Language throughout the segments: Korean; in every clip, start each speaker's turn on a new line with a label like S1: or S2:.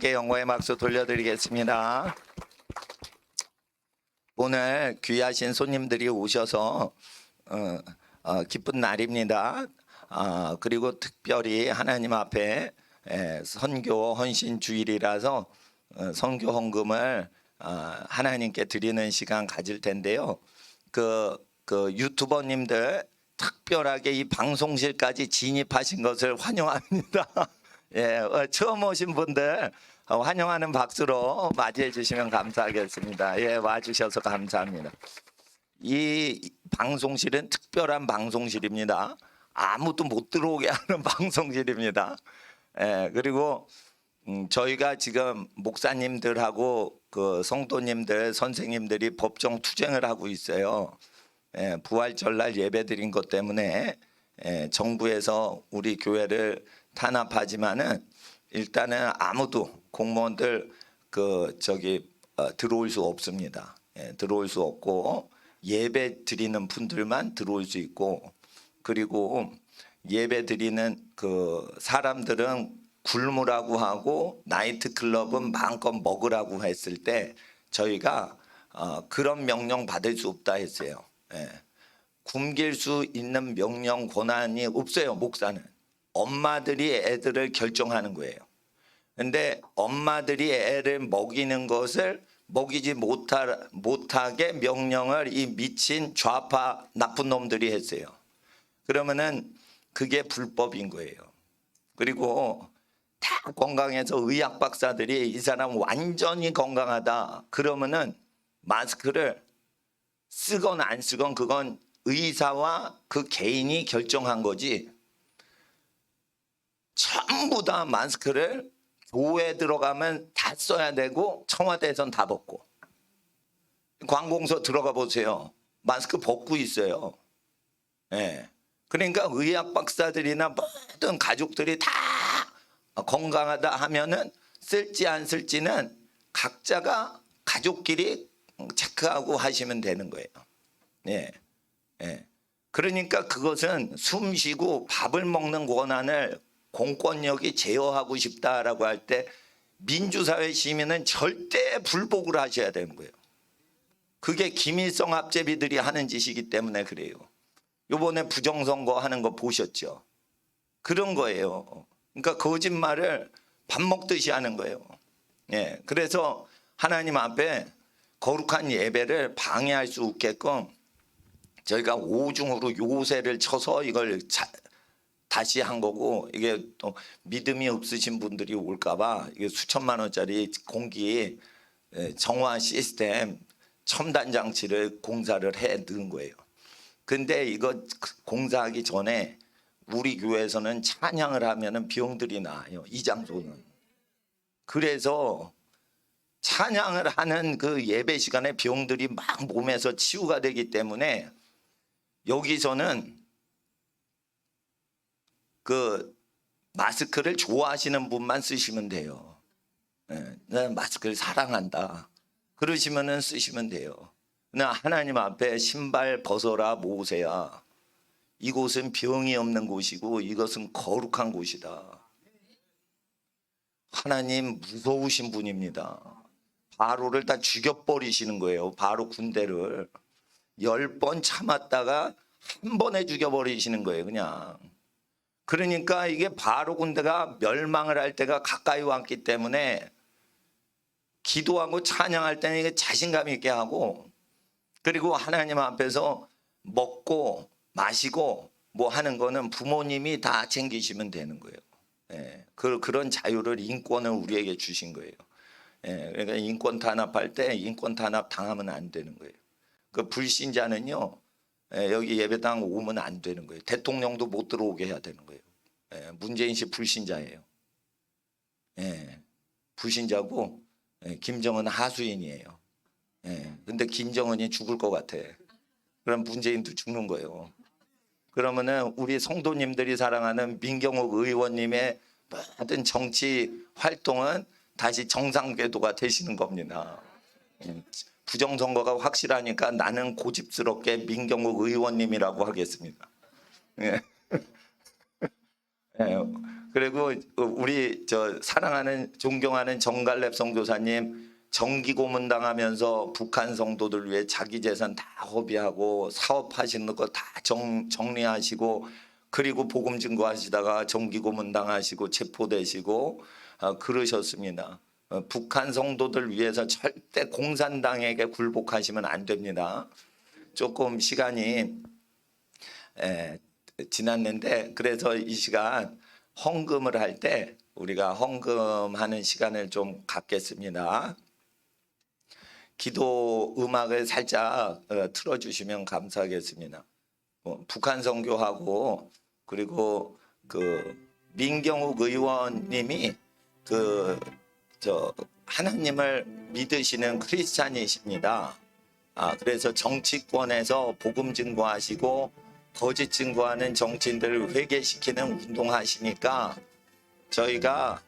S1: 영광의 박수 돌려드리겠습니다. 오늘 귀하신 손님들이 오셔서 기쁜 날입니다. 그리고 특별히 하나님 앞에 선교 헌신 주일이라서 선교 헌금을 하나님께 드리는 시간 가질 텐데요. 그 유튜버님들 특별하게 이 방송실까지 진입하신 것을 환영합니다. 처음 오신 분들 환영하는 박수로 맞이해 주시면 감사하겠습니다. 와주셔서 감사합니다. 이 방송실은 특별한 방송실입니다. 아무도 못 들어오게 하는 방송실입니다. 그리고 저희가 지금 목사님들하고 그 성도님들, 선생님들이 법정 투쟁을 하고 있어요. 부활절날 예배드린 것 때문에 정부에서 우리 교회를 탄압하지만은 일단은 아무도 공무원들 들어올 수 없습니다. 들어올 수 없고 예배 드리는 분들만 들어올 수 있고, 그리고 예배 드리는 그 사람들은 굶으라고 하고 나이트 클럽은 마음껏 먹으라고 했을 때 저희가 그런 명령 받을 수 없다 했어요. 굶길 수 있는 명령 권한이 없어요. 목사는 엄마들이 애들을 결정하는 거예요. 근데 엄마들이 애를 먹이는 것을 먹이지 못하게 명령을 이 미친 좌파 나쁜 놈들이 했어요. 그러면은 그게 불법인 거예요. 그리고 다 건강해서 의학 박사들이 이 사람 완전히 건강하다 그러면은 마스크를 쓰건 안 쓰건 그건 의사와 그 개인이 결정한 거지, 전부 다 마스크를 교회 들어가면 다 써야 되고 청와대에선 다 벗고, 관공서 들어가 보세요. 마스크 벗고 있어요. 그러니까 의학 박사들이나 모든 가족들이 다 건강하다 하면은 쓸지 안 쓸지는 각자가 가족끼리 체크하고 하시면 되는 거예요. 그러니까 그것은 숨 쉬고 밥을 먹는 권한을 공권력이 제어하고 싶다라고 할 때 민주사회 시민은 절대 불복을 하셔야 되는 거예요. 그게 김일성 합제비들이 하는 짓이기 때문에 그래요. 요번에 부정선거 하는 거 보셨죠? 그런 거예요. 그러니까 거짓말을 밥 먹듯이 하는 거예요. 그래서 하나님 앞에 거룩한 예배를 방해할 수 없게끔 저희가 오중으로 요새를 쳐서 이걸 다시 한 거고, 이게 또 믿음이 없으신 분들이 올까봐 이게 수천만 원짜리 공기 정화 시스템 첨단 장치를 공사를 해 넣은 거예요. 근데 이거 공사하기 전에 우리 교회에서는 찬양을 하면은 병들이 나요. 이 장소는. 그래서 찬양을 하는 그 예배 시간에 병들이 막 몸에서 치유가 되기 때문에 여기서는 그 마스크를 좋아하시는 분만 쓰시면 돼요. 난 마스크를 사랑한다 그러시면은 쓰시면 돼요. 나 하나님 앞에 신발 벗어라 모세야. 이곳은 병이 없는 곳이고 이것은 거룩한 곳이다. 하나님 무서우신 분입니다. 바로를 다 죽여버리시는 거예요. 바로 군대를 10번 참았다가 한 번에 죽여버리시는 거예요. 그냥. 그러니까 이게 바로 군대가 멸망을 할 때가 가까이 왔기 때문에 기도하고 찬양할 때는 이게 자신감 있게 하고, 그리고 하나님 앞에서 먹고 마시고 뭐 하는 거는 부모님이 다 챙기시면 되는 거예요. 그런 자유를, 인권을 우리에게 주신 거예요. 그러니까 인권 탄압할 때 인권 탄압 당하면 안 되는 거예요. 그 불신자는요, 여기 예배당 오면 안 되는 거예요. 대통령도 못 들어오게 해야 되는 거예요. 문재인 씨 불신자예요. 불신자고 김정은 하수인이에요. 근데 김정은이 죽을 것 같아. 그럼 문재인도 죽는 거예요. 그러면은 우리 성도님들이 사랑하는 민경욱 의원님의 모든 정치 활동은 다시 정상 궤도가 되시는 겁니다. 부정선거가 확실하니까 나는 고집스럽게 민경욱 의원님이라고 하겠습니다. 그리고 우리 저 사랑하는 존경하는 정갈렙 선교사님 정기 고문당하면서 북한 성도들 위해 자기 재산 다 허비하고 사업하시는 거 다 정리하시고 그리고 복음 증거하시다가 정기 고문당하시고 체포되시고 그러셨습니다. 북한 성도들 위해서 절대 공산당에게 굴복하시면 안 됩니다. 조금 시간이 지났는데 그래서 이 시간 헌금을 할 때 우리가 헌금하는 시간을 좀 갖겠습니다. 기도 음악을 살짝 틀어주시면 감사하겠습니다. 북한 선교하고 그리고 그 민경욱 의원님이 하나님을 믿으시는 크리스찬이십니다. 그래서 정치권에서 복음 증거하시고 거짓 증거하는 정치인들을 회개시키는 운동하시니까 저희가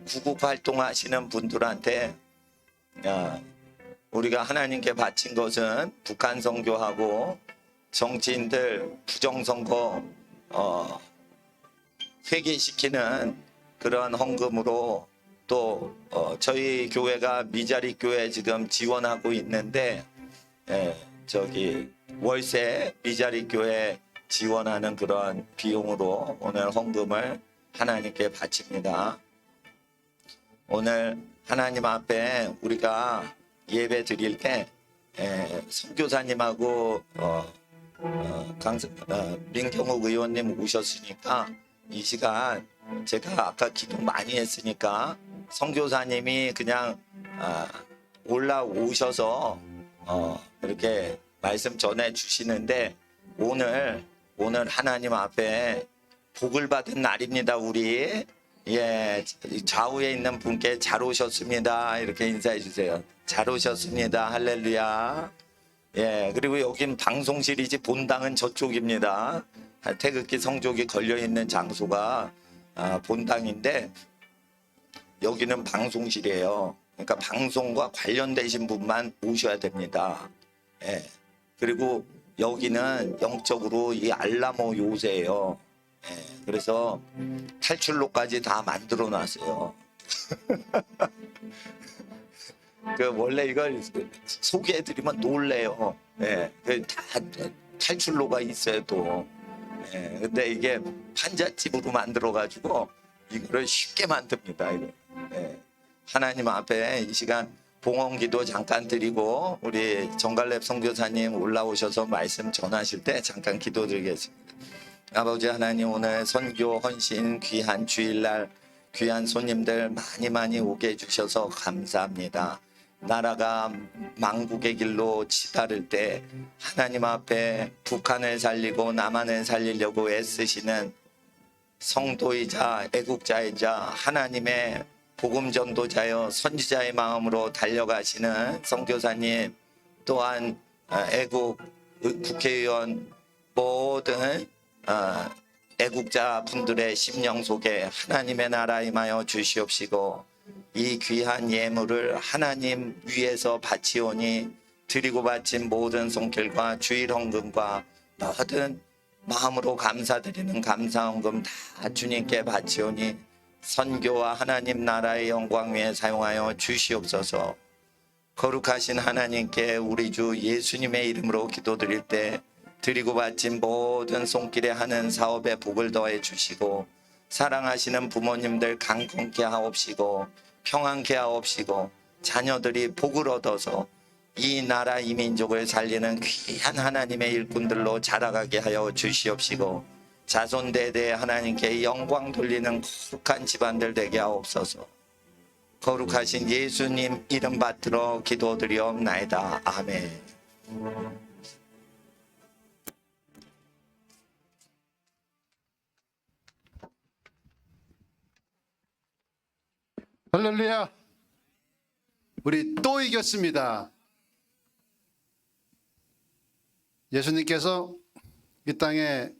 S1: 구국 활동하시는 분들한테 우리가 하나님께 바친 것은 북한 선교하고 정치인들 부정선거 회개시키는 그런 헌금으로 또 저희 교회가 미자리 교회 지금 지원하고 있는데 월세 미자리 교회 지원하는 그런 비용으로 오늘 헌금을 하나님께 바칩니다. 오늘 하나님 앞에 우리가 예배 드릴 때 선교사님하고 민경욱 의원님 오셨으니까 이 시간 제가 아까 기도 많이 했으니까 선교사님이 그냥 올라오셔서 이렇게 말씀 전해 주시는데 오늘 하나님 앞에 복을 받은 날입니다. 우리 좌우에 있는 분께 잘 오셨습니다. 이렇게 인사해 주세요. 잘 오셨습니다. 할렐루야. 그리고 여긴 방송실이지 본당은 저쪽입니다. 태극기 성족이 걸려 있는 장소가 본당인데 여기는 방송실이에요. 그러니까 방송과 관련되신 분만 오셔야 됩니다. 그리고 여기는 영적으로 이 알라모 요새예요. 그래서 탈출로까지 다 만들어 놨어요. 원래 이걸 소개해드리면 놀래요. 다 탈출로가 있어요 또. 근데 이게 판잣집으로 만들어가지고 이거를 쉽게 만듭니다. 하나님 앞에 이 시간 봉헌기도 잠깐 드리고 우리 정갈렙 선교사님 올라오셔서 말씀 전하실 때 잠깐 기도드리겠습니다. 아버지 하나님 오늘 선교 헌신 귀한 주일날 귀한 손님들 많이 오게 해주셔서 감사합니다. 나라가 망국의 길로 치달을 때 하나님 앞에 북한을 살리고 남한을 살리려고 애쓰시는 성도이자 애국자이자 하나님의 복음 전도자여 선지자의 마음으로 달려가시는 선교사님 또한 애국 국회의원 모든 애국자 분들의 심령 속에 하나님의 나라 임하여 주시옵시고 이 귀한 예물을 하나님 위에서 바치오니 드리고 바친 모든 손길과 주일 헌금과 모든 마음으로 감사드리는 감사헌금 다 주님께 바치오니 선교와 하나님 나라의 영광 위에 사용하여 주시옵소서. 거룩하신 하나님께 우리 주 예수님의 이름으로 기도드릴 때 드리고 바친 모든 손길에 하는 사업에 복을 더해 주시고 사랑하시는 부모님들 강건케 하옵시고 평안케 하옵시고 자녀들이 복을 얻어서 이 나라 이 민족을 살리는 귀한 하나님의 일꾼들로 자라가게 하여 주시옵시고 자손 대대 하나님께 영광 돌리는 거룩한 집안들 되게 하옵소서. 거룩하신 예수님 이름 받들어 기도드리옵나이다. 아멘.
S2: 할렐루야. 우리 또 이겼습니다. 예수님께서 이 땅에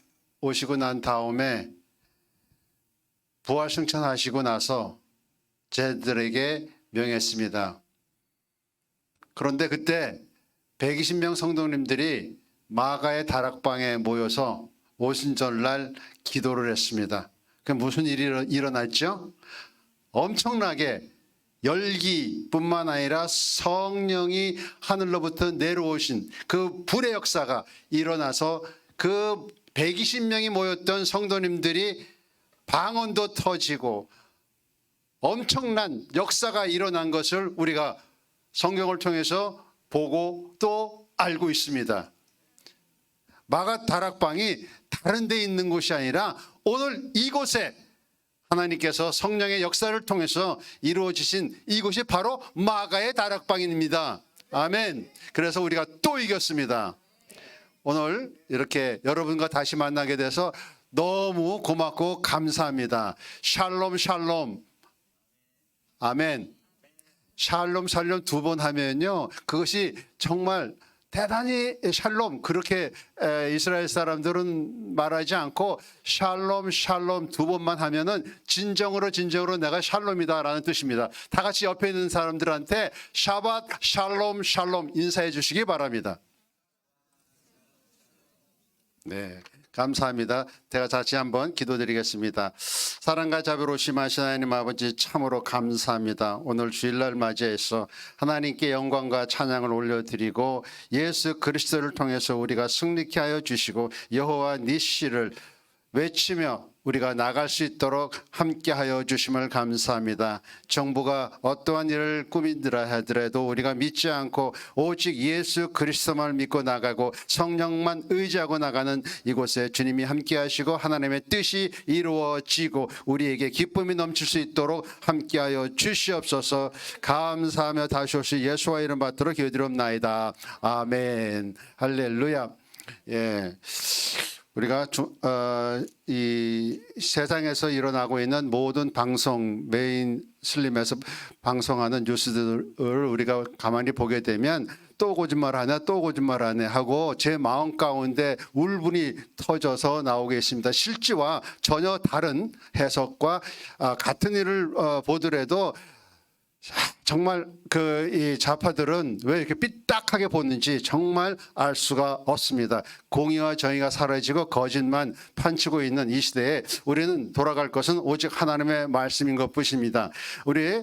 S2: 오시고 난 다음에 부활 승천하시고 나서 제자들에게 명했습니다. 그런데 그때 120명 성도님들이 마가의 다락방에 모여서 오순절날 기도를 했습니다. 그 무슨 일이 일어났죠? 엄청나게 열기뿐만 아니라 성령이 하늘로부터 내려오신 그 불의 역사가 일어나서 그 120명이 모였던 성도님들이 방언도 터지고 엄청난 역사가 일어난 것을 우리가 성경을 통해서 보고 또 알고 있습니다. 마가 다락방이 다른 데 있는 곳이 아니라 오늘 이곳에 하나님께서 성령의 역사를 통해서 이루어지신 이곳이 바로 마가의 다락방입니다. 아멘. 그래서 우리가 또 이겼습니다. 오늘 이렇게 여러분과 다시 만나게 돼서 너무 고맙고 감사합니다. 샬롬 샬롬. 아멘. 샬롬 샬롬 두 번 하면요, 그것이 정말 대단히 샬롬, 그렇게 이스라엘 사람들은 말하지 않고 샬롬 샬롬 두 번만 하면은 진정으로 내가 샬롬이다라는 뜻입니다. 다 같이 옆에 있는 사람들한테 샤밧 샬롬 샬롬 인사해 주시기 바랍니다. 네, 감사합니다. 제가 다시 한번 기도드리겠습니다. 사랑과 자비로우심 하신 하나님 아버지, 참으로 감사합니다. 오늘 주일날 맞이해서 하나님께 영광과 찬양을 올려드리고 예수 그리스도를 통해서 우리가 승리케 하여 주시고 여호와 니시를 외치며 우리가 나갈 수 있도록 함께하여 주심을 감사합니다. 정부가 어떠한 일을 꾸민드라 하더라도 우리가 믿지 않고 오직 예수 그리스도만 믿고 나가고 성령만 의지하고 나가는 이곳에 주님이 함께하시고 하나님의 뜻이 이루어지고 우리에게 기쁨이 넘칠 수 있도록 함께하여 주시옵소서. 감사하며 다시 오실 예수와 이름 받들어 기도드리옵나이다. 아멘. 할렐루야. 예. 우리가 이 세상에서 일어나고 있는 모든 방송, 메인슬림에서 방송하는 뉴스들을 우리가 가만히 보게 되면 또 거짓말하네 또 거짓말하네 하고 제 마음 가운데 울분이 터져서 나오게 있습니다. 실제와 전혀 다른 해석과 같은 일을 보더라도 정말 이 좌파들은 왜 이렇게 삐딱하게 보는지 정말 알 수가 없습니다. 공의와 정의가 사라지고 거짓만 판치고 있는 이 시대에 우리는 돌아갈 것은 오직 하나님의 말씀인 것뿐입니다. 우리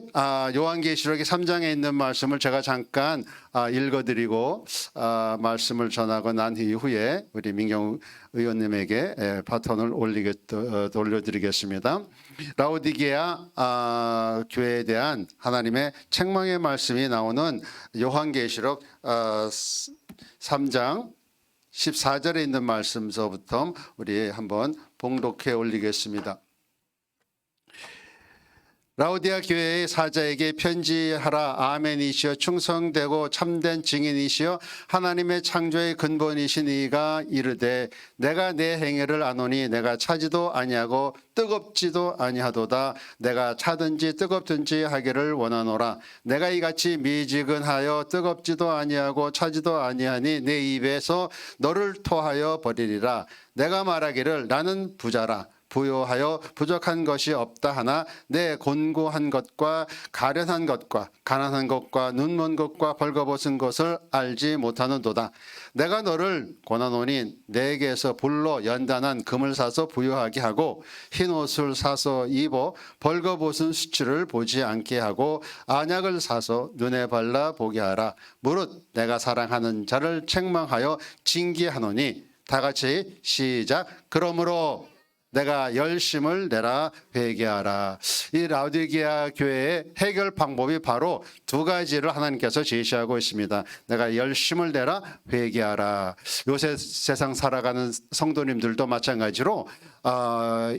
S2: 요한계시록의 3장에 있는 말씀을 제가 잠깐 읽어드리고 말씀을 전하고 난 이후에 우리 민경 의원님에게 바톤을 올려드리겠습니다. 라오디게아 교회에 대한 하나님의 책망의 말씀이 나오는 요한계시록 3장 14절에 있는 말씀서부터 우리 한번 봉독해 올리겠습니다. 라오디아 교회의 사자에게 편지하라. 아멘이시여 충성되고 참된 증인이시여 하나님의 창조의 근본이신 이가 이르되 내가 내 행위를 아노니 내가 차지도 아니하고 뜨겁지도 아니하도다. 내가 차든지 뜨겁든지 하기를 원하노라. 내가 이같이 미지근하여 뜨겁지도 아니하고 차지도 아니하니 내 입에서 너를 토하여 버리리라. 내가 말하기를 나는 부자라. 부요하여 부족한 것이 없다 하나 내 곤고한 것과 가련한 것과 가난한 것과 눈먼 것과 벌거벗은 것을 알지 못하는도다. 내가 너를 권하노니 내게서 불로 연단한 금을 사서 부요하게 하고 흰 옷을 사서 입어 벌거벗은 수치를 보지 않게 하고 안약을 사서 눈에 발라 보게 하라. 무릇 내가 사랑하는 자를 책망하여 징계하노니. 다 같이 시작. 그러므로 내가 열심을 내라 회개하라. 이 라오디게아 교회의 해결 방법이 바로 두 가지를 하나님께서 제시하고 있습니다. 내가 열심을 내라 회개하라. 요새 세상 살아가는 성도님들도 마찬가지로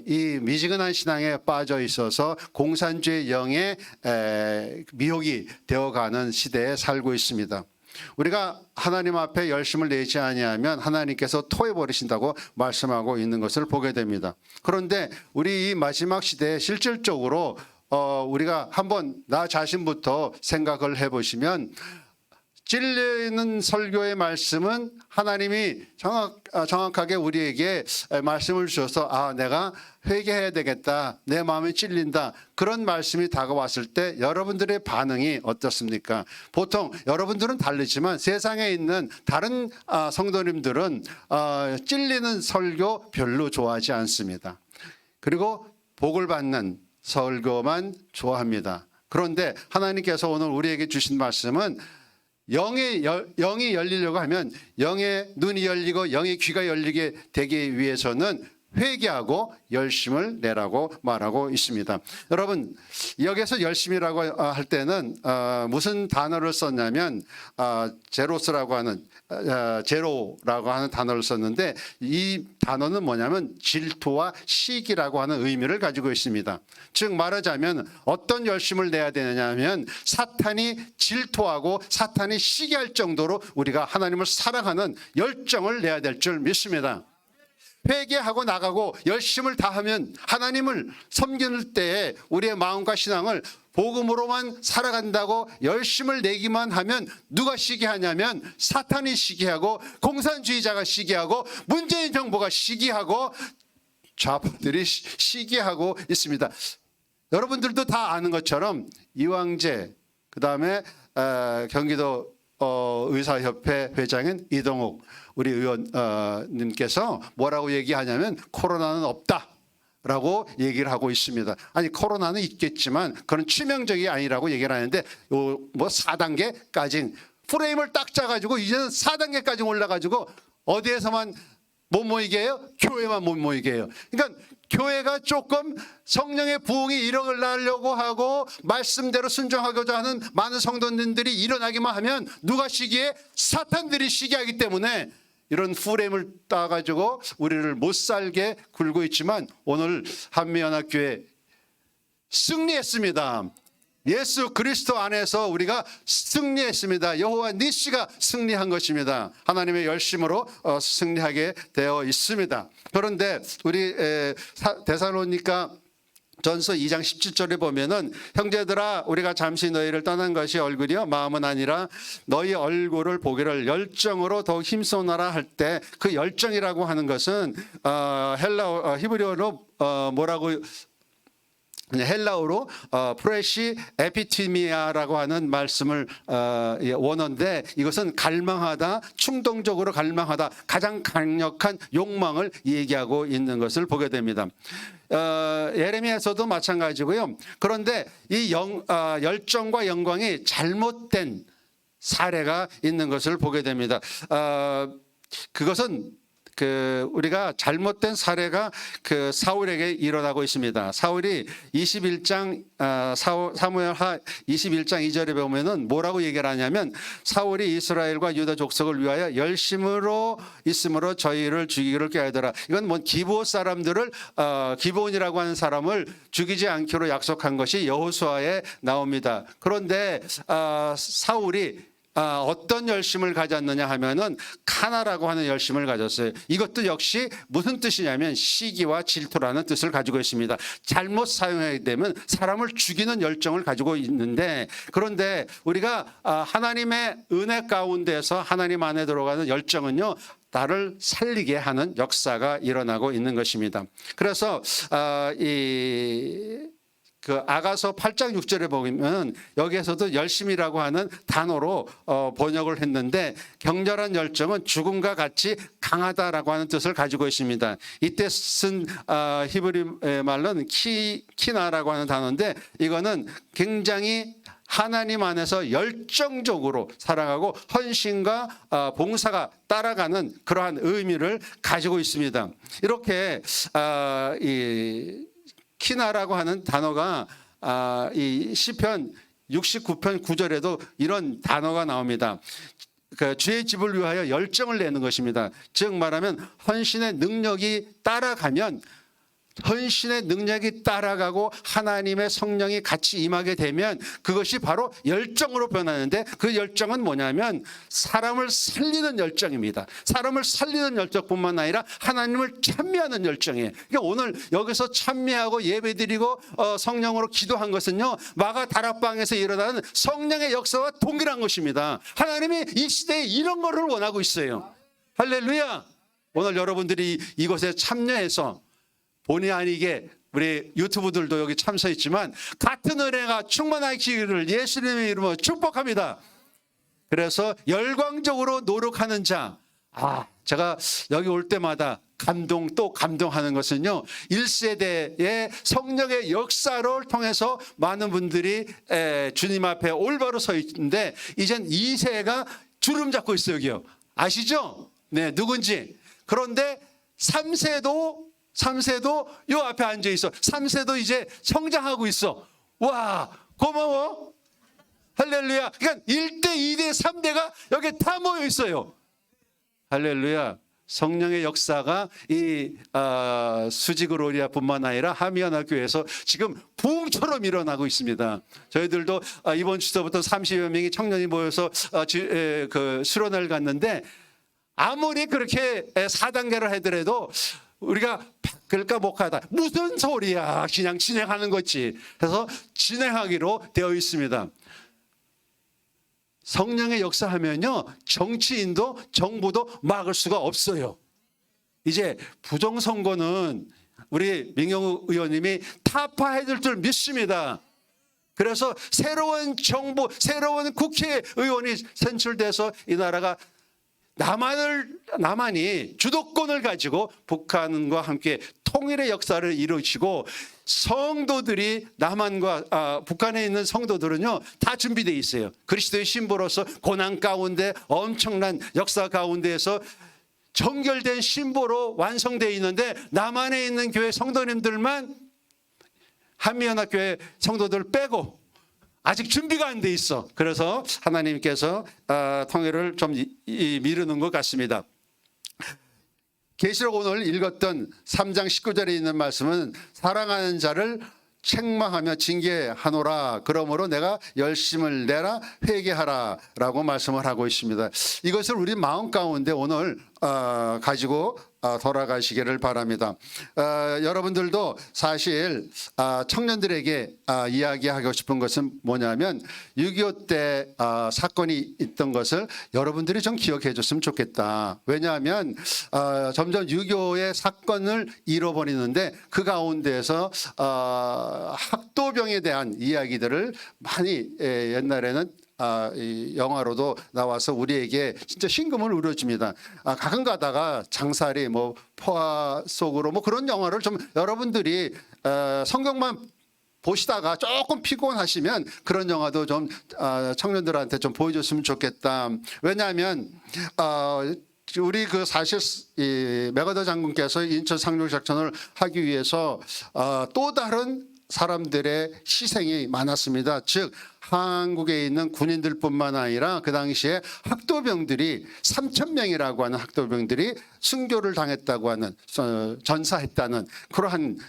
S2: 이 미지근한 신앙에 빠져 있어서 공산주의 영의 미혹이 되어가는 시대에 살고 있습니다. 우리가 하나님 앞에 열심을 내지 아니하면 하나님께서 토해 버리신다고 말씀하고 있는 것을 보게 됩니다. 그런데 우리 이 마지막 시대에 실질적으로 우리가 한번 나 자신부터 생각을 해보시면 찔리는 설교의 말씀은 하나님이 정확하게 우리에게 말씀을 주셔서 내가 회개해야 되겠다. 내 마음이 찔린다. 그런 말씀이 다가왔을 때 여러분들의 반응이 어떻습니까? 보통 여러분들은 다르지만 세상에 있는 다른 성도님들은 찔리는 설교 별로 좋아하지 않습니다. 그리고 복을 받는 설교만 좋아합니다. 그런데 하나님께서 오늘 우리에게 주신 말씀은 영이 열리려고 하면 영의 눈이 열리고 영의 귀가 열리게 되기 위해서는 회개하고 열심을 내라고 말하고 있습니다. 여러분, 여기서 열심이라고 할 때는 무슨 단어를 썼냐면 제로라고 하는 단어를 썼는데, 이 단어는 뭐냐면 질투와 시기라고 하는 의미를 가지고 있습니다. 즉 말하자면 어떤 열심을 내야 되느냐 하면 사탄이 질투하고 사탄이 시기할 정도로 우리가 하나님을 사랑하는 열정을 내야 될 줄 믿습니다. 회개하고 나가고 열심을 다하면 하나님을 섬기는 때에 우리의 마음과 신앙을 복음으로만 살아간다고 열심을 내기만 하면 누가 시기하냐면 사탄이 시기하고 공산주의자가 시기하고 문재인 정부가 시기하고 좌파들이 시기하고 있습니다. 여러분들도 다 아는 것처럼 이왕재, 그다음에 경기도 의사협회 회장인 이동욱 우리 의원님께서 뭐라고 얘기하냐면 코로나는 없다라고 얘기를 하고 있습니다. 아니, 코로나는 있겠지만 그건 치명적이 아니라고 얘기를 하는데 뭐 4단계까지 프레임을 딱 짜가지고 이제는 4단계까지 올라가지고 어디에서만 못 모이게 해요? 교회만 못 모이게 해요. 그러니까 교회가 조금 성령의 부흥이 일어나려고 하고 말씀대로 순종하고자 하는 많은 성도님들이 일어나기만 하면 누가 시기해? 사탄들이 시기하기 때문에 이런 프레임을 따가지고 우리를 못 살게 굴고 있지만 오늘 한미연합교회 승리했습니다. 예수 그리스도 안에서 우리가 승리했습니다. 여호와 니시가 승리한 것입니다. 하나님의 열심으로 승리하게 되어 있습니다. 그런데 우리 데살로니가 전서 2장 17절에 보면은 형제들아 우리가 잠시 너희를 떠난 것이 얼굴이요 마음은 아니라 너희 얼굴을 보기를 열정으로 더욱 힘쓰노라 할 때 그 열정이라고 하는 것은 히브리어로 뭐라고 헬라어로 프레시 에피티미아라고 하는 말씀을 원어인데 이것은 갈망하다, 충동적으로 갈망하다, 가장 강력한 욕망을 얘기하고 있는 것을 보게 됩니다. 예레미야에서도 마찬가지고요. 그런데 이 열정과 영광이 잘못된 사례가 있는 것을 보게 됩니다. 그것은 우리가 잘못된 사례가 사울에게 일어나고 있습니다. 사울이 21장 사무엘하 21장 2절에 보면은 뭐라고 얘기를 하냐면 사울이 이스라엘과 유다 족속을 위하여 열심으로 있으므로 저희를 죽이기를 꾀하더라. 이건 뭐 기브온 사람들을 기브온이라고 하는 사람을 죽이지 않기로 약속한 것이 여호수아에 나옵니다. 그런데 사울이 어떤 열심을 가졌느냐 하면은 카나라고 하는 열심을 가졌어요. 이것도 역시 무슨 뜻이냐면 시기와 질투라는 뜻을 가지고 있습니다. 잘못 사용하게 되면 사람을 죽이는 열정을 가지고 있는데, 그런데 우리가 하나님의 은혜 가운데서 하나님 안에 들어가는 열정은요 나를 살리게 하는 역사가 일어나고 있는 것입니다. 그래서 아가서 8장 6절에 보면 여기에서도 열심이라고 하는 단어로 번역을 했는데 격렬한 열정은 죽음과 같이 강하다라고 하는 뜻을 가지고 있습니다. 이때 쓴 히브리 말로는 키나라고 하는 단어인데 이거는 굉장히 하나님 안에서 열정적으로 살아가고 헌신과 봉사가 따라가는 그러한 의미를 가지고 있습니다. 이렇게 키나라고 하는 단어가 이 시편 69편 9절에도 이런 단어가 나옵니다. 주의 집을 위하여 열정을 내는 것입니다. 즉 말하면 헌신의 능력이 따라가면 헌신의 능력이 따라가고 하나님의 성령이 같이 임하게 되면 그것이 바로 열정으로 변하는데 그 열정은 뭐냐면 사람을 살리는 열정입니다. 사람을 살리는 열정뿐만 아니라 하나님을 찬미하는 열정이에요. 그러니까 오늘 여기서 찬미하고 예배드리고 성령으로 기도한 것은요 마가 다락방에서 일어나는 성령의 역사와 동일한 것입니다. 하나님이 이 시대에 이런 거를 원하고 있어요. 할렐루야. 오늘 여러분들이 이곳에 참여해서 본의 아니게 우리 유튜브들도 여기 참석했지만 같은 은혜가 충만하기를 예수님의 이름으로 축복합니다. 그래서 열광적으로 노력하는 자, 제가 여기 올 때마다 감동 또 감동하는 것은요, 1세대의 성령의 역사를 통해서 많은 분들이 주님 앞에 올바로 서 있는데, 이젠 2세가 주름 잡고 있어요. 여기요. 아시죠? 네, 누군지. 그런데 3세도 요 앞에 앉아 있어. 3세도 이제 성장하고 있어. 와, 고마워. 할렐루야. 그러니까 1대, 2대, 3대가 여기 다 모여 있어요. 할렐루야. 성령의 역사가 이 수지그로리아뿐만 아니라 하미연학교에서 지금 부흥처럼 일어나고 있습니다. 저희들도 이번 주부터 30여 명이 청년이 모여서 그 수련회를 갔는데, 아무리 그렇게 4단계를 하더라도 우리가 바뀔까 못하다. 무슨 소리야. 그냥 진행하는 거지. 그래서 진행하기로 되어 있습니다. 성령의 역사하면요, 정치인도 정부도 막을 수가 없어요. 이제 부정선거는 우리 민경우 의원님이 타파해야 될 줄 믿습니다. 그래서 새로운 정부, 새로운 국회의원이 선출돼서 이 나라가 남한이 주도권을 가지고 북한과 함께 통일의 역사를 이루시고, 성도들이 북한에 있는 성도들은요 다 준비되어 있어요. 그리스도의 신부로서 고난 가운데 엄청난 역사 가운데에서 정결된 신부로 완성되어 있는데, 남한에 있는 교회 성도님들만, 한미연합교회 성도들 빼고 아직 준비가 안 돼 있어. 그래서 하나님께서 통일을 좀 미루는 것 같습니다. 계시록 오늘 읽었던 3장 19절에 있는 말씀은 사랑하는 자를 책망하며 징계하노라. 그러므로 내가 열심을 내라 회개하라 라고 말씀을 하고 있습니다. 이것을 우리 마음 가운데 오늘 가지고 돌아가시기를 바랍니다. 여러분들도 사실 청년들에게 이야기하고 싶은 것은 뭐냐면, 6.25 때 사건이 있던 것을 여러분들이 좀 기억해 줬으면 좋겠다. 왜냐하면 점점 6.25의 사건을 잃어버리는데, 그 가운데에서 학도병에 대한 이야기들을 많이 옛날에는 이 영화로도 나와서 우리에게 진짜 신금을 울려줍니다. 가끔 가다가 장사리, 포화 속으로 그런 영화를 좀 여러분들이 성경만 보시다가 조금 피곤하시면 그런 영화도 좀 청년들한테 좀 보여줬으면 좋겠다. 왜냐하면 우리 사실 이 맥어더 장군께서 인천 상륙 작전을 하기 위해서 또 다른 사람들의 희생이 많았습니다. 즉 한국에 있는 군인들뿐만 아니라 그 당시에 학도병들이 3,000명이라고 하는 학도병들이 순교를 당했다고 하는, 전사했다는 그러한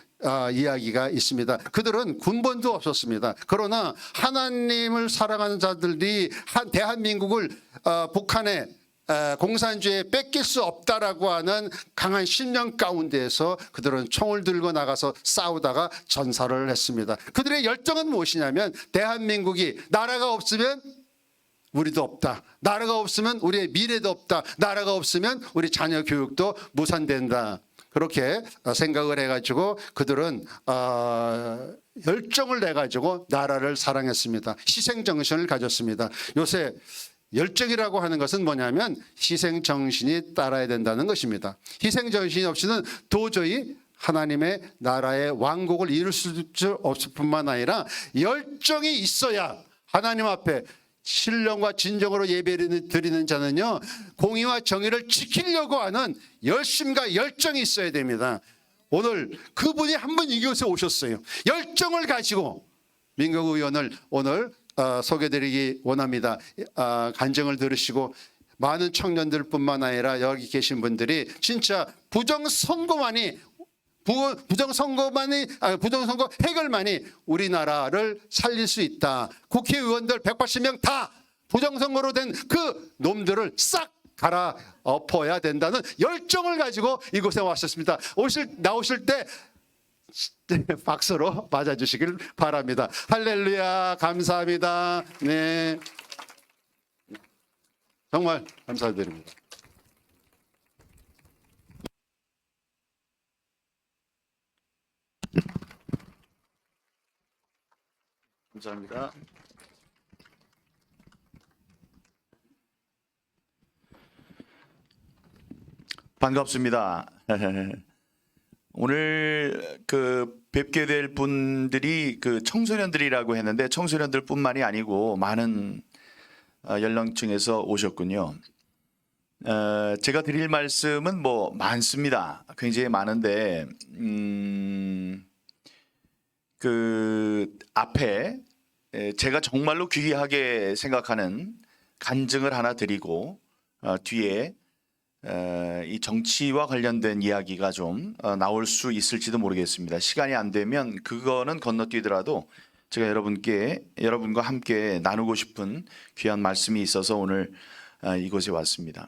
S2: 이야기가 있습니다. 그들은 군번도 없었습니다. 그러나 하나님을 사랑하는 자들이 대한민국을 북한의 공산주의에 뺏길 수 없다라고 하는 강한 신념 가운데에서 그들은 총을 들고 나가서 싸우다가 전사를 했습니다. 그들의 열정은 무엇이냐면, 대한민국이 나라가 없으면 우리도 없다. 나라가 없으면 우리의 미래도 없다. 나라가 없으면 우리 자녀 교육도 무산된다. 그렇게 생각을 해가지고 그들은 열정을 내가지고 나라를 사랑했습니다. 희생정신을 가졌습니다. 요새 열정이라고 하는 것은 뭐냐면 희생정신이 따라야 된다는 것입니다. 희생정신이 없이는 도저히 하나님의 나라의 왕국을 이룰 수 없을 뿐만 아니라 열정이 있어야 하나님 앞에 신령과 진정으로 예배를 드리는 자는요, 공의와 정의를 지키려고 하는 열심과 열정이 있어야 됩니다. 오늘 그분이 한 분 이곳에 오셨어요. 열정을 가지고 민경우 의원을 오늘 소개드리기 원합니다. 간증을 들으시고 많은 청년들뿐만 아니라 여기 계신 분들이 진짜 부정선거 해결만이 우리나라를 살릴 수 있다. 국회의원들 180명 다 부정선거로 된 그 놈들을 싹 갈아 엎어야 된다는 열정을 가지고 이곳에 왔었습니다. 나오실 때 박수로 맞아주시길 바랍니다. 할렐루야, 감사합니다. 네, 정말 감사드립니다. 감사합니다.
S3: 반갑습니다. 오늘 그 뵙게 될 분들이 그 청소년들이라고 했는데 청소년들뿐만이 아니고 많은 연령층에서 오셨군요. 제가 드릴 말씀은 뭐 많습니다. 굉장히 많은데 그 앞에 제가 정말로 귀하게 생각하는 간증을 하나 드리고 뒤에 이 정치와 관련된 이야기가 좀 나올 수 있을지도 모르겠습니다. 시간이 안 되면 그거는 건너뛰더라도 제가 여러분과 함께 나누고 싶은 귀한 말씀이 있어서 오늘 이곳에 왔습니다.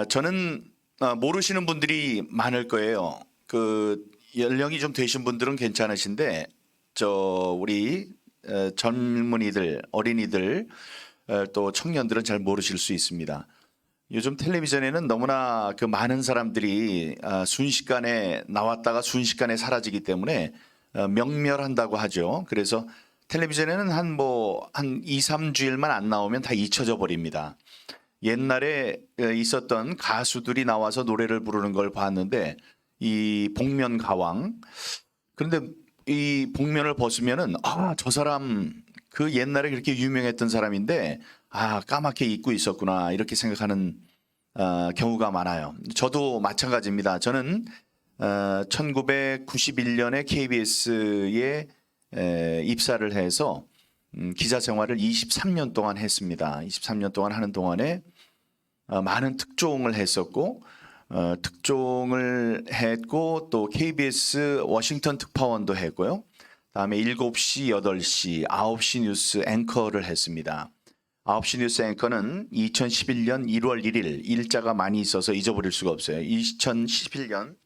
S3: 저는 모르시는 분들이 많을 거예요. 그 연령이 좀 되신 분들은 괜찮으신데 우리 젊은이들, 어린이들 또 청년들은 잘 모르실 수 있습니다. 요즘 텔레비전에는 너무나 그 많은 사람들이 순식간에 나왔다가 순식간에 사라지기 때문에 명멸한다고 하죠. 그래서 텔레비전에는 한 2, 3주일만 안 나오면 다 잊혀져 버립니다. 옛날에 있었던 가수들이 나와서 노래를 부르는 걸 봤는데 이 복면 가왕. 그런데 이 복면을 벗으면은 저 사람 그 옛날에 그렇게 유명했던 사람인데 까맣게 잊고 있었구나 이렇게 생각하는 경우가 많아요. 저도 마찬가지입니다. 저는 1991년에 KBS에 입사를 해서 기자 생활을 23년 동안 했습니다. 23년 동안 하는 동안에 많은 특종을 했었고 특종을 했고 또 KBS 워싱턴 특파원도 했고요. 다음에 7시, 8시, 9시 뉴스 앵커를 했습니다. 9시 뉴스 앵커는 2011년 1월 1일 일자가 많이 있어서 잊어버릴 수가 없어요. 2011년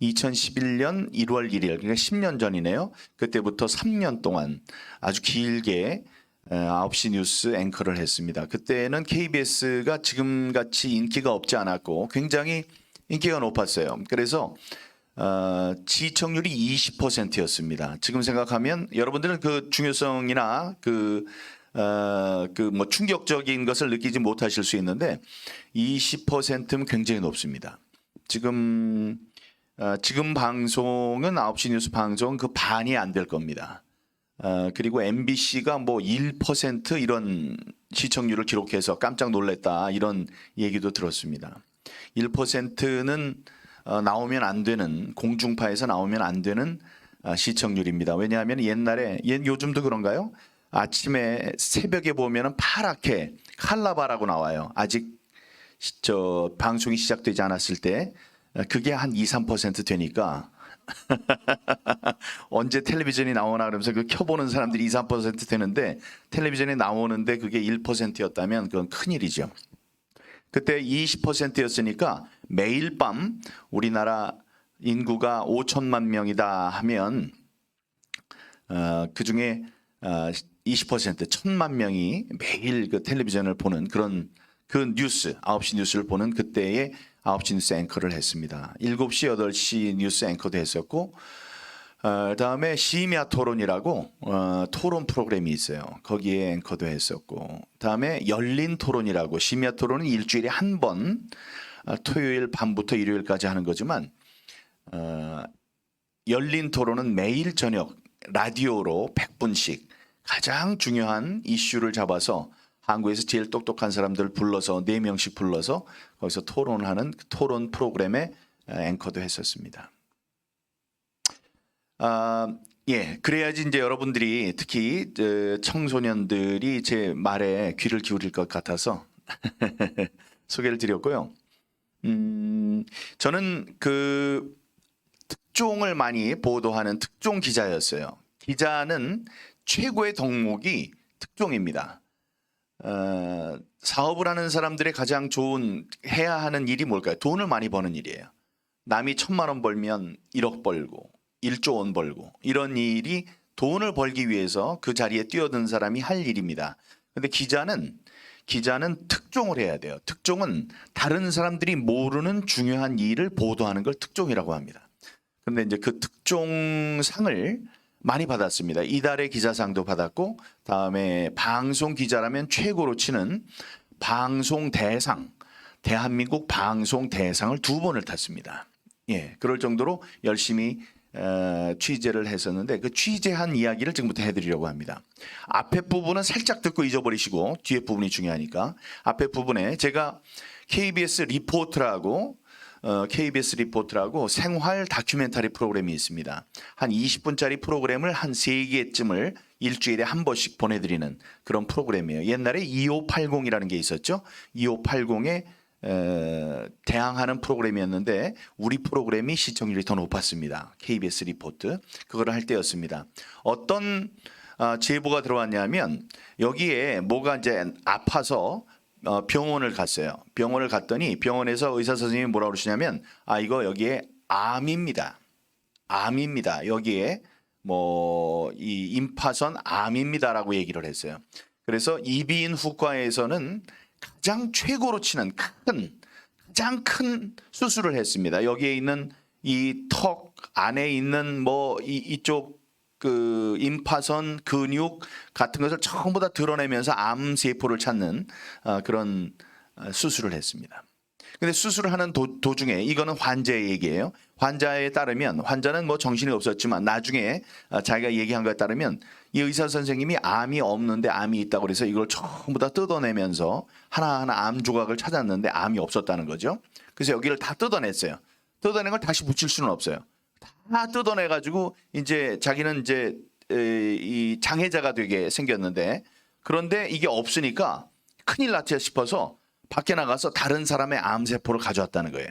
S3: 1월 1일 그러니까 10년 전이네요. 그때부터 3년 동안 아주 길게 9시 뉴스 앵커를 했습니다. 그때는 KBS가 지금같이 인기가 없지 않았고 굉장히 인기가 높았어요. 그래서 시청률이 20%였습니다. 지금 생각하면 여러분들은 그 중요성이나 뭐 충격적인 것을 느끼지 못하실 수 있는데 20%면 굉장히 높습니다. 지금 방송은 9시 뉴스 방송은 그 반이 안 될 겁니다. 그리고 MBC가 뭐 1% 이런 시청률을 기록해서 깜짝 놀랐다 이런 얘기도 들었습니다. 1%는 나오면 안 되는 공중파에서 나오면 안 되는 시청률입니다. 왜냐하면 옛날에 요즘도 그런가요? 아침에 새벽에 보면은 파랗게 칼라바라고 나와요. 아직 방송이 시작되지 않았을 때 그게 한 2, 3% 되니까 언제 텔레비전이 나오나 그러면서 그 켜보는 사람들이 2, 3% 되는데 텔레비전에 나오는데 그게 1%였다면 그건 큰일이죠. 그때 20%였으니까 매일 밤 우리나라 인구가 5천만 명이다 하면 그중에 20% 1,000만 명이 매일 그 텔레비전을 보는 그 뉴스 9시 뉴스를 보는 그때의 9시 뉴스 앵커를 했습니다. 7시 8시 뉴스 앵커도 했었고 다음에 심야 토론이라고 토론 프로그램이 있어요. 거기에 앵커도 했었고 다음에 열린 토론이라고 심야 토론은 일주일에 한 번 토요일 밤부터 일요일까지 하는 거지만 열린 토론은 매일 저녁 라디오로 100분씩 가장 중요한 이슈를 잡아서 한국에서 제일 똑똑한 사람들 불러서 4명씩 불러서 거기서 토론하는 토론 프로그램의 앵커도 했었습니다. 그래야지 이제 여러분들이 특히 청소년들이 제 말에 귀를 기울일 것 같아서 소개를 드렸고요. 저는 그 특종을 많이 보도하는 특종 기자였어요. 기자는 최고의 덕목이 특종입니다. 사업을 하는 사람들의 가장 해야 하는 일이 뭘까요? 돈을 많이 버는 일이에요. 남이 1,000만 원 벌면 1억 벌고 1조 원 벌고 이런 일이 돈을 벌기 위해서 그 자리에 뛰어든 사람이 할 일입니다. 근데 기자는 특종을 해야 돼요. 특종은 다른 사람들이 모르는 중요한 일을 보도하는 걸 특종이라고 합니다. 근데 이제 그 특종상을 많이 받았습니다. 이달의 기자상도 받았고 다음에 방송 기자라면 최고로 치는 방송 대상 대한민국 방송 대상을 2번을 탔습니다. 예, 그럴 정도로 열심히 취재를 했었는데 그 취재한 이야기를 지금부터 해드리려고 합니다. 앞에 부분은 살짝 듣고 잊어버리시고 뒤에 부분이 중요하니까 앞에 부분에 제가 KBS 리포트라고 생활 다큐멘터리 프로그램이 있습니다. 한 20분짜리 프로그램을 한 3개쯤을 일주일에 한 번씩 보내드리는 그런 프로그램이에요. 옛날에 2580이라는 게 있었죠. 2580에 대항하는 프로그램이었는데 우리 프로그램이 시청률이 더 높았습니다. KBS 리포트 그거를 할 때였습니다. 어떤 제보가 들어왔냐면 여기에 뭐가 이제 아파서 병원을 갔어요. 병원을 갔더니 병원에서 의사 선생님이 뭐라고 그러시냐면 이거 여기에 암입니다. 여기에 뭐 이 임파선 암입니다라고 얘기를 했어요. 그래서 이비인 후과에서는 가장 최고로 치는 가장 큰 수술을 했습니다. 여기에 있는 이 턱 안에 있는 뭐 이쪽 그 임파선 근육 같은 것을 전부 다 드러내면서 암 세포를 찾는 그런 수술을 했습니다. 근데 수술을 하는 도중에 이거는 환자의 얘기예요. 환자에 따르면 환자는 뭐 정신이 없었지만 나중에 자기가 얘기한 것에 따르면 이 의사 선생님이 암이 없는데 암이 있다고 그래서 이걸 전부 다 뜯어내면서 하나하나 암 조각을 찾았는데 암이 없었다는 거죠. 그래서 여기를 다 뜯어냈어요. 뜯어낸 걸 다시 붙일 수는 없어요. 다 뜯어내가지고 이제 자기는 이제 이 장애자가 되게 생겼는데 그런데 이게 없으니까 큰일 났지 싶어서 밖에 나가서 다른 사람의 암세포를 가져왔다는 거예요.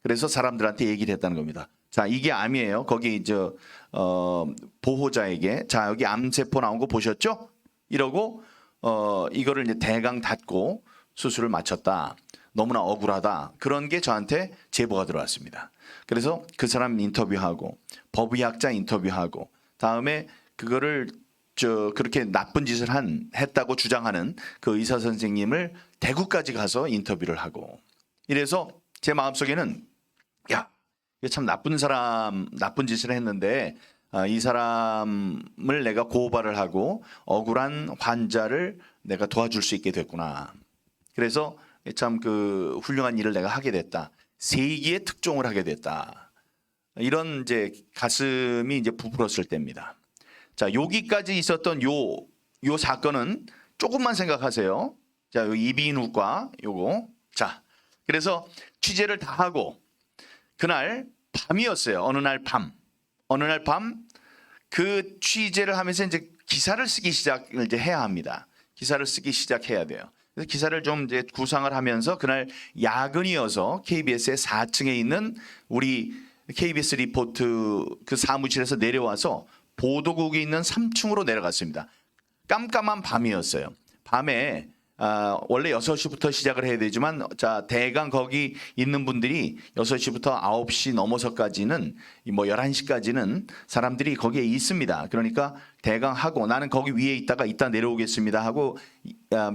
S3: 그래서 사람들한테 얘기를 했다는 겁니다. 자, 이게 암이에요. 거기 이제 보호자에게 자, 여기 암세포 나온 거 보셨죠? 이러고 이거를 이제 대강 닫고 수술을 마쳤다. 너무나 억울하다. 그런 게 저한테 제보가 들어왔습니다. 그래서 그 사람 인터뷰하고 법의학자 인터뷰하고 다음에 그거를 그렇게 나쁜 짓을 했다고 주장하는 그 의사 선생님을 대구까지 가서 인터뷰를 하고 이래서 제 마음속에는 야, 이게 참 나쁜 짓을 했는데 이 사람을 내가 고발을 하고 억울한 환자를 내가 도와줄 수 있게 됐구나. 그래서 참 그 훌륭한 일을 내가 하게 됐다. 세기의 특종을 하게 됐다. 이런 이제 가슴이 이제 부풀었을 때입니다. 자, 여기까지 있었던 요 사건은 조금만 생각하세요. 자, 요 이비인후과 요거. 자, 그래서 취재를 다 하고 그날 밤이었어요. 어느 날 밤 그 취재를 하면서 이제 기사를 쓰기 시작을 이제 해야 합니다. 기사를 쓰기 시작해야 돼요. 그래서 기사를 좀 이제 구상을 하면서 그날 야근이어서 KBS의 4층에 있는 우리 KBS 리포트 그 사무실에서 내려와서 보도국이 있는 3층으로 내려갔습니다. 깜깜한 밤이었어요. 밤에 원래 6시부터 시작을 해야 되지만 자 대강 거기 있는 분들이 6시부터 9시 넘어서까지는 뭐 11시까지는 사람들이 거기에 있습니다. 그러니까 대강 하고 나는 거기 위에 있다가 이따 내려오겠습니다 하고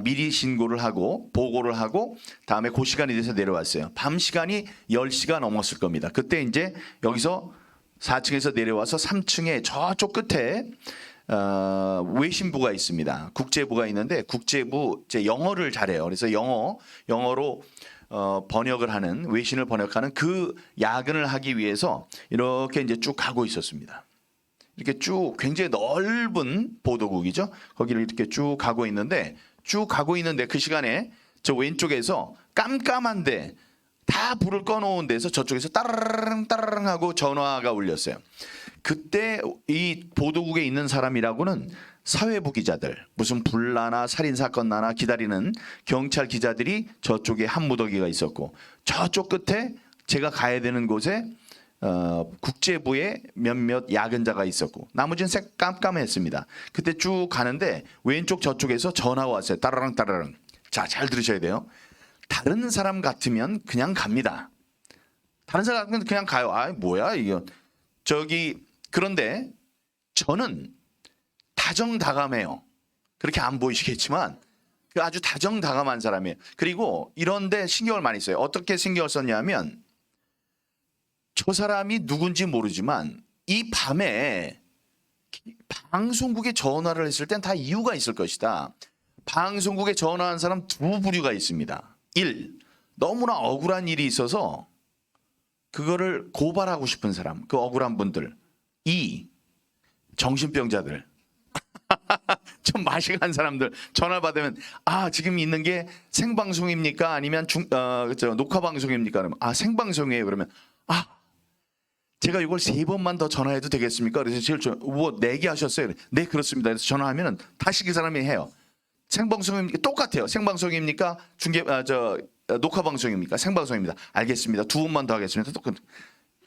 S3: 미리 신고를 하고 보고를 하고 다음에 그 시간이 돼서 내려왔어요. 밤 시간이 10시가 넘었을 겁니다. 그때 이제 여기서 4층에서 내려와서 3층에 저쪽 끝에 외신부가 있습니다. 국제부가 있는데 국제부 이제 영어를 잘해요. 그래서 영어로 번역을 하는 외신을 번역하는 그 야근을 하기 위해서 이렇게 이제 쭉 가고 있었습니다. 이렇게 쭉 굉장히 넓은 보도국이죠. 거기를 이렇게 쭉 가고 있는데 그 시간에 저 왼쪽에서 깜깜한데 다 불을 꺼놓은 데서 저쪽에서 따라랑 하고 전화가 울렸어요. 그때 이 보도국에 있는 사람이라고는 사회부 기자들, 무슨 불나나 살인사건 나나 기다리는 경찰 기자들이 저쪽에 한 무더기가 있었고 저쪽 끝에 제가 가야 되는 곳에 국제부에 몇몇 야근자가 있었고 나머지는 깜깜했습니다. 그때 쭉 가는데 왼쪽 저쪽에서 전화가 왔어요. 따라랑. 자, 잘 들으셔야 돼요. 다른 사람 같으면 그냥 갑니다. 다른 사람 같으면 그냥 가요. 뭐야 이거. 그런데 저는 다정다감해요. 그렇게 안 보이시겠지만 아주 다정다감한 사람이에요. 그리고 이런데 신경을 많이 써요. 어떻게 신경을 썼냐면 저 사람이 누군지 모르지만 이 밤에 방송국에 전화를 했을 땐 다 이유가 있을 것이다. 방송국에 전화한 사람 두 부류가 있습니다. 1. 너무나 억울한 일이 있어서 그거를 고발하고 싶은 사람, 그 억울한 분들. 2. 정신병자들. 좀 맛이 간 사람들 전화 받으면 지금 있는 게 생방송입니까? 아니면 녹화 방송입니까? 그러면 생방송이에요. 그러면 제가 이걸 3번만 더 전화해도 되겠습니까? 그래서 제일 뭐 내기하셨어요. 네 그렇습니다. 그래서 전화하면은 다시 그 사람이 해요. 생방송입니까? 똑같아요. 생방송입니까? 녹화 방송입니까? 생방송입니다. 알겠습니다. 2번만 더 하겠습니다. 똑같.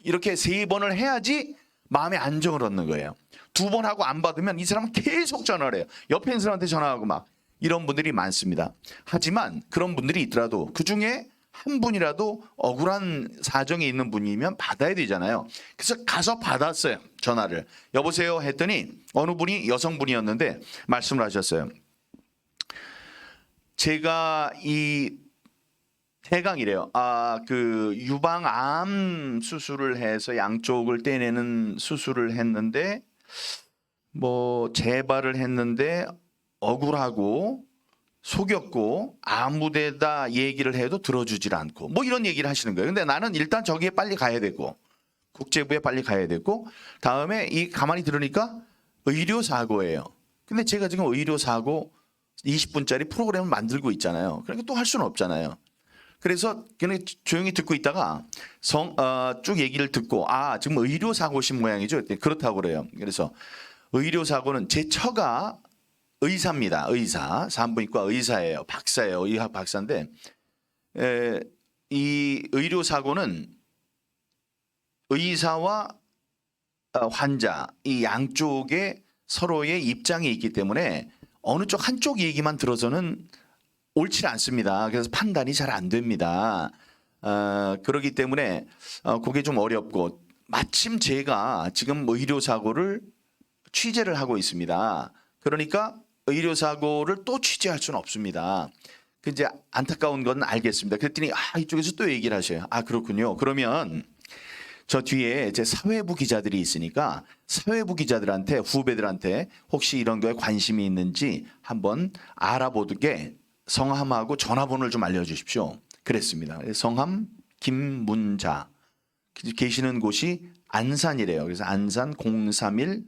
S3: 이렇게 3번을 해야지 마음의 안정을 얻는 거예요. 2번 하고 안 받으면 이 사람은 계속 전화를 해요. 옆에 있는 사람한테 전화하고 막 이런 분들이 많습니다. 하지만 그런 분들이 있더라도 그중에 한 분이라도 억울한 사정이 있는 분이면 받아야 되잖아요. 그래서 가서 받았어요. 전화를. 여보세요 했더니 어느 분이 여성분이었는데 말씀을 하셨어요. 제가 이 대강이래요. 그 유방암 수술을 해서 양쪽을 떼내는 수술을 했는데 뭐 재발을 했는데 억울하고 속였고 아무데다 얘기를 해도 들어주질 않고 뭐 이런 얘기를 하시는 거예요. 근데 나는 일단 저기에 빨리 가야 되고 국제부에 빨리 가야 되고 다음에 이 가만히 들으니까 의료사고예요. 근데 제가 지금 의료사고 20분짜리 프로그램을 만들고 있잖아요. 그러니까 또 할 수는 없잖아요. 그래서 그냥 조용히 듣고 있다가 쭉 얘기를 듣고 지금 의료사고신 모양이죠. 그렇다고 그래요. 그래서 의료사고는 제 처가 의사입니다. 의사. 산부인과 의사예요. 박사예요. 의학 박사인데 이 의료사고는 의사와 환자 이 양쪽에 서로의 입장이 있기 때문에 어느 쪽 한쪽 얘기만 들어서는 옳지 않습니다. 그래서 판단이 잘 안 됩니다. 그렇기 때문에 그게 좀 어렵고 마침 제가 지금 의료사고를 취재를 하고 있습니다. 그러니까 의료사고를 또 취재할 수는 없습니다. 그 이제 안타까운 건 알겠습니다. 그랬더니 이쪽에서 또 얘기를 하셔요. 그렇군요. 그러면 저 뒤에 제 사회부 기자들이 있으니까 사회부 기자들한테 후배들한테 혹시 이런 거에 관심이 있는지 한번 알아보게 성함하고 전화번호를 좀 알려주십시오. 그랬습니다. 성함 김문자 계시는 곳이 안산이래요. 그래서 안산 031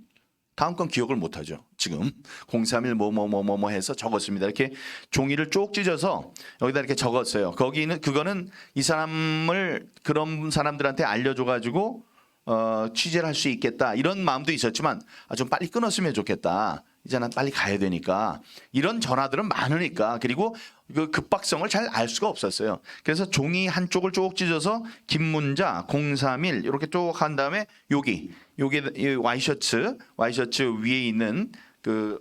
S3: 다음 건 기억을 못하죠. 지금 031 뭐뭐뭐뭐 해서 적었습니다. 이렇게 종이를 쭉 찢어서 여기다 이렇게 적었어요. 그거는 이 사람을 그런 사람들한테 알려줘가지고 취재를 할 수 있겠다 이런 마음도 있었지만 좀 빨리 끊었으면 좋겠다. 이제 난 빨리 가야 되니까 이런 전화들은 많으니까 그리고 그 급박성을 잘 알 수가 없었어요. 그래서 종이 한쪽을 쭉 찢어서 김문자 031 이렇게 쭉 한 다음에 여기 와이셔츠 위에 있는 그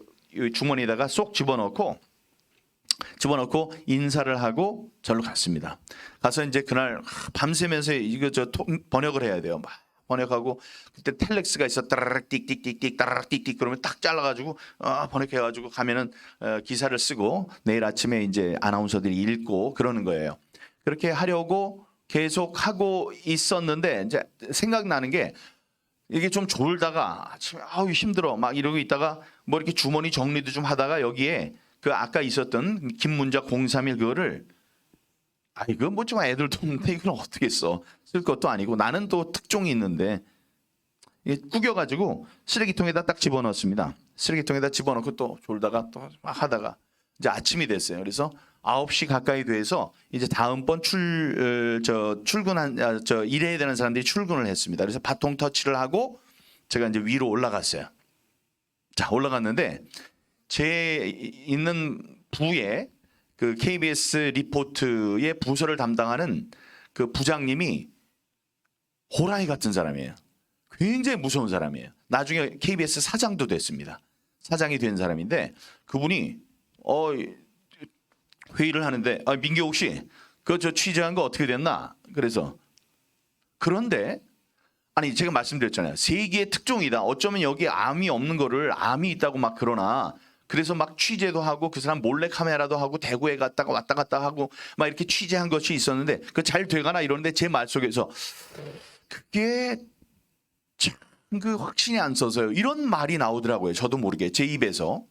S3: 주머니에다가 쏙 집어넣고 인사를 하고 절로 갔습니다. 가서 이제 그날 밤새면서 이거 번역을 해야 돼요. 막 번역하고 그때 텔렉스가 있어 따라락 띡띡띡띡 따라락 띡띡 그러면 딱 잘라가지고 번역해가지고 가면은 기사를 쓰고 내일 아침에 이제 아나운서들이 읽고 그러는 거예요. 그렇게 하려고 계속 하고 있었는데 이제 생각나는 게 이게 좀 졸다가 아침에 힘들어 막 이러고 있다가 뭐 이렇게 주머니 정리도 좀 하다가 여기에 그 아까 있었던 김문자 031 그거를 이거 뭐 좀 애들도 없는데 이걸 어떻게 써? 쓸 것도 아니고 나는 또 특종이 있는데 구겨가지고 쓰레기통에다 딱 집어넣습니다. 쓰레기통에다 집어넣고 또 졸다가 또 하다가 이제 아침이 됐어요. 그래서 9시 가까이 돼서 이제 다음번 일해야 되는 사람들이 출근을 했습니다. 그래서 바통 터치를 하고 제가 이제 위로 올라갔어요. 자, 올라갔는데 제 있는 부에 그 KBS 리포트의 부서를 담당하는 그 부장님이 호랑이 같은 사람이에요. 굉장히 무서운 사람이에요. 나중에 KBS 사장도 됐습니다. 사장이 된 사람인데 그분이 회의를 하는데 민경욱 씨, 저 취재한 거 어떻게 됐나? 그래서 그런데 제가 말씀드렸잖아요. 세계의 특종이다. 어쩌면 여기 암이 없는 거를 암이 있다고 막 그러나 그래서 막 취재도 하고 그 사람 몰래 카메라도 하고 대구에 갔다가 왔다 갔다 하고 막 이렇게 취재한 것이 있었는데 그 잘 돼가나 이러는데 제 말 속에서 그게 참 그 확신이 안 서서요. 이런 말이 나오더라고요. 저도 모르게 제 입에서.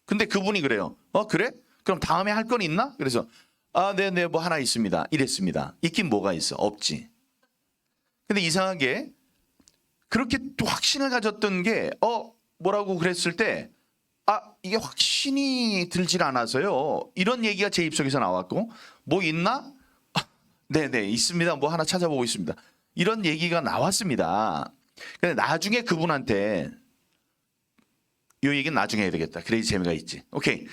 S3: 근데 그분이 그래요. 그래? 그럼 다음에 할 건 있나? 그래서 아, 네네, 뭐 하나 있습니다. 이랬습니다. 있긴 뭐가 있어? 없지. 근데 이상하게 그렇게 또 확신을 가졌던 게 뭐라고 그랬을 때 이게 확신이 들질 않아서요. 이런 얘기가 제 입속에서 나왔고 뭐 있나? 네네 있습니다. 뭐 하나 찾아보고 있습니다. 이런 얘기가 나왔습니다. 근데 나중에 그분한테 요 얘기는 나중에 해야 되겠다. 그래야 재미가 있지. 오케이.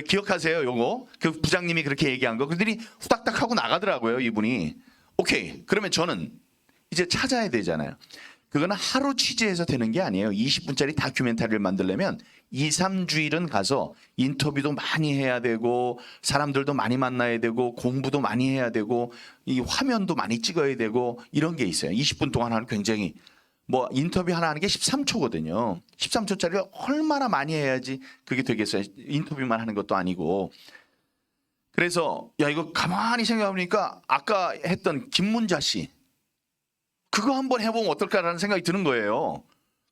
S3: 기억하세요, 요거. 그 부장님이 그렇게 얘기한 거. 그들이 후딱딱 하고 나가더라고요, 이분이. 오케이. 그러면 저는 이제 찾아야 되잖아요. 그거는 하루 취재해서 되는 게 아니에요. 20분짜리 다큐멘터리를 만들려면 2, 3주일은 가서 인터뷰도 많이 해야 되고 사람들도 많이 만나야 되고 공부도 많이 해야 되고 이 화면도 많이 찍어야 되고 이런 게 있어요. 20분 동안 하는 굉장히 뭐 인터뷰 하나 하는 게 13초거든요. 13초짜리를 얼마나 많이 해야지 그게 되겠어요. 인터뷰만 하는 것도 아니고. 그래서 야 이거 가만히 생각해보니까 아까 했던 김문자 씨 그거 한번 해보면 어떨까라는 생각이 드는 거예요.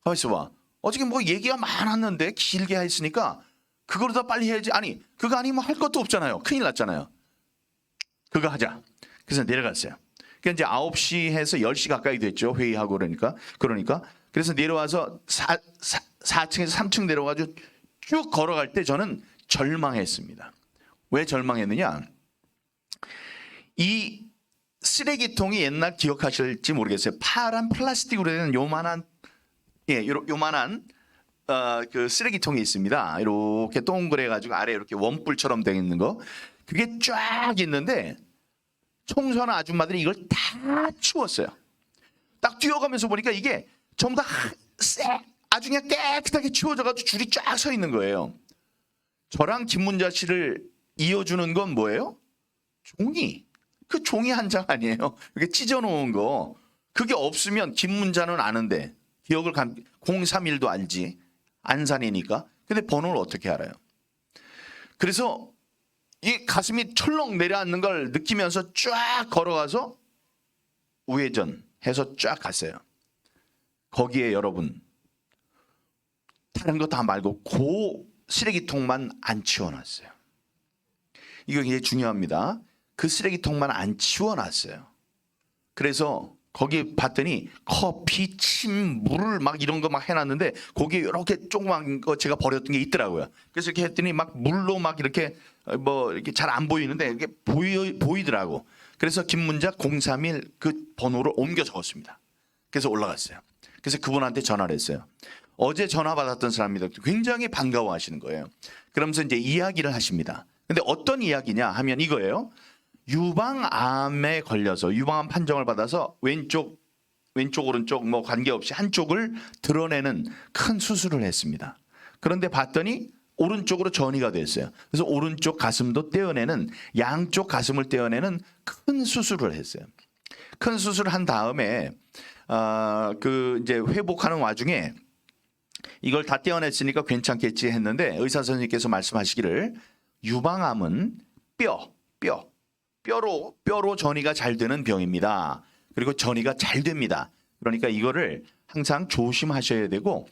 S3: 가만 있어봐. 어저께 뭐 얘기가 많았는데 길게 했으니까 그거로 더 빨리 해야지. 아니 그거 아니면 할 것도 없잖아요. 큰일 났잖아요. 그거 하자. 그래서 내려갔어요. 그러니까 이제 9시 해서 10시 가까이 됐죠. 회의하고 그러니까. 그래서 내려와서 4층에서 3층 내려가지고 쭉 걸어갈 때 저는 절망했습니다. 왜 절망했느냐? 이 쓰레기통이 옛날 기억하실지 모르겠어요. 파란 플라스틱으로 된 요만한 그 쓰레기통이 있습니다. 이렇게 동그래 가지고 아래 이렇게 원뿔처럼 되어 있는 거. 그게 쫙 있는데 청소하는 아줌마들이 이걸 다 치웠어요. 딱 뛰어가면서 보니까 이게 전부 다 아주 그냥 깨끗하게 치워져 가지고 줄이 쫙 서 있는 거예요. 저랑 김문자 씨를 이어주는 건 뭐예요? 종이. 그 종이 한 장 아니에요. 이렇게 찢어놓은 거. 그게 없으면 김문자는 아는데 기억을 031도 알지. 안산이니까. 근데 번호를 어떻게 알아요? 그래서 이 가슴이 철렁 내려앉는 걸 느끼면서 쫙 걸어가서 우회전 해서 쫙 갔어요. 거기에 여러분 다른 거 다 말고 그 쓰레기통만 안 치워놨어요. 이거 굉장히 중요합니다. 그 쓰레기통만 안 치워놨어요. 그래서 거기 봤더니 커피, 침, 물을 막 이런 거 막 해놨는데 거기에 이렇게 조그만 거 제가 버렸던 게 있더라고요. 그래서 이렇게 했더니 막 물로 막 이렇게 뭐 이렇게 잘 안 보이는데 이렇게 보이더라고. 그래서 김문자 031 그 번호를 옮겨 적었습니다. 그래서 올라갔어요. 그래서 그분한테 전화를 했어요. 어제 전화 받았던 사람입니다. 굉장히 반가워하시는 거예요. 그러면서 이제 이야기를 하십니다. 근데 어떤 이야기냐 하면 이거예요. 유방암에 걸려서 유방암 판정을 받아서 왼쪽 오른쪽 뭐 관계없이 한쪽을 드러내는 큰 수술을 했습니다. 그런데 봤더니 오른쪽으로 전이가 됐어요. 그래서 오른쪽 가슴도 떼어내는 양쪽 가슴을 떼어내는 큰 수술을 했어요. 큰 수술을 한 다음에 그 이제 회복하는 와중에 이걸 다 떼어냈으니까 괜찮겠지 했는데 의사 선생님께서 말씀하시기를 유방암은 뼈로 전이가 잘 되는 병입니다. 그리고 전이가 잘 됩니다. 그러니까 이거를 항상 조심하셔야 되고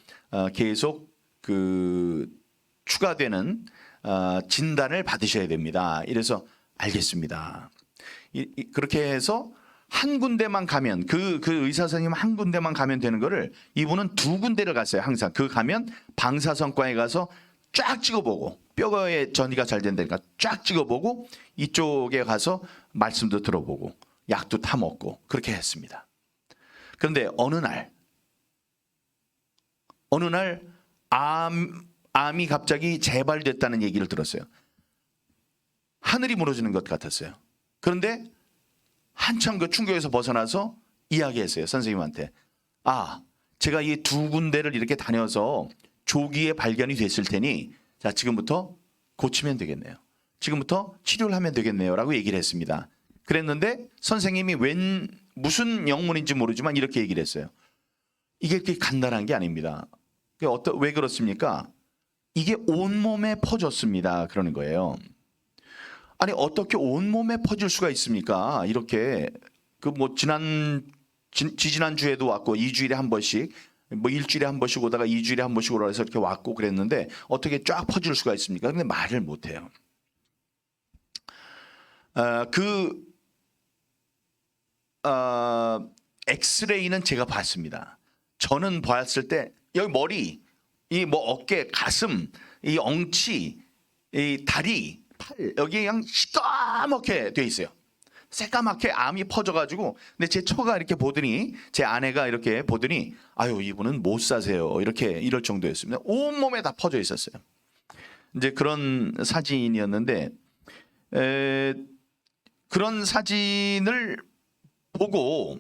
S3: 계속 그 추가되는 진단을 받으셔야 됩니다. 이래서 알겠습니다. 그렇게 해서 한 군데만 가면 그 의사 선생님 한 군데만 가면 되는 거를 이분은 2군데를 갔어요. 항상 그 가면 방사선과에 가서 쫙 찍어보고 뼈에 전이가 잘 된다니까 쫙 찍어보고 이쪽에 가서 말씀도 들어보고 약도 타 먹고 그렇게 했습니다. 그런데 어느 날 암이 갑자기 재발됐다는 얘기를 들었어요. 하늘이 무너지는 것 같았어요. 그런데 한참 그 충격에서 벗어나서 이야기했어요. 선생님한테. 제가 이 2군데를 이렇게 다녀서 조기에 발견이 됐을 테니 자 지금부터 고치면 되겠네요. 지금부터 치료를 하면 되겠네요. 라고 얘기를 했습니다. 그랬는데 선생님이 무슨 영문인지 모르지만 이렇게 얘기를 했어요. 이게 그렇게 간단한 게 아닙니다. 왜 그렇습니까? 이게 온몸에 퍼졌습니다. 그러는 거예요. 아니 어떻게 온몸에 퍼질 수가 있습니까? 이렇게 그 뭐 지난 주에도 왔고 2주일에 한 번씩 뭐 일주일에 한 번씩 오다가 2주일에 한 번씩 오라 해서 이렇게 왔고 그랬는데 어떻게 쫙 퍼질 수가 있습니까? 근데 말을 못 해요. 그 엑스레이는 제가 봤습니다. 저는 봤을 때 여기 머리, 이 뭐 어깨, 가슴, 이 엉치, 이 다리, 팔 여기 그냥 시까맣게 돼 있어요. 새까맣게 암이 퍼져가지고. 근데 제 처가 이렇게 보더니, 제 아내가 이렇게 보더니 아유 이분은 못 사세요 이렇게 이럴 정도였습니다. 온 몸에 다 퍼져 있었어요. 이제 그런 사진이었는데 그런 사진을 보고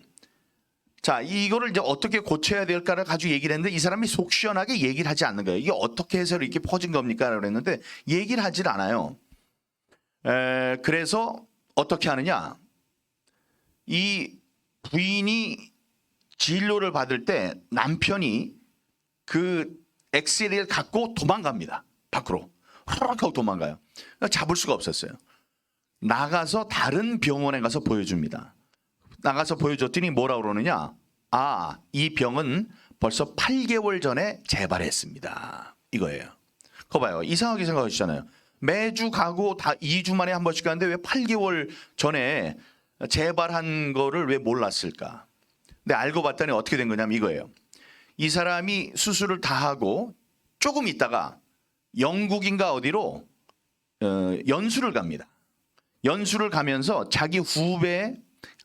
S3: 자 이거를 이제 어떻게 고쳐야 될까를 가지고 얘기를 했는데 이 사람이 속 시원하게 얘기를 하지 않는 거예요. 이게 어떻게 해서 이렇게 퍼진 겁니까? 그랬는데 얘기를 하질 않아요. 그래서 어떻게 하느냐? 이 부인이 진료를 받을 때 남편이 그 엑스레이를 갖고 도망갑니다. 밖으로 호락 하고 도망가요. 잡을 수가 없었어요. 나가서 다른 병원에 가서 보여줍니다. 나가서 보여줬더니 뭐라고 그러느냐? 아, 이 병은 벌써 8개월 전에 재발했습니다. 이거예요. 그거 봐요. 이상하게 생각하시잖아요. 매주 가고 다 2주 만에 한 번씩 가는데 왜 8개월 전에 재발한 거를 왜 몰랐을까? 근데 알고 봤더니 어떻게 된 거냐면 이거예요. 이 사람이 수술을 다 하고 조금 있다가 영국인가 어디로 연수를 갑니다. 연수를 가면서 자기 후배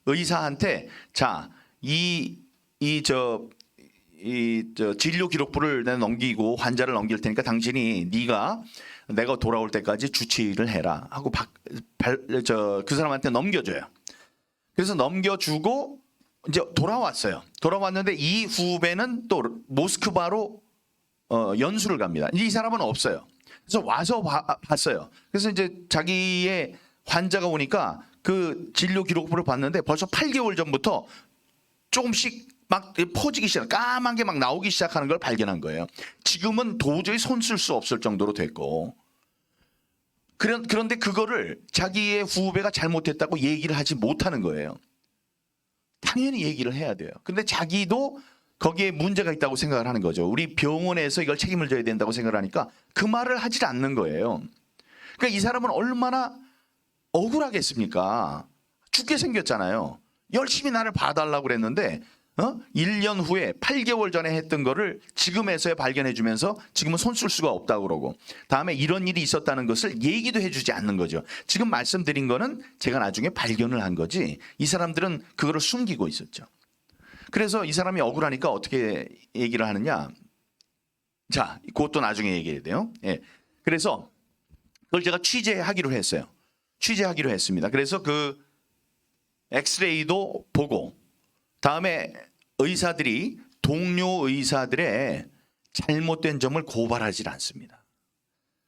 S3: 의사한테 자, 진료 기록부를 내가 넘기고 환자를 넘길 테니까 당신이 네가 내가 돌아올 때까지 주치의를 해라 하고 그 사람한테 넘겨줘요. 그래서 넘겨주고 이제 돌아왔어요. 돌아왔는데 이 후배는 또 모스크바로 연수를 갑니다. 이 사람은 없어요. 그래서 와서 봤어요. 그래서 이제 자기의 환자가 오니까 그 진료 기록부를 봤는데 벌써 8개월 전부터 조금씩 막 퍼지기 시작, 까만 게 막 나오기 시작하는 걸 발견한 거예요. 지금은 도저히 손 쓸 수 없을 정도로 됐고, 그런데 그거를 자기의 후배가 잘못했다고 얘기를 하지 못하는 거예요. 당연히 얘기를 해야 돼요. 근데 자기도 거기에 문제가 있다고 생각을 하는 거죠. 우리 병원에서 이걸 책임을 져야 된다고 생각을 하니까 그 말을 하질 않는 거예요. 그러니까 이 사람은 얼마나 억울하겠습니까? 죽게 생겼잖아요. 열심히 나를 봐달라고 그랬는데 1년 후에 8개월 전에 했던 거를 지금에서야 발견해 주면서 지금은 손 쓸 수가 없다고 그러고 다음에 이런 일이 있었다는 것을 얘기도 해주지 않는 거죠. 지금 말씀드린 거는 제가 나중에 발견을 한 거지 이 사람들은 그거를 숨기고 있었죠. 그래서 이 사람이 억울하니까 어떻게 얘기를 하느냐. 자, 그것도 나중에 얘기해야 돼요. 예. 그래서 그걸 제가 취재하기로 했어요. 취재하기로 했습니다. 그래서 그 엑스레이도 보고 다음에 의사들이 동료 의사들의 잘못된 점을 고발하지 않습니다.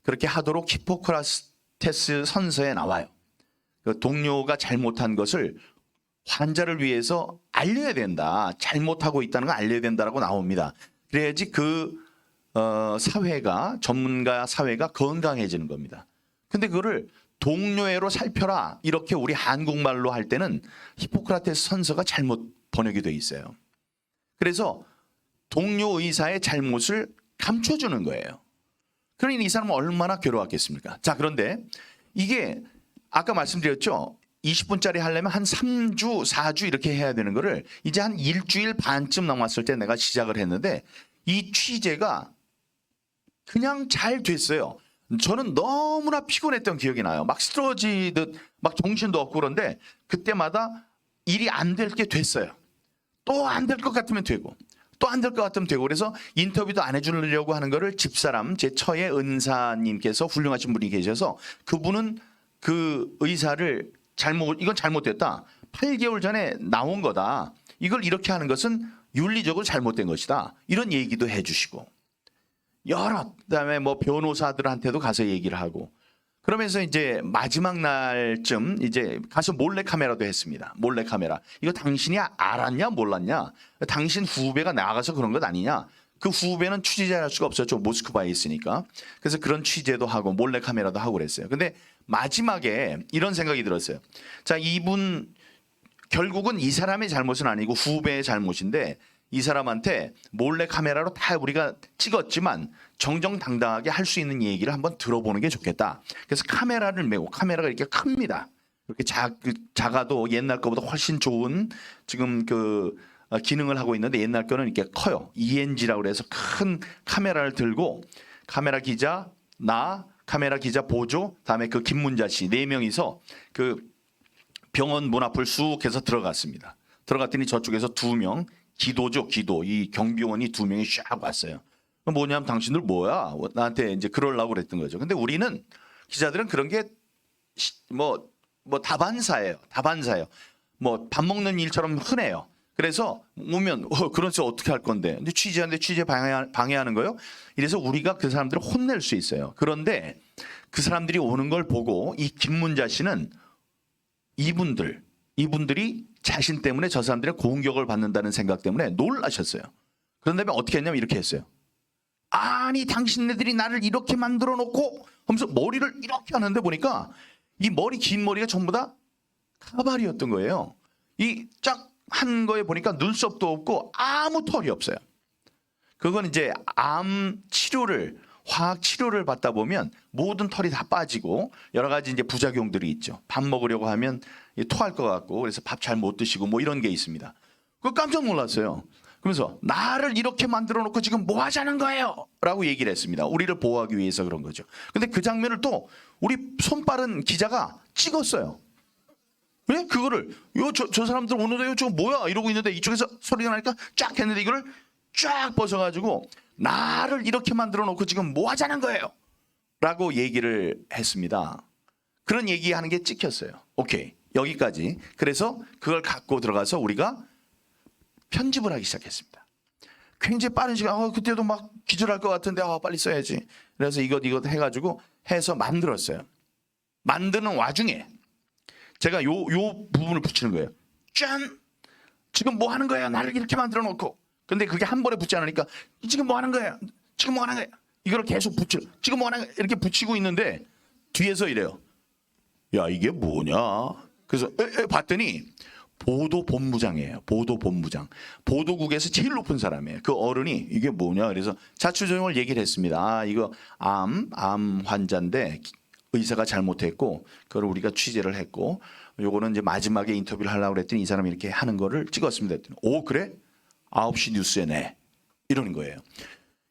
S3: 그렇게 하도록 히포크라테스 선서에 나와요. 그 동료가 잘못한 것을 환자를 위해서 알려야 된다. 잘못하고 있다는 걸 알려야 된다라고 나옵니다. 그래야지 그 사회가 전문가 사회가 건강해지는 겁니다. 근데 그거를 동료애로 살펴라 이렇게 우리 한국말로 할 때는 히포크라테스 선서가 잘못 번역이 돼 있어요. 그래서 동료 의사의 잘못을 감춰주는 거예요. 그러니 이 사람은 얼마나 괴로웠겠습니까? 자, 그런데 이게 아까 말씀드렸죠. 20분짜리 하려면 한 3주, 4주 이렇게 해야 되는 거를 이제 한 일주일 반쯤 남았을 때 내가 시작을 했는데 이 취재가 그냥 잘 됐어요. 저는 너무나 피곤했던 기억이 나요. 막 쓰러지듯 막 정신도 없고 그런데 그때마다 일이 안 될 게 됐어요. 또 안 될 것 같으면 되고 또 안 될 것 같으면 되고 그래서 인터뷰도 안 해주려고 하는 거를 집사람 제 처의 은사님께서 훌륭하신 분이 계셔서 그분은 그 의사를 이건 잘못됐다. 8개월 전에 나온 거다. 이걸 이렇게 하는 것은 윤리적으로 잘못된 것이다. 이런 얘기도 해주시고 그다음에 뭐 변호사들한테도 가서 얘기를 하고 그러면서 이제 마지막 날쯤 이제 가서 몰래 카메라도 했습니다. 몰래 카메라. 이거 당신이 알았냐 몰랐냐? 당신 후배가 나가서 그런 것 아니냐? 그 후배는 취재할 수가 없었죠. 모스크바에 있으니까. 그래서 그런 취재도 하고 몰래 카메라도 하고 그랬어요. 근데 마지막에 이런 생각이 들었어요. 자, 이분 결국은 이 사람의 잘못은 아니고 후배의 잘못인데 이 사람한테 몰래 카메라로 다 우리가 찍었지만 정정당당하게 할 수 있는 얘기를 한번 들어보는 게 좋겠다. 그래서 카메라를 메고 카메라가 이렇게 큽니다. 이렇게 작아도 옛날 거보다 훨씬 좋은 지금 그 기능을 하고 있는데 옛날 거는 이렇게 커요. ENG라고 그래서 큰 카메라를 들고 카메라 기자, 나, 카메라 기자 보조, 다음에 그 김문자 씨 4명이서 그 병원 문 앞을 쑥 해서 들어갔습니다. 들어갔더니 저쪽에서 2명 기도죠, 기도. 이 경비원이 2명이 쫙 왔어요. 뭐냐면 당신들 뭐야? 나한테 이제 그러려고 그랬던 거죠. 근데 우리는 기자들은 그런 게 뭐 다반사예요. 다반사예요. 뭐 밥 먹는 일처럼 흔해요. 그래서 오면 그런지 어떻게 할 건데? 근데 취재하는데 취재 방해하는 거요? 이래서 우리가 그 사람들을 혼낼 수 있어요. 그런데 그 사람들이 오는 걸 보고 이 김문자 씨는 이분들이 자신 때문에 저 사람들의 공격을 받는다는 생각 때문에 놀라셨어요. 그런 다음에 어떻게 했냐면 이렇게 했어요. 아니 당신네들이 나를 이렇게 만들어 놓고 하면서 머리를 이렇게 하는데 보니까 이 머리 긴 머리가 전부 다 가발이었던 거예요. 이 쫙 한 거에 보니까 눈썹도 없고 아무 털이 없어요. 그건 이제 암 치료를 화학 치료를 받다 보면 모든 털이 다 빠지고 여러 가지 이제 부작용들이 있죠. 밥 먹으려고 하면 토할 것 같고 그래서 밥 잘 못 드시고 뭐 이런 게 있습니다. 그거 깜짝 놀랐어요. 그러면서 나를 이렇게 만들어 놓고 지금 뭐 하자는 거예요? 라고 얘기를 했습니다. 우리를 보호하기 위해서 그런 거죠. 근데 그 장면을 또 우리 손빠른 기자가 찍었어요. 왜? 그거를 저 사람들 오늘요 저 뭐야 이러고 있는데 이쪽에서 소리가 나니까 쫙 했는데 이거를 쫙 벗어가지고 나를 이렇게 만들어 놓고 지금 뭐 하자는 거예요? 라고 얘기를 했습니다. 그런 얘기하는 게 찍혔어요. 오케이 여기까지. 그래서 그걸 갖고 들어가서 우리가 편집을 하기 시작했습니다. 굉장히 빠른 시간. 그때도 막 기절할 것 같은데 빨리 써야지. 그래서 이것 해가지고 해서 만들었어요. 만드는 와중에 제가 요 부분을 붙이는 거예요. 짠! 지금 뭐 하는 거예요? 나를 이렇게 만들어 놓고. 근데 그게 한 번에 붙지 않으니까 지금 뭐 하는 거예요? 지금 뭐 하는 거예요? 이걸 계속 지금 뭐 하는 거예요? 이렇게 붙이고 있는데 뒤에서 이래요. 야 이게 뭐냐? 그래서 봤더니 보도본부장이에요. 보도본부장. 보도국에서 제일 높은 사람이에요. 그 어른이 이게 뭐냐? 그래서 자초지종을 얘기를 했습니다. 이거 암 환자인데 의사가 잘못했고 그걸 우리가 취재를 했고 요거는 이제 마지막에 인터뷰를 하려고 그랬더니 이 사람이 이렇게 하는 거를 찍었습니다. 했더니 오 그래? 9시 뉴스에 내. 이러는 거예요.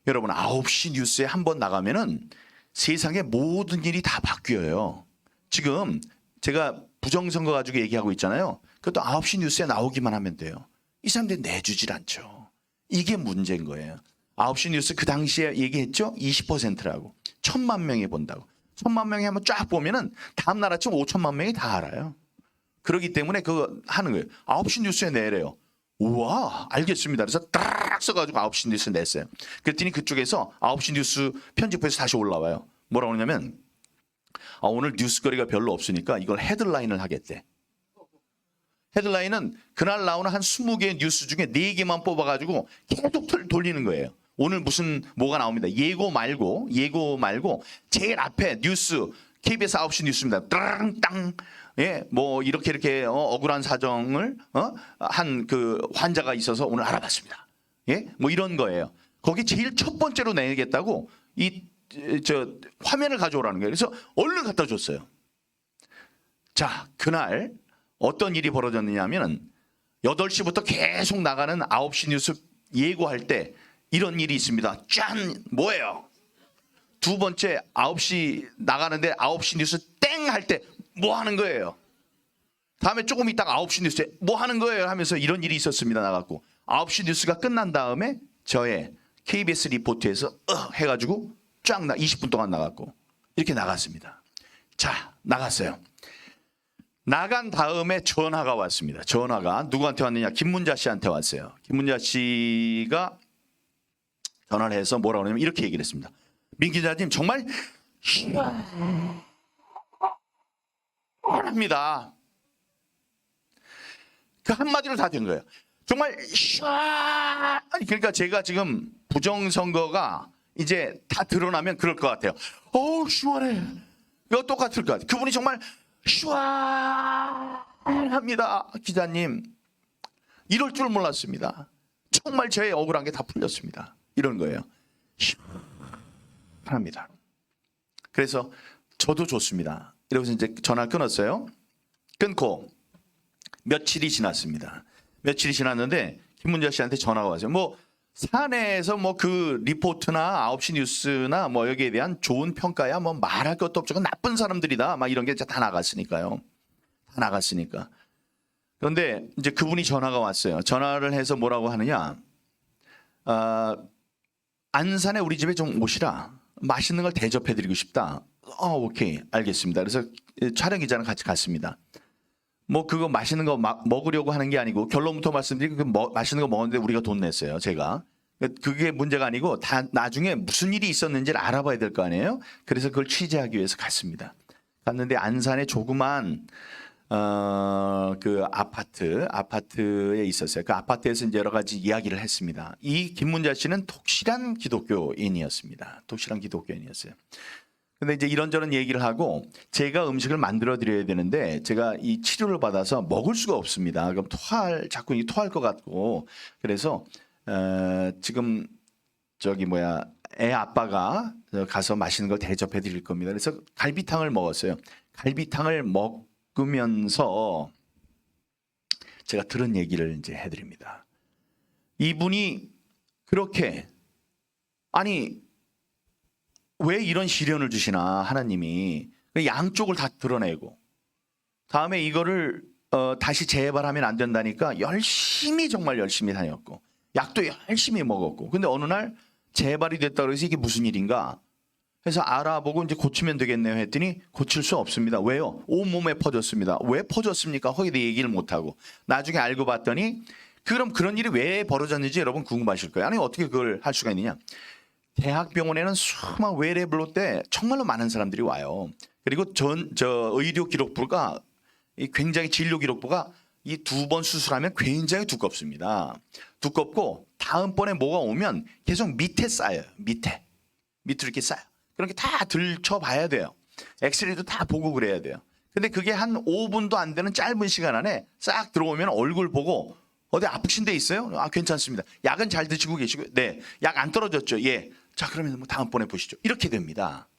S3: 여러분 9시 뉴스에 한번 나가면은 세상의 모든 일이 다 바뀌어요. 지금 제가 부정선거 가지고 얘기하고 있잖아요. 그것도 9시 뉴스에 나오기만 하면 돼요. 이 사람들이 내주질 않죠. 이게 문제인 거예요. 9시 뉴스 그 당시에 얘기했죠. 20%라고. 1,000만 명이 본다고. 1,000만 명이 한번 쫙 보면은 다음 날 아침 5천만 명이 다 알아요. 그렇기 때문에 그거 하는 거예요. 9시 뉴스에 내래요. 우와 알겠습니다. 그래서 딱 써가지고 9시 뉴스 냈어요. 그랬더니 그쪽에서 9시 뉴스 편집부에서 다시 올라와요. 뭐라고 하냐면 오늘 뉴스거리가 별로 없으니까 이걸 헤드라인을 하겠대. 헤드라인은 그날 나오는 한 20개의 뉴스 중에 4개만 뽑아가지고 계속 돌리는 거예요. 오늘 뭐가 나옵니다. 예고 말고 제일 앞에 뉴스 KBS 9시 뉴스입니다. 땅 뭐 이렇게 억울한 사정을 한 그 환자가 있어서 오늘 알아봤습니다. 뭐 이런 거예요. 거기 제일 첫 번째로 내겠다고 저 화면을 가져오라는 거예요. 그래서 얼른 갖다 줬어요. 자, 그날 어떤 일이 벌어졌느냐면 8시부터 계속 나가는 9시 뉴스 예고할 때 이런 일이 있습니다. 짠! 뭐예요? 두 번째 9시 나가는데 9시 뉴스 땡! 할 때 뭐 하는 거예요? 다음에 조금 있다가 9시 뉴스에 뭐 하는 거예요? 하면서 이런 일이 있었습니다. 나갔고 9시 뉴스가 끝난 다음에 저의 KBS 리포트에서 해가지고 쫙 20분 동안 나갔고 이렇게 나갔습니다. 자, 나갔어요. 나간 다음에 전화가 왔습니다. 전화가 누구한테 왔느냐? 김문자 씨한테 왔어요. 김문자 씨가 전화를 해서 뭐라고 하냐면 이렇게 얘기를 했습니다. 민 기자님 정말 시원합니다. 그 한마디로 다 된 거예요. 정말 시원하니. 그러니까 제가 지금 부정선거가 이제 다 드러나면 그럴 것 같아요. 시원해. 이거 똑같을 것 같아요. 그분이 정말 시원합니다. 기자님 이럴 줄 몰랐습니다. 정말 제 억울한 게 다 풀렸습니다. 이런 거예요. 시원합니다. 그래서 저도 좋습니다. 이러면서 이제 전화를 끊었어요. 끊고 며칠이 지났습니다. 며칠이 지났는데 김문자 씨한테 전화가 왔어요. 뭐 사내에서 뭐 그 리포트나 9시 뉴스나 뭐 여기에 대한 좋은 평가야 뭐 말할 것도 없죠. 나쁜 사람들이다. 막 이런 게 다 나갔으니까요. 다 나갔으니까. 그런데 이제 그분이 전화가 왔어요. 전화를 해서 뭐라고 하느냐. 안산에 우리 집에 좀 오시라. 맛있는 걸 대접해드리고 싶다. 오케이. 알겠습니다. 그래서 촬영 기자랑 같이 갔습니다. 뭐 그거 맛있는 거 먹으려고 하는 게 아니고 결론부터 말씀드리면 맛있는 거 먹었는데 우리가 돈 냈어요. 제가. 그게 문제가 아니고 다 나중에 무슨 일이 있었는지를 알아봐야 될 거 아니에요. 그래서 그걸 취재하기 위해서 갔습니다. 갔는데 안산에 조그만 그 아파트에 있었어요. 그 아파트에서 이제 여러 가지 이야기를 했습니다. 이 김문자 씨는 독실한 기독교인이었습니다. 독실한 기독교인이었어요. 근데 이제 이런저런 얘기를 하고 제가 음식을 만들어 드려야 되는데 제가 이 치료를 받아서 먹을 수가 없습니다. 그럼 자꾸 토할 것 같고 그래서 지금 애 아빠가 가서 맛있는 걸 대접해 드릴 겁니다. 그래서 갈비탕을 먹었어요. 갈비탕을 먹으면서 제가 들은 얘기를 이제 해드립니다. 이분이 그렇게 왜 이런 시련을 주시나 하나님이 양쪽을 다 드러내고 다음에 이거를 다시 재발하면 안 된다니까 정말 열심히 다녔고 약도 열심히 먹었고 근데 어느 날 재발이 됐다고 해서 이게 무슨 일인가 해서 알아보고 이제 고치면 되겠네요 했더니 고칠 수 없습니다. 왜요? 온몸에 퍼졌습니다. 왜 퍼졌습니까? 거기에 얘기를 못하고 나중에 알고 봤더니 그럼 그런 일이 왜 벌어졌는지 여러분 궁금하실 거예요. 아니 어떻게 그걸 할 수가 있느냐. 대학병원에는 수많은 외래블로 때 정말로 많은 사람들이 와요. 그리고 의료 기록부가 굉장히 진료 기록부가 이 2번 수술하면 굉장히 두껍습니다. 두껍고 다음번에 뭐가 오면 계속 밑에 쌓여요. 밑으로 이렇게 쌓여. 그렇게 다 들춰봐야 돼요. 엑스레이도 다 보고 그래야 돼요. 근데 그게 한 5분도 안 되는 짧은 시간 안에 싹 들어오면 얼굴 보고 어디 아프신 데 있어요? 괜찮습니다. 약은 잘 드시고 계시고요. 네. 약 안 떨어졌죠? 예. 자, 그러면 뭐 다음번에 보시죠. 이렇게 됩니다.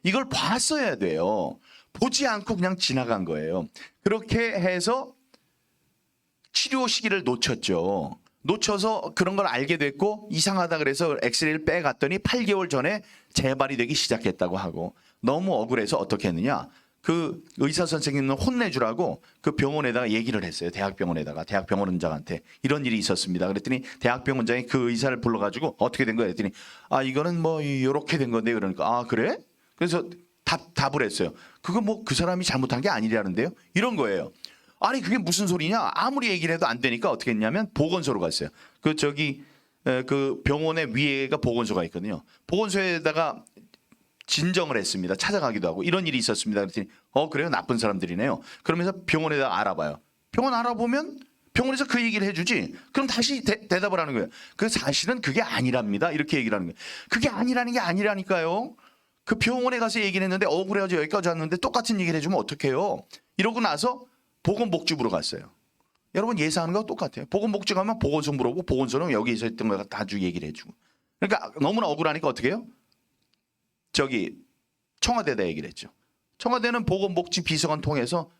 S3: 이걸 봤어야 돼요. 보지 않고 그냥 지나간 거예요. 그렇게 해서 치료 시기를 놓쳤죠. 놓쳐서 그런 걸 알게 됐고 이상하다 그래서 엑스레이를 빼갔더니 8개월 전에 재발이 되기 시작했다고 하고 너무 억울해서 어떻게 했느냐. 그 의사 선생님은 혼내주라고 그 병원에다가 얘기를 했어요. 대학병원 원장한테 이런 일이 있었습니다. 그랬더니 대학병원 원장이 그 의사를 불러가지고 어떻게 된 거야 했더니 이거는 뭐 이렇게 된 건데 그러니까 그래? 그래서 답을 했어요. 그거 뭐 그 사람이 잘못한 게 아니라는데요. 이런 거예요. 아니 그게 무슨 소리냐? 아무리 얘기를 해도 안 되니까 어떻게 했냐면 보건소로 갔어요. 그 병원의 위에가 보건소가 있거든요. 보건소에다가 진정을 했습니다. 찾아가기도 하고 이런 일이 있었습니다. 그랬더니 그래요? 나쁜 사람들이네요. 그러면서 병원에다 알아봐요. 병원 알아보면 병원에서 그 얘기를 해주지. 그럼 다시 대답을 하는 거예요. 그 사실은 그게 아니랍니다. 이렇게 얘기를 하는 거예요. 그게 아니라는 게 아니라니까요. 그 병원에 가서 얘기를 했는데 억울해가지고 여기까지 왔는데 똑같은 얘기를 해주면 어떡해요. 이러고 나서 보건복지부로 갔어요. 여러분 예상하는 거와 똑같아요. 보건복지 가면 보건소 물어보고 보건소는 여기 있었던 거 다 주 얘기를 해주고. 그러니까 너무나 억울하니까 어떻게 해요? 청와대에다 얘기를 했죠. 청와대는 보건복지 비서관 통해서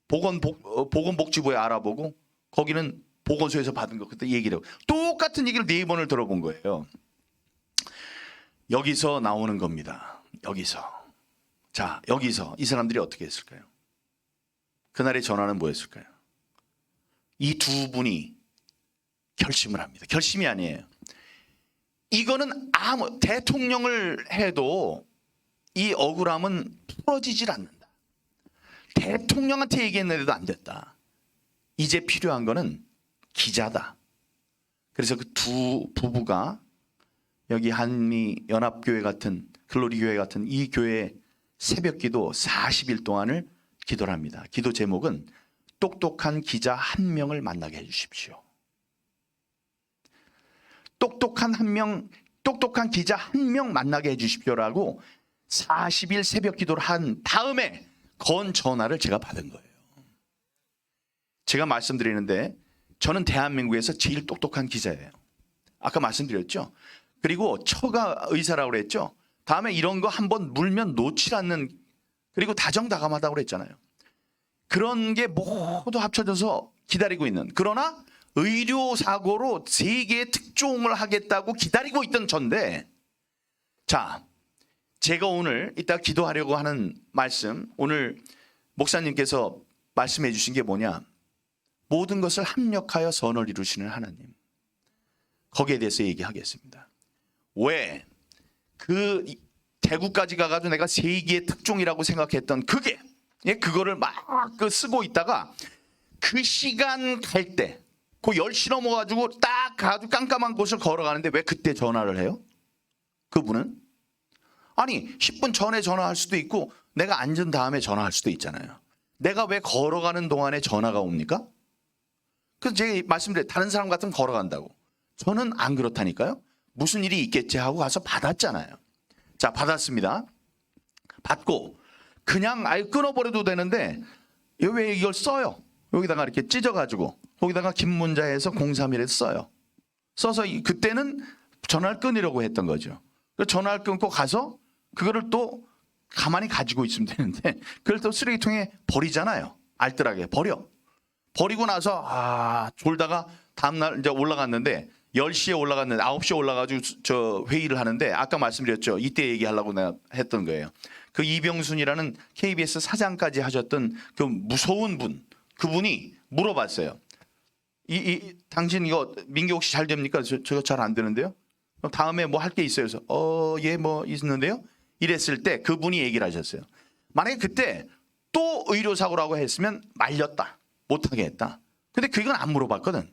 S3: 보건복지부에 알아보고 거기는 보건소에서 받은 거 그때 얘기를 하고 똑같은 얘기를 4번을 들어본 거예요. 여기서 나오는 겁니다. 여기서 이 사람들이 어떻게 했을까요? 그날의 전화는 뭐였을까요? 이 두 분이 결심을 합니다. 결심이 아니에요. 이거는 대통령을 해도 이 억울함은 풀어지질 않는다. 대통령한테 얘기했는데도 안 됐다. 이제 필요한 거는 기자다. 그래서 그 두 부부가 여기 한미연합교회 같은 글로리교회 같은 이 교회 새벽기도 40일 동안을 기도를 합니다. 기도 제목은 똑똑한 기자 한 명을 만나게 해주십시오. 똑똑한 기자 한 명 만나게 해주십시오라고 40일 새벽 기도를 한 다음에 건 전화를 제가 받은 거예요. 제가 말씀드리는데 저는 대한민국에서 제일 똑똑한 기자예요. 아까 말씀드렸죠. 그리고 처가 의사라고 그랬죠. 다음에 이런 거 한번 물면 놓질 않는 그리고 다정다감하다고 그랬잖아요. 그런 게 모두 합쳐져서 기다리고 있는, 그러나 의료 사고로 3개의 특종을 하겠다고 기다리고 있던 전데, 자, 제가 오늘 이따 기도하려고 하는 말씀, 오늘 목사님께서 말씀해 주신 게 뭐냐? 모든 것을 합력하여 선을 이루시는 하나님. 거기에 대해서 얘기하겠습니다. 왜? 그 대구까지 가가지고 내가 3개의 특종이라고 생각했던 그게, 그거를 막 쓰고 있다가 그 시간 갈 때, 그 10시 넘어가지고 딱 가지고 깜깜한 곳을 걸어가는데 왜 그때 전화를 해요? 그분은? 아니 10분 전에 전화할 수도 있고 내가 앉은 다음에 전화할 수도 있잖아요. 내가 왜 걸어가는 동안에 전화가 옵니까? 그래서 제가 말씀드려요. 다른 사람 같으면 걸어간다고. 저는 안 그렇다니까요. 무슨 일이 있겠지 하고 가서 받았잖아요. 자, 받았습니다. 받고 그냥 아예 끊어버려도 되는데 왜 이걸 써요? 여기다가 이렇게 찢어가지고 거기다가 긴 문자에서 031에서 써요. 써서 그때는 전화를 끊으려고 했던 거죠. 전화를 끊고 가서 그거를 또 가만히 가지고 있으면 되는데 그걸 또 쓰레기통에 버리잖아요. 알뜰하게 버리고 나서 졸다가 다음날 이제 올라갔는데 10시에 올라갔는데 9시에 올라가지고 저 회의를 하는데 아까 말씀드렸죠. 이때 얘기하려고 내가 했던 거예요. 그 이병순이라는 KBS 사장까지 하셨던 그 무서운 분, 그분이 물어봤어요. 당신 이거 민규 혹시 잘 됩니까? 저거 잘 안 되는데요. 다음에 뭐 할 게 있어요. 그래서 예, 뭐 있는데요. 이랬을 때 그분이 얘기를 하셨어요. 만약에 그때 또 의료사고라고 했으면 말렸다. 못하게 했다. 근데 그건 안 물어봤거든.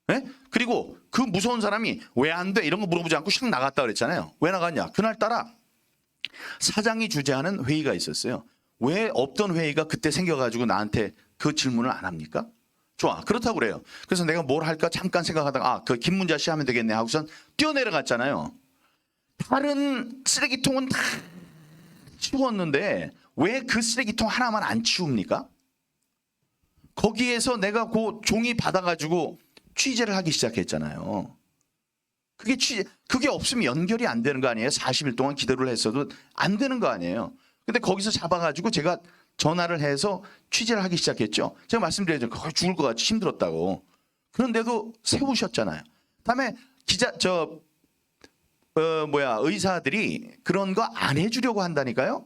S3: 네? 그리고 그 무서운 사람이 왜 안 돼? 이런 거 물어보지 않고 샥 나갔다 그랬잖아요. 왜 나갔냐? 그날따라 사장이 주재하는 회의가 있었어요. 왜 없던 회의가 그때 생겨가지고 나한테 그 질문을 안 합니까? 좋아. 그렇다고 그래요. 그래서 내가 뭘 할까 잠깐 생각하다가 그 김문자 씨 하면 되겠네 하고선 뛰어내려갔잖아요. 다른 쓰레기통은 다 치웠는데 왜 그 쓰레기통 하나만 안 치웁니까? 거기에서 내가 그 종이 받아가지고 취재를 하기 시작했잖아요. 그게 없으면 연결이 안 되는 거 아니에요? 40일 동안 기도를 했어도 안 되는 거 아니에요? 근데 거기서 잡아가지고 제가 전화를 해서 취재를 하기 시작했죠. 제가 말씀드렸죠. 거의 죽을 것 같이 힘들었다고. 그런데도 세우셨잖아요. 다음에 의사들이 그런 거 안 해주려고 한다니까요.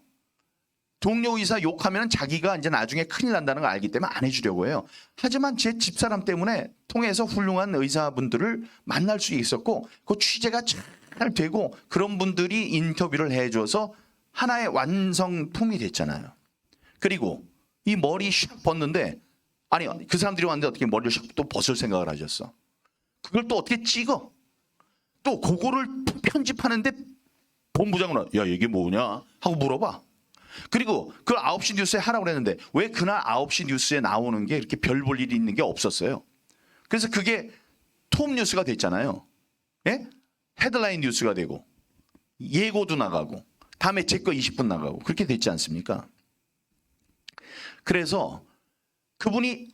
S3: 동료 의사 욕하면 자기가 이제 나중에 큰일 난다는 걸 알기 때문에 안 해주려고 해요. 하지만 제 집사람 때문에 통해서 훌륭한 의사분들을 만날 수 있었고 그 취재가 잘 되고 그런 분들이 인터뷰를 해줘서 하나의 완성품이 됐잖아요. 그리고 이 머리 샥 벗는데 아니 그 사람들이 왔는데 어떻게 머리를 샥 또 벗을 생각을 하셨어. 그걸 또 어떻게 찍어. 또 그거를 편집하는데 본부장은 야 이게 뭐냐 하고 물어봐. 그리고 그 9시 뉴스에 하라고 그랬는데 왜 그날 9시 뉴스에 나오는 게 이렇게 별 볼 일이 있는 게 없었어요. 그래서 그게 톱 뉴스가 됐잖아요. 예? 헤드라인 뉴스가 되고 예고도 나가고 다음에 제 거 20분 나가고 그렇게 됐지 않습니까? 그래서 그분이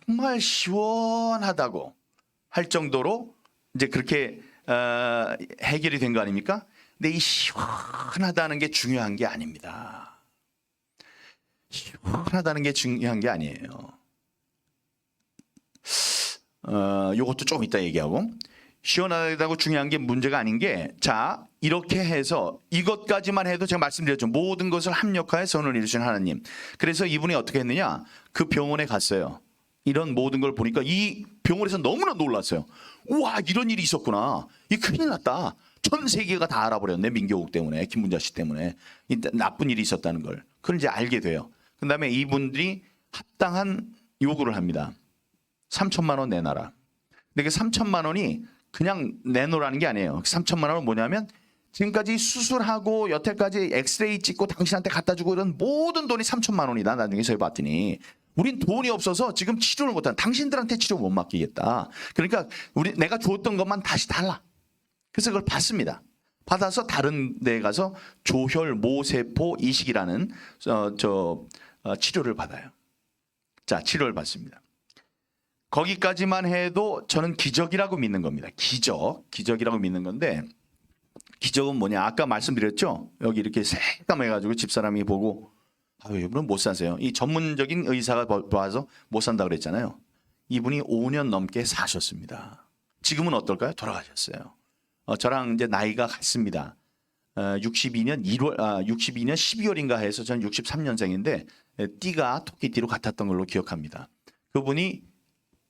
S3: 정말 시원하다고 할 정도로 이제 그렇게 해결이 된 거 아닙니까? 근데 이 시원하다는 게 중요한 게 아닙니다. 시원하다는 게 중요한 게 아니에요. 요것도 좀 이따 얘기하고 시원하다고 중요한 게 문제가 아닌 게 자 이렇게 해서 이것까지만 해도 제가 말씀드렸죠. 모든 것을 합력하여 선을 이루신 하나님. 그래서 이분이 어떻게 했느냐? 그 병원에 갔어요. 이런 모든 걸 보니까 이 병원에서 너무나 놀랐어요. 우와 이런 일이 있었구나. 이 큰일 났다. 전 세계가 다 알아버렸네. 민교국 때문에 김문자 씨 때문에 나쁜 일이 있었다는 걸. 그걸 이제 알게 돼요. 그다음에 이분들이 합당한 요구를 합니다. 3천만 원 내놔라. 근데 그 3천만 원이 그냥 내놓으라는 게 아니에요. 3천만 원은 뭐냐면 지금까지 수술하고 여태까지 엑스레이 찍고 당신한테 갖다 주고 이런 모든 돈이 3천만 원이다. 나중에 저희 봤더니 우린 돈이 없어서 지금 치료를 못한 당신들한테 치료 못 맡기겠다. 그러니까 내가 주었던 것만 다시 달라. 그래서 그걸 받습니다. 받아서 다른 데 가서 조혈모세포 이식이라는 치료를 받아요. 자, 치료를 받습니다. 거기까지만 해도 저는 기적이라고 믿는 겁니다. 기적이라고 믿는 건데 기적은 뭐냐? 아까 말씀드렸죠. 여기 이렇게 새까매가지고 집사람이 보고 아유, 이분은 못 사세요. 이 전문적인 의사가 봐서 못 산다 그랬잖아요. 이분이 5년 넘게 사셨습니다. 지금은 어떨까요? 돌아가셨어요. 저랑 이제 나이가 같습니다. 62년 12월인가 해서 전 63년생인데 띠가 토끼띠로 같았던 걸로 기억합니다. 그분이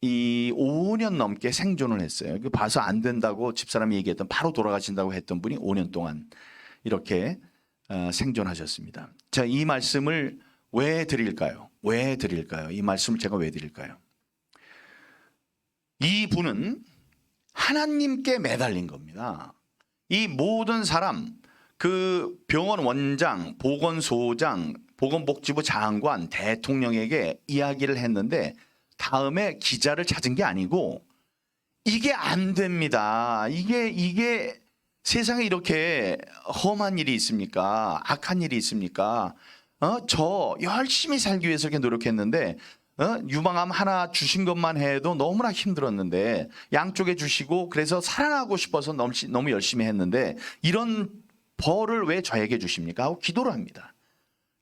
S3: 이 5년 넘게 생존을 했어요. 그 봐서 안 된다고 집사람이 얘기했던 바로 돌아가신다고 했던 분이 5년 동안 이렇게 생존하셨습니다. 자, 이 말씀을 왜 드릴까요? 왜 드릴까요? 이 말씀을 제가 왜 드릴까요? 이 분은 하나님께 매달린 겁니다. 이 모든 사람, 그 병원 원장, 보건소장, 보건복지부 장관, 대통령에게 이야기를 했는데 다음에 기자를 찾은 게 아니고 이게 안 됩니다. 이게 세상에 이렇게 험한 일이 있습니까? 악한 일이 있습니까? 저 열심히 살기 위해서 이렇게 노력했는데 유방암 하나 주신 것만 해도 너무나 힘들었는데 양쪽에 주시고 그래서 살아나고 싶어서 너무 열심히 했는데 이런 벌을 왜 저에게 주십니까? 하고 기도를 합니다.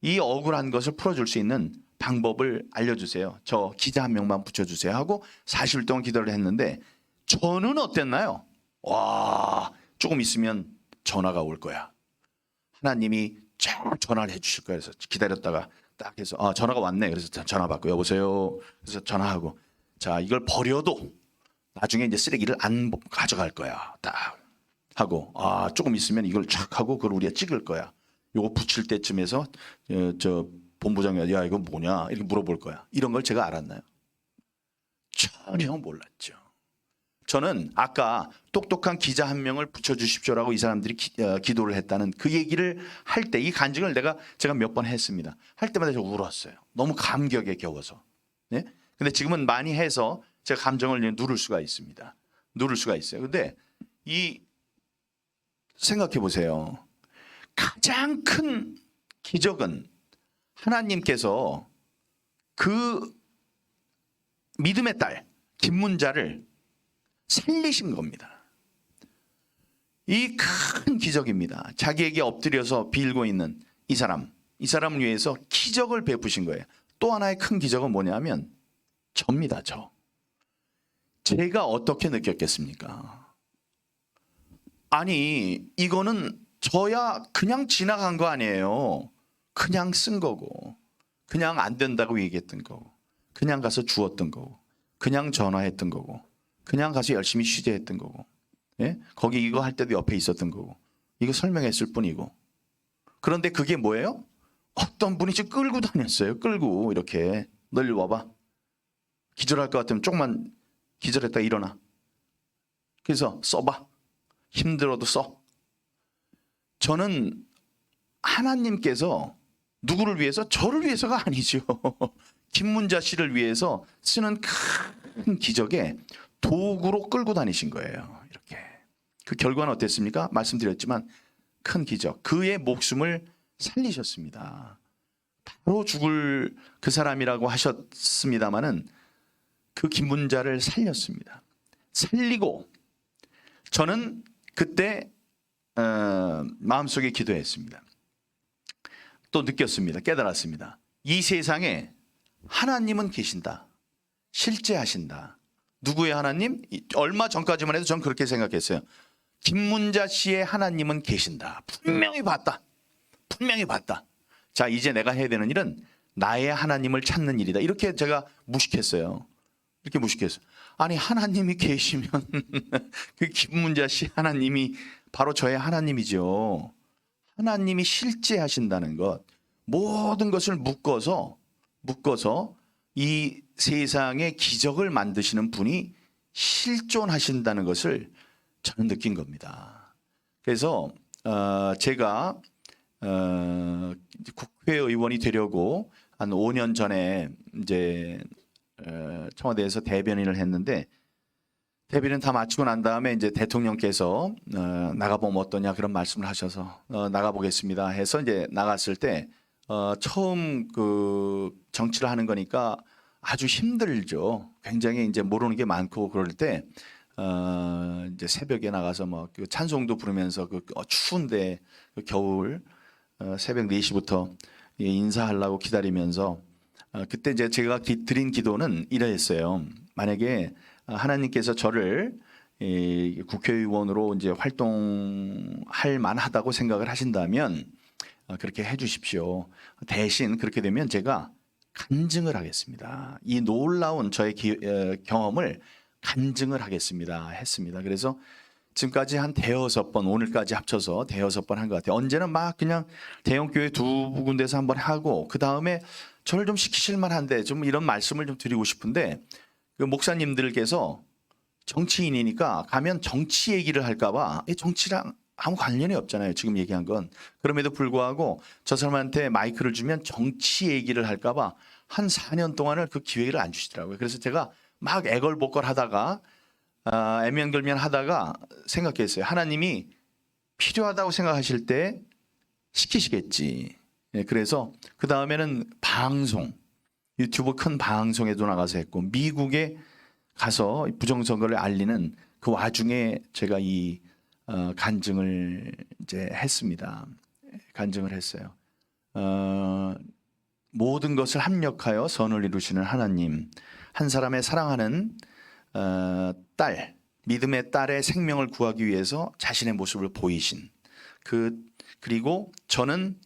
S3: 이 억울한 것을 풀어줄 수 있는 방법을 알려주세요. 저 기자 한 명만 붙여주세요 하고 40일 동안 기도를 했는데 저는 어땠나요? 와, 조금 있으면 전화가 올 거야. 하나님이 쫙 전화를 해주실 거야. 그래서 기다렸다가 딱 해서 전화가 왔네. 그래서 전화 받고 여보세요. 그래서 전화하고 자, 이걸 버려도 나중에 이제 쓰레기를 안 가져갈 거야. 딱 하고 조금 있으면 이걸 쫙 하고 그걸 우리가 찍을 거야. 요거 붙일 때쯤에서 저 본부장이 야 이건 뭐냐 이렇게 물어볼 거야. 이런 걸 제가 알았나요? 전혀 몰랐죠. 저는 아까 똑똑한 기자 한 명을 붙여주십시오라고 이 사람들이 기도를 했다는 그 얘기를 할 때 이 간증을 제가 몇 번 했습니다. 할 때마다 제가 울었어요. 너무 감격에 겨워서. 네? 근데 지금은 많이 해서 제가 감정을 누를 수가 있습니다. 누를 수가 있어요. 근데 생각해 보세요. 가장 큰 기적은 하나님께서 그 믿음의 딸 김문자를 살리신 겁니다. 이 큰 기적입니다. 자기에게 엎드려서 빌고 있는 이 사람을 위해서 기적을 베푸신 거예요. 또 하나의 큰 기적은 뭐냐면 접니다. 제가 어떻게 느꼈겠습니까? 아니 이거는 저야 그냥 지나간 거 아니에요. 그냥 쓴 거고 그냥 안 된다고 얘기했던 거고 그냥 가서 주웠던 거고 그냥 전화했던 거고 그냥 가서 열심히 취재했던 거고 예? 거기 이거 할 때도 옆에 있었던 거고 이거 설명했을 뿐이고 그런데 그게 뭐예요? 어떤 분이 지금 끌고 다녔어요. 끌고 이렇게 너 일로 와봐. 기절할 것 같으면 조금만 기절했다 일어나. 그래서 써봐. 힘들어도 써. 저는 하나님께서 누구를 위해서? 저를 위해서가 아니죠. 김문자 씨를 위해서 쓰는 큰 기적에 도구로 끌고 다니신 거예요. 이렇게. 그 결과는 어땠습니까? 말씀드렸지만 큰 기적. 그의 목숨을 살리셨습니다. 바로 죽을 그 사람이라고 하셨습니다마는 그 김문자를 살렸습니다. 살리고 저는 그때 마음속에 기도했습니다. 또 느꼈습니다. 깨달았습니다. 이 세상에 하나님은 계신다. 실제하신다. 누구의 하나님? 얼마 전까지만 해도 전 그렇게 생각했어요. 김문자 씨의 하나님은 계신다. 분명히 봤다. 분명히 봤다. 자, 이제 내가 해야 되는 일은 나의 하나님을 찾는 일이다. 이렇게 제가 무식했어요. 이렇게 무식했어요. 아니 하나님이 계시면 그 김문자 씨 하나님이 바로 저의 하나님이죠. 하나님이 실제하신다는 것, 모든 것을 묶어서 이 세상에 기적을 만드시는 분이 실존하신다는 것을 저는 느낀 겁니다. 그래서 제가 국회의원이 되려고 한 5년 전에 이제 청와대에서 대변인을 했는데 대변인 다 마치고 난 다음에 이제 대통령께서 나가보면 어떠냐 그런 말씀을 하셔서 나가보겠습니다 해서 이제 나갔을 때 처음 그 정치를 하는 거니까 아주 힘들죠. 굉장히 이제 모르는 게 많고 그럴 때 이제 새벽에 나가서 뭐 그 찬송도 부르면서 그 추운데 그 겨울 새벽 4시부터 인사하려고 기다리면서 그때 이제 제가 드린 기도는 이러했어요. 만약에 하나님께서 저를 국회의원으로 이제 활동할 만하다고 생각을 하신다면 그렇게 해주십시오. 대신 그렇게 되면 제가 간증을 하겠습니다. 이 놀라운 저의 경험을 간증을 하겠습니다. 했습니다. 그래서 지금까지 한 대여섯 번, 오늘까지 합쳐서 대여섯 번 한 것 같아요. 언제는 막 그냥 대형교회 두 군데서 한번 하고 그 다음에 저를 좀 시키실 만한데 좀 이런 말씀을 좀 드리고 싶은데 그 목사님들께서 정치인이니까 가면 정치 얘기를 할까 봐 정치랑 아무 관련이 없잖아요. 지금 얘기한 건. 그럼에도 불구하고 저 사람한테 마이크를 주면 정치 얘기를 할까 봐 한 4년 동안을 그 기회를 안 주시더라고요. 그래서 제가 막 애걸복걸 하다가 애면결면 하다가 생각했어요. 하나님이 필요하다고 생각하실 때 시키시겠지. 그래서 그 다음에는 방송, 유튜브 큰 방송에도 나가서 했고 미국에 가서 부정선거를 알리는 그 와중에 제가 이 간증을 이제 했습니다. 간증을 했어요. 모든 것을 합력하여 선을 이루시는 하나님, 한 사람의 사랑하는 딸, 믿음의 딸의 생명을 구하기 위해서 자신의 모습을 보이신 그리고 저는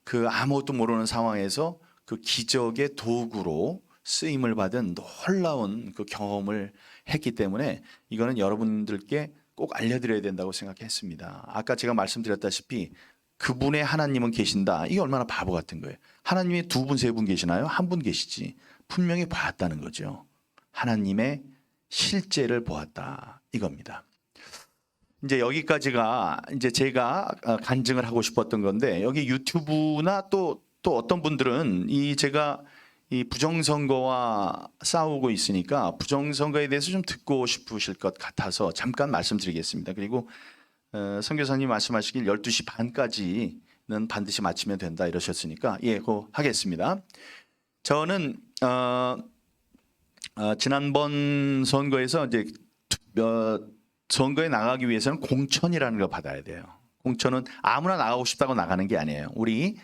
S3: 그 아무것도 모르는 상황에서 그 기적의 도구로 쓰임을 받은 놀라운 그 경험을 했기 때문에 이거는 여러분들께 꼭 알려드려야 된다고 생각했습니다. 아까 제가 말씀드렸다시피 그분의 하나님은 계신다. 이게 얼마나 바보 같은 거예요. 하나님이 두 분, 세 분 계시나요? 한 분 계시지. 분명히 봤다는 거죠. 하나님의 실제를 보았다. 이겁니다. 이제 여기까지가 이제 제가 간증을 하고 싶었던 건데 여기 유튜브나 또 어떤 분들은 제가 이 부정선거와 싸우고 있으니까 부정선거에 대해서 좀 듣고 싶으실 것 같아서 잠깐 말씀드리겠습니다. 그리고 선교사님 말씀하시길 12시 반까지는 반드시 마치면 된다 이러셨으니까 그거 하겠습니다. 저는 지난번 선거에서 이제 선거에 나가기 위해서는 공천이라는 걸 받아야 돼요. 공천은 아무나 나가고 싶다고 나가는 게 아니에요. 우리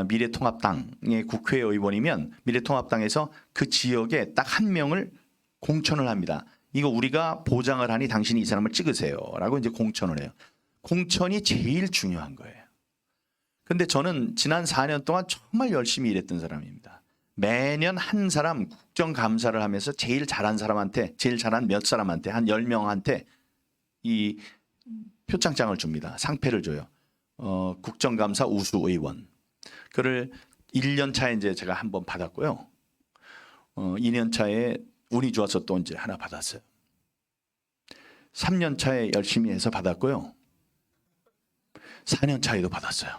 S3: 미래통합당의 국회의원이면 미래통합당에서 그 지역에 딱 한 명을 공천을 합니다. 이거 우리가 보장을 하니 당신이 이 사람을 찍으세요 라고 이제 공천을 해요. 공천이 제일 중요한 거예요. 근데 저는 지난 4년 동안 정말 열심히 일했던 사람입니다. 매년 한 사람 국정감사를 하면서 제일 잘한 사람한테, 제일 잘한 몇 사람한테, 한 10명한테 이 표창장을 줍니다. 상패를 줘요. 국정감사 우수의원. 그를 1년 차에 이제 제가 한번 받았고요. 2년 차에 운이 좋아서 또 이제 하나 받았어요. 3년 차에 열심히 해서 받았고요. 4년 차에도 받았어요.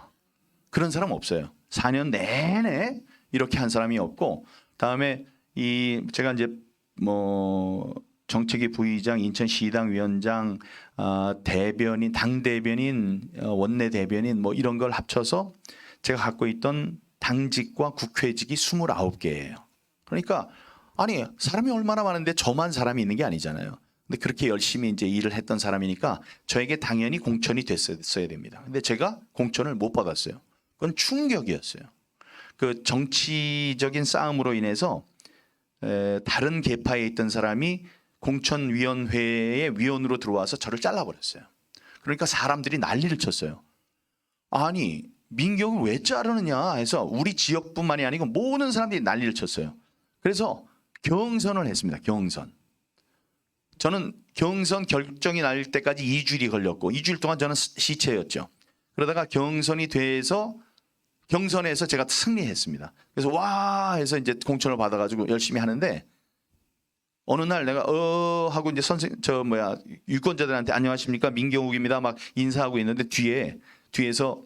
S3: 그런 사람 없어요. 4년 내내 이렇게 한 사람이 없고, 다음에 제가 이제 정책위 부의장, 인천시당 위원장, 대변인, 당 대변인, 원내 대변인 이런 걸 합쳐서 제가 갖고 있던 당직과 국회직이 29개예요. 그러니까 아니 사람이 얼마나 많은데 저만 사람이 있는 게 아니잖아요. 근데 그렇게 열심히 이제 일을 했던 사람이니까 저에게 당연히 공천이 됐어야 됩니다. 근데 제가 공천을 못 받았어요. 그건 충격이었어요. 그 정치적인 싸움으로 인해서 다른 계파에 있던 사람이 공천위원회의 위원으로 들어와서 저를 잘라버렸어요. 그러니까 사람들이 난리를 쳤어요. 아니 민경을 왜 자르느냐 해서 우리 지역뿐만이 아니고 모든 사람들이 난리를 쳤어요. 그래서 경선을 했습니다. 경선. 저는 경선 결정이 날 때까지 2주일이 걸렸고 2주일 동안 저는 시체였죠. 그러다가 경선에서 제가 승리했습니다. 그래서 와 해서 이제 공천을 받아가지고 열심히 하는데 어느 날 내가 하고 이제 유권자들한테 안녕하십니까 민경욱입니다 막 인사하고 있는데 뒤에서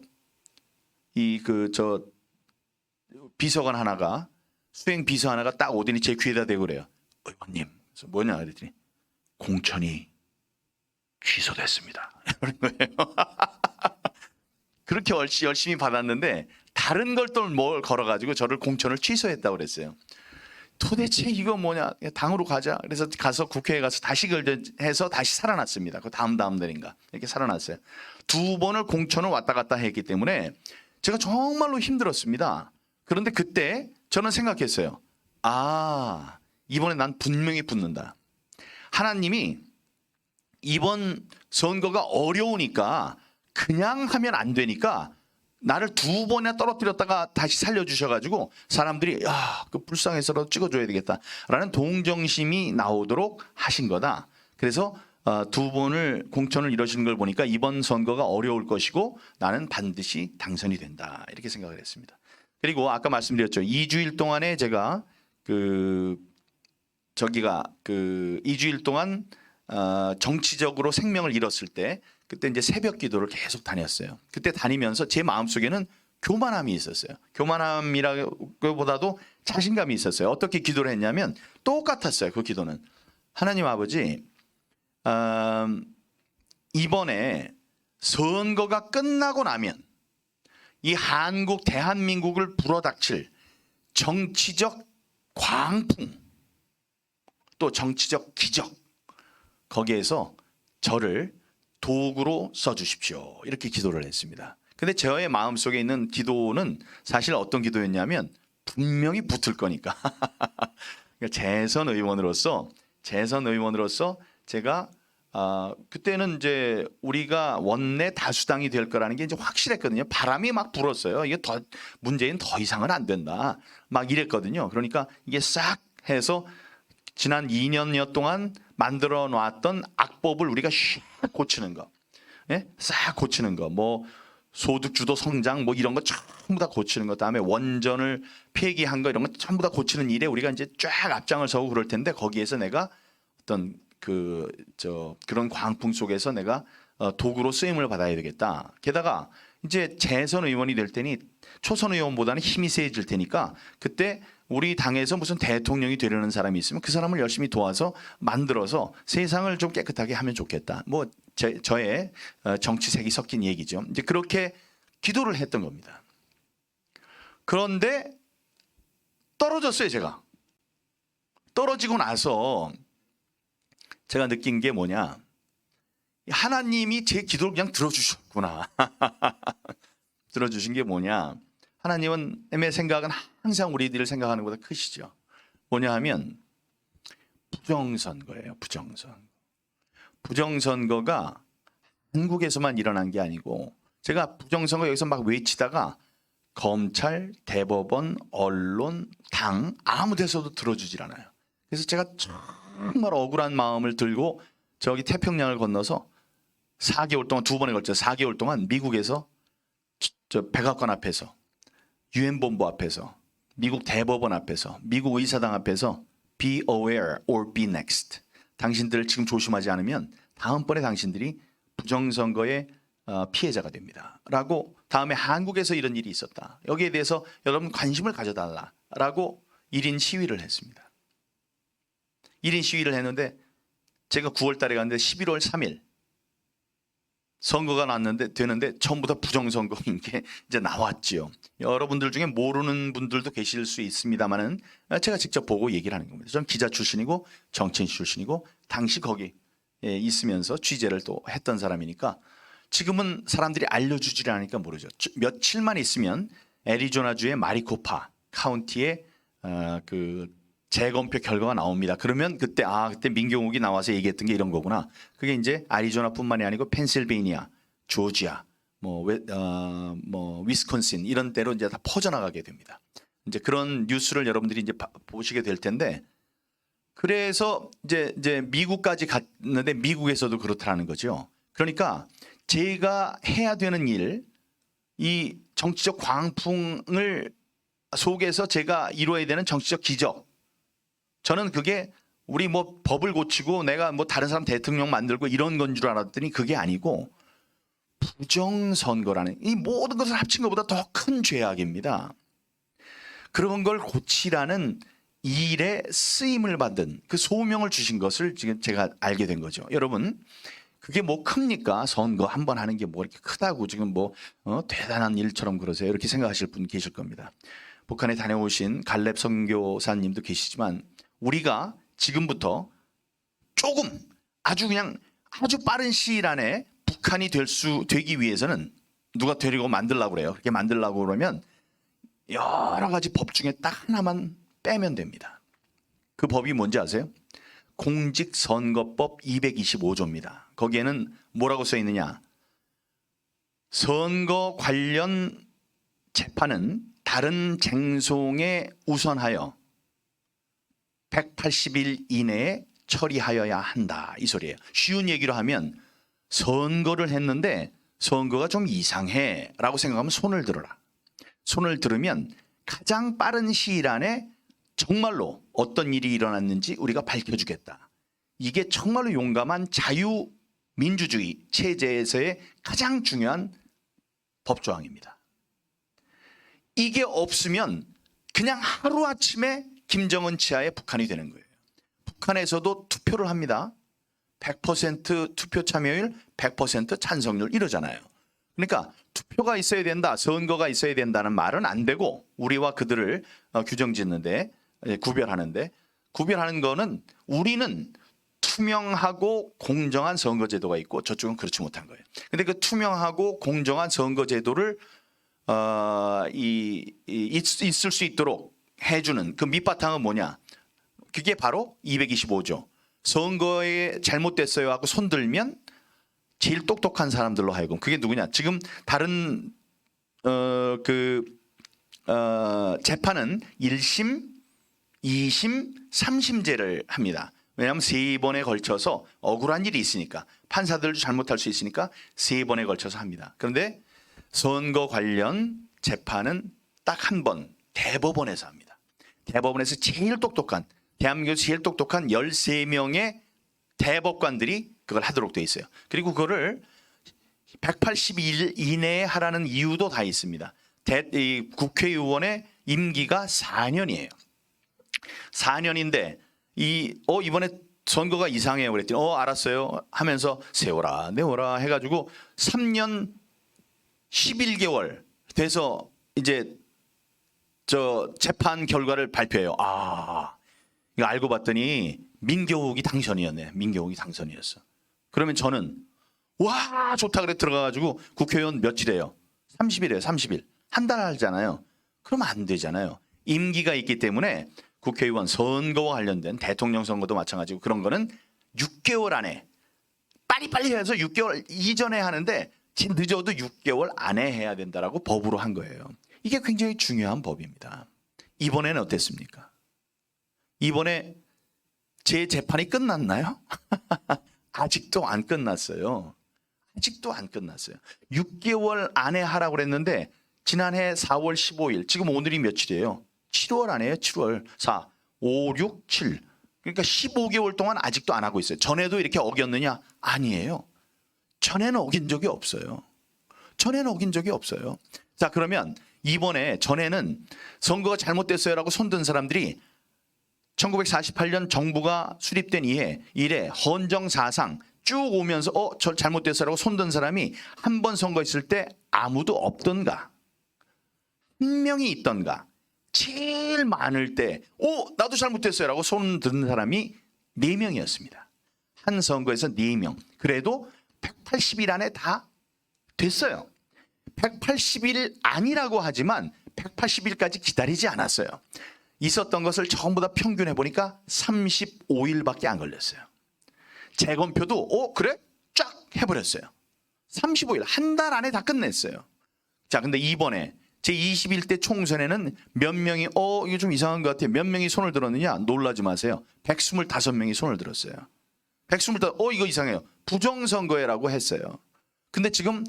S3: 비서관 하나가 수행 비서 하나가 딱 오더니 제 귀에다 대고 그래요. 의원님, 그래서 뭐냐 그랬더니 공천이 취소됐습니다. 그런 거예요. 그렇게 열심히 받았는데 다른 걸 또 뭘 걸어가지고 저를 공천을 취소했다고 그랬어요. 도대체 이거 뭐냐? 당으로 가자. 그래서 가서 국회에 가서 다시 결정해서 다시 살아났습니다. 그 다음 날인가 이렇게 살아났어요. 2번을 공천을 왔다 갔다 했기 때문에 제가 정말로 힘들었습니다. 그런데 그때 저는 생각했어요. 아, 이번에 난 분명히 붙는다. 하나님이 이번 선거가 어려우니까 그냥 하면 안 되니까 나를 2번이나 떨어뜨렸다가 다시 살려주셔가지고 사람들이 야, 그 불쌍해서라도 찍어줘야 되겠다라는 동정심이 나오도록 하신 거다. 그래서 2번을 공천을 이루시는 걸 보니까 이번 선거가 어려울 것이고 나는 반드시 당선이 된다. 이렇게 생각을 했습니다. 그리고 아까 말씀드렸죠. 2주일 동안에 제가 2주일 동안 정치적으로 생명을 잃었을 때 그때 이제 새벽 기도를 계속 다녔어요. 그때 다니면서 제 마음속에는 교만함이 있었어요. 교만함이라기보다도 자신감이 있었어요. 어떻게 기도를 했냐면 똑같았어요. 그 기도는 하나님 아버지, 이번에 선거가 끝나고 나면 이 한국 대한민국을 불어닥칠 정치적 광풍 또 정치적 기적, 거기에서 저를 도구로 써주십시오. 이렇게 기도를 했습니다. 근데 저의 마음속에 있는 기도는 사실 어떤 기도였냐면 분명히 붙을 거니까 재선 의원으로서 제가 그때는 이제 우리가 원내 다수당이 될 거라는 게 이제 확실했거든요. 바람이 막 불었어요. 이게 문재인 더 이상은 안 된다. 막 이랬거든요. 그러니까 이게 싹 해서 지난 2년여 동안 만들어 놨던 악법을 우리가 샥 고치는 거, 예? 싹 고치는 거, 뭐 소득주도 성장 뭐 이런 거 전부 다 고치는 거, 다음에 원전을 폐기한 거 이런 거 전부 다 고치는 일에 우리가 이제 쫙 앞장을 서고 그럴 텐데 거기에서 내가 어떤 그런 광풍 속에서 내가 도구로 쓰임을 받아야 되겠다. 게다가 이제 재선 의원이 될 테니 초선 의원보다는 힘이 세질 테니까 그때 우리 당에서 무슨 대통령이 되려는 사람이 있으면 그 사람을 열심히 도와서 만들어서 세상을 좀 깨끗하게 하면 좋겠다. 뭐 저의 정치색이 섞인 얘기죠. 이제 그렇게 기도를 했던 겁니다. 그런데 떨어졌어요, 제가. 떨어지고 나서 제가 느낀 게 뭐냐. 하나님이 제 기도를 그냥 들어주셨구나. 들어주신 게 뭐냐. 하나님의 생각은 항상 우리들을 생각하는 것보다 크시죠. 뭐냐 하면 부정선거예요. 부정선거가 한국에서만 일어난 게 아니고 제가 부정선거 여기서 막 외치다가 검찰, 대법원, 언론, 당 아무 데서도 들어주질 않아요. 그래서 제가 정말 억울한 마음을 들고 저기 태평양을 건너서 4개월 동안 2번에 걸쳐 4개월 동안 미국에서 저 백악관 앞에서 유엔 본부 앞에서 미국 대법원 앞에서 미국 의사당 앞에서 be aware or be next. 당신들 지금 조심하지 않으면 다음번에 당신들이 부정선거의 피해자가 됩니다. 라고 다음에 한국에서 이런 일이 있었다. 여기에 대해서 여러분 관심을 가져달라라고 1인 시위를 했습니다. 1인 시위를 했는데 제가 9월 달에 갔는데 11월 3일 선거가 되는데 전부 다 부정선거인 게 이제 나왔지요. 여러분들 중에 모르는 분들도 계실 수 있습니다만은 제가 직접 보고 얘기를 하는 겁니다. 저는 기자 출신이고 정치인 출신이고 당시 거기 있으면서 취재를 또 했던 사람이니까 지금은 사람들이 알려주지 않으니까 모르죠. 며칠만 있으면 애리조나주의 마리코파 카운티의 그 재검표 결과가 나옵니다. 그러면 그때 민경욱이 나와서 얘기했던 게 이런 거구나. 그게 이제 애리조나뿐만이 아니고 펜실베이니아, 조지아, 위스콘신 이런 데로 이제 다 퍼져나가게 됩니다. 이제 그런 뉴스를 여러분들이 이제 보시게 될 텐데, 그래서 이제 미국까지 갔는데 미국에서도 그렇다는 거죠. 그러니까 제가 해야 되는 일, 이 정치적 광풍을 속에서 제가 이루어야 되는 정치적 기적. 저는 그게 우리 뭐 법을 고치고 내가 뭐 다른 사람 대통령 만들고 이런 건 줄 알았더니 그게 아니고 부정선거라는 이 모든 것을 합친 것보다 더 큰 죄악입니다. 그런 걸 고치라는 일에 쓰임을 받은 그 소명을 주신 것을 지금 제가 알게 된 거죠. 여러분, 그게 뭐 큽니까? 선거 한 번 하는 게 뭐 이렇게 크다고 지금 뭐 대단한 일처럼 그러세요. 이렇게 생각하실 분 계실 겁니다. 북한에 다녀오신 갈렙 선교사님도 계시지만 우리가 지금부터 조금 아주 빠른 시일 안에 북한이 되기 위해서는 누가 되려고 만들려고 그래요. 그렇게 만들려고 그러면 여러 가지 법 중에 딱 하나만 빼면 됩니다. 그 법이 뭔지 아세요? 공직선거법 225조입니다. 거기에는 뭐라고 써 있느냐? 선거 관련 재판은 다른 쟁송에 우선하여 180일 이내에 처리하여야 한다. 이 소리예요. 쉬운 얘기로 하면 선거를 했는데 선거가 좀 이상해 라고 생각하면 손을 들어라. 손을 들으면 가장 빠른 시일 안에 정말로 어떤 일이 일어났는지 우리가 밝혀주겠다. 이게 정말로 용감한 자유민주주의 체제에서의 가장 중요한 법조항입니다. 이게 없으면 그냥 하루아침에 김정은 치하에 북한이 되는 거예요. 북한에서도 투표를 합니다. 100% 투표 참여율, 100% 찬성률 이러잖아요. 그러니까 투표가 있어야 된다, 선거가 있어야 된다는 말은 안 되고 우리와 그들을 규정 짓는데 구별하는 거는 우리는 투명하고 공정한 선거제도가 있고 저쪽은 그렇지 못한 거예요. 근데 그 투명하고 공정한 선거제도를 있을 수 있도록 해주는 그 밑바탕은 뭐냐? 그게 바로 225조. 선거에 잘못됐어요 하고 손들면 제일 똑똑한 사람들로 하여금 그게 누구냐? 지금 다른 재판은 1심, 2심, 3심제를 합니다. 왜냐하면 3번에 걸쳐서 억울한 일이 있으니까 판사들도 잘못할 수 있으니까 3번에 걸쳐서 합니다. 그런데 선거 관련 재판은 딱 한 번 대법원에서 합니다. 대법원에서 제일 똑똑한 대한민국에서 제일 똑똑한 13명의 대법관들이 그걸 하도록 돼 있어요. 그리고 그거를 180일 이내에 하라는 이유도 다 있습니다. 국회의원의 임기가 4년이에요. 4년인데 이번에 선거가 이상해요 그랬더니 알았어요 하면서 세워라 내워라 해가지고 3년 11개월 돼서 이제 저 재판 결과를 발표해요. 이거 알고 봤더니 민경욱이 당선이었네. 민경욱이 당선이었어. 그러면 저는 와 좋다 그래 들어가가지고 국회의원 며칠이에요? 30일이에요. 30일. 한 달 하잖아요. 그러면 안 되잖아요. 임기가 있기 때문에 국회의원 선거와 관련된 대통령 선거도 마찬가지고 그런 거는 6개월 안에 빨리빨리 해서 6개월 이전에 하는데 늦어도 6개월 안에 해야 된다라고 법으로 한 거예요. 이게 굉장히 중요한 법입니다. 이번에는 어땠습니까? 이번에 제 재판이 끝났나요? 아직도 안 끝났어요. 아직도 안 끝났어요. 6개월 안에 하라고 그랬는데 지난해 4월 15일 지금 오늘이 며칠이에요? 7월 안에요. 7월 4, 5, 6, 7 그러니까 15개월 동안 아직도 안 하고 있어요. 전에도 이렇게 어겼느냐? 아니에요. 전에는 어긴 적이 없어요. 전에는 어긴 적이 없어요. 자 그러면 이번에 전에는 선거가 잘못됐어요라고 손든 사람들이 1948년 정부가 수립된 이래 헌정사상 쭉 오면서 저 잘못됐어요라고 손든 사람이 한 번 선거했을 때 아무도 없던가 한 명이 있던가 제일 많을 때 나도 잘못됐어요라고 손든 사람이 4명이었습니다. 한 선거에서 4명. 그래도 180일 안에 다 됐어요. 180일 아니라고 하지만 180일까지 기다리지 않았어요. 있었던 것을 전부 다 평균해 보니까 35일밖에 안 걸렸어요. 재검표도 그래? 쫙 해버렸어요. 35일 한 달 안에 다 끝냈어요. 자 근데 이번에 제21대 총선에는 몇 명이 이거 좀 이상한 것 같아요. 몇 명이 손을 들었느냐? 놀라지 마세요. 125명이 손을 들었어요. 125 이거 이상해요. 부정선거회라고 했어요. 근데 지금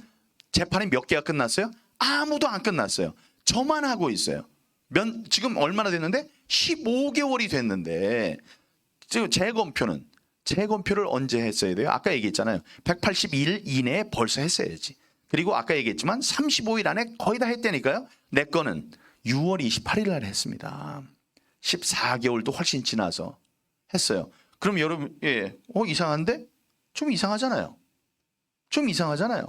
S3: 재판이 몇 개가 끝났어요? 아무도 안 끝났어요. 저만 하고 있어요. 지금 얼마나 됐는데? 15개월이 됐는데 지금 재검표를 언제 했어야 돼요? 아까 얘기했잖아요. 180일 이내에 벌써 했어야지. 그리고 아까 얘기했지만 35일 안에 거의 다 했다니까요. 내 거는 6월 28일 날 했습니다. 14개월도 훨씬 지나서 했어요. 그럼 여러분 이상한데? 좀 이상하잖아요. 좀 이상하잖아요.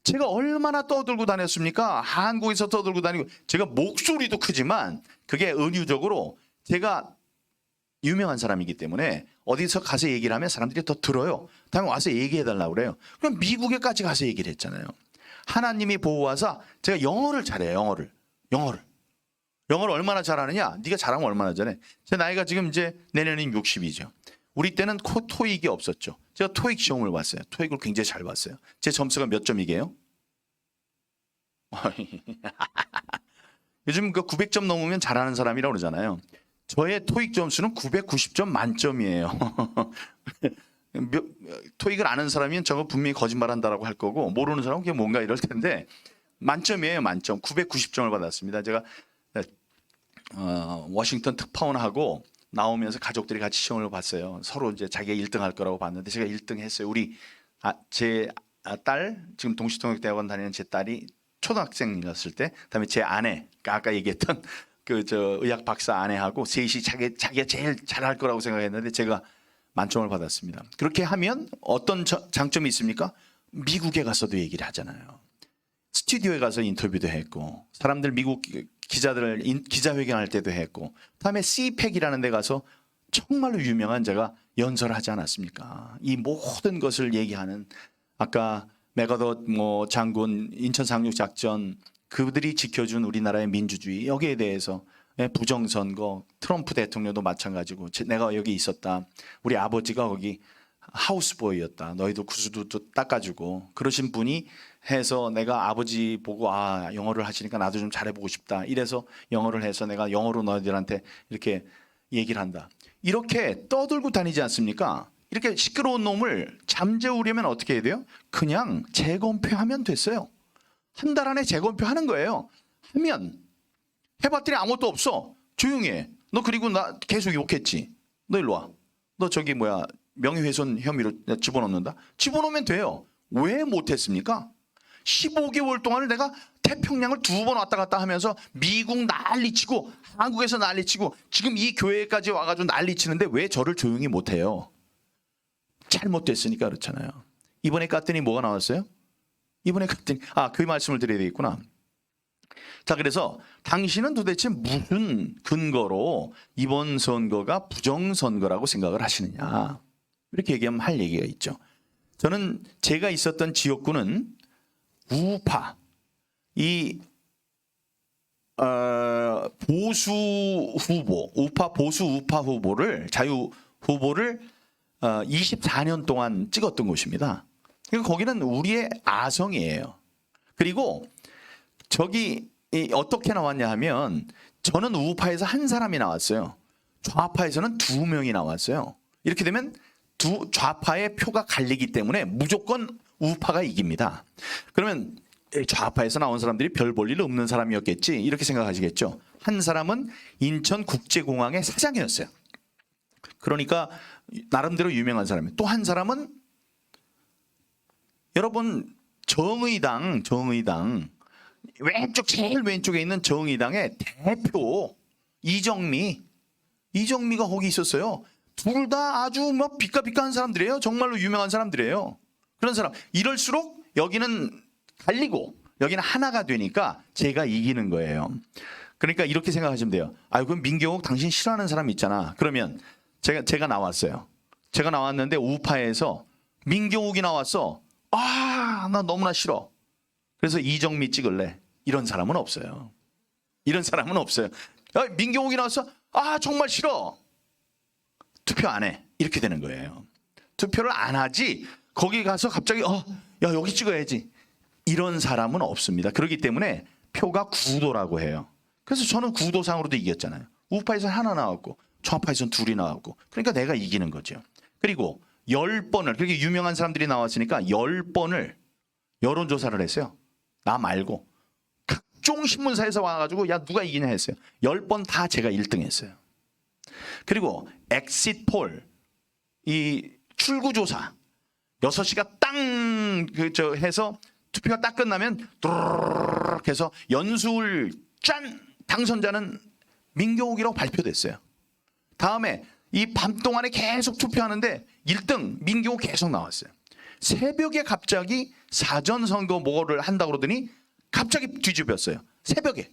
S3: 제가 얼마나 떠들고 다녔습니까? 한국에서 떠들고 다니고 제가 목소리도 크지만 그게 은유적으로 제가 유명한 사람이기 때문에 어디서 가서 얘기를 하면 사람들이 더 들어요. 다음에 와서 얘기해달라고 그래요. 그럼 미국에까지 가서 얘기를 했잖아요. 하나님이 보호하사 제가 영어를 잘해요. 영어를. 영어를 얼마나 잘하느냐? 네가 잘하면 얼마나 잘해? 제 나이가 지금 이제 내년엔 60이죠. 우리 때는 토익이 없었죠. 제가 토익 시험을 봤어요. 토익을 굉장히 잘 봤어요. 제 점수가 몇 점이게요? 요즘 그 900점 넘으면 잘하는 사람이라고 그러잖아요. 저의 토익 점수는 990점 만점이에요. 토익을 아는 사람이면 저거 분명히 거짓말한다라고 할 거고 모르는 사람은 그게 뭔가 이럴 텐데 만점이에요. 만점. 990점을 받았습니다. 제가 워싱턴 특파원하고 나오면서 가족들이 같이 시험을 봤어요. 서로 이제 자기가 1등 할 거라고 봤는데 제가 1등 했어요. 우리 제 딸, 지금 동시통역대학원 다니는 제 딸이 초등학생이었을 때, 그다음에 제 아내, 아까 얘기했던 그 의학 박사 아내하고 셋이 자기가 제일 잘할 거라고 생각했는데 제가 만점을 받았습니다. 그렇게 하면 어떤 장점이 있습니까? 미국에 가서도 얘기를 하잖아요. 스튜디오에 가서 인터뷰도 했고, 사람들 미국 기자들 기자회견할 때도 했고, 그다음에 CPAC이라는 데 가서 정말로 유명한 제가 연설을 하지 않았습니까? 이 모든 것을 얘기하는, 아까 메가더 장군 인천 상륙 작전, 그들이 지켜준 우리나라의 민주주의, 여기에 대해서 부정선거, 트럼프 대통령도 마찬가지고, 내가 여기 있었다, 우리 아버지가 거기 하우스보이였다, 너희도 구두도 닦아주고, 그러신 분이 해서 내가 아버지 보고 영어를 하시니까 나도 좀 잘해보고 싶다, 이래서 영어를 해서 내가 영어로 너희들한테 이렇게 얘기를 한다. 이렇게 떠들고 다니지 않습니까? 이렇게 시끄러운 놈을 잠재우려면 어떻게 해야 돼요? 그냥 재검표하면 됐어요. 한 달 안에 재검표 하는 거예요. 하면 해봤더니 아무것도 없어. 조용히 해. 너 그리고 나 계속 욕했지. 너 일로 와. 너 저기 명예훼손 혐의로 집어넣는다. 집어넣으면 돼요. 왜 못했습니까? 15개월 동안을 내가 태평양을 2번 왔다 갔다 하면서 미국 난리치고 한국에서 난리치고 지금 이 교회까지 와가지고 난리치는데 왜 저를 조용히 못해요? 잘못됐으니까 그렇잖아요. 이번에 깠더니 뭐가 나왔어요? 이번에 깠더니 그 말씀을 드려야 되겠구나. 자, 그래서 당신은 도대체 무슨 근거로 이번 선거가 부정선거라고 생각을 하시느냐, 이렇게 얘기하면 할 얘기가 있죠. 저는 제가 있었던 지역구는 우파, 이 보수 후보, 우파 보수 우파 후보를, 자유 후보를 24년 동안 찍었던 곳입니다. 그러니까 거기는 우리의 아성이에요. 그리고 저기 어떻게 나왔냐 하면, 저는 우파에서 한 사람이 나왔어요. 좌파에서는 2명이 나왔어요. 이렇게 되면 좌파의 표가 갈리기 때문에 무조건 우파가 이깁니다. 그러면 좌파에서 나온 사람들이 별 볼 일 없는 사람이었겠지, 이렇게 생각하시겠죠. 한 사람은 인천국제공항의 사장이었어요. 그러니까 나름대로 유명한 사람이에요. 또 한 사람은 여러분 정의당 왼쪽, 제일 왼쪽에 있는 정의당의 대표 이정미가 거기 있었어요. 둘 다 아주 비까비까한 사람들이에요. 정말로 유명한 사람들이에요. 그런 사람. 이럴수록 여기는 갈리고 여기는 하나가 되니까 제가 이기는 거예요. 그러니까 이렇게 생각하시면 돼요. 그럼 민경욱 당신 싫어하는 사람 있잖아. 그러면 제가 나왔어요. 제가 나왔는데 우파에서 민경욱이 나왔어. 나 너무나 싫어. 그래서 이정미 찍을래. 이런 사람은 없어요. 이런 사람은 없어요. 민경욱이 나왔어. 정말 싫어. 투표 안 해. 이렇게 되는 거예요. 투표를 안 하지. 거기 가서 갑자기 여기 찍어야지. 이런 사람은 없습니다. 그렇기 때문에 표가 구도라고 해요. 그래서 저는 구도상으로도 이겼잖아요. 우파에서 하나 나왔고 좌파에서는 2이 나왔고, 그러니까 내가 이기는 거죠. 그리고 10번을, 그렇게 유명한 사람들이 나왔으니까 10번을 여론조사를 했어요. 나 말고 각종 신문사에서 와가지고 누가 이기냐 했어요. 10번 다 제가 1등 했어요. 그리고 엑시트폴, 이 출구조사 6시가 땅 해서 투표가 딱 끝나면 뚜르륵 해서 연수를 짠, 당선자는 민경욱이라고 발표됐어요. 다음에 이 밤 동안에 계속 투표하는데 1등 민경욱 계속 나왔어요. 새벽에 갑자기 사전선거 뭐를 한다고 그러더니 갑자기 뒤집혔어요. 새벽에.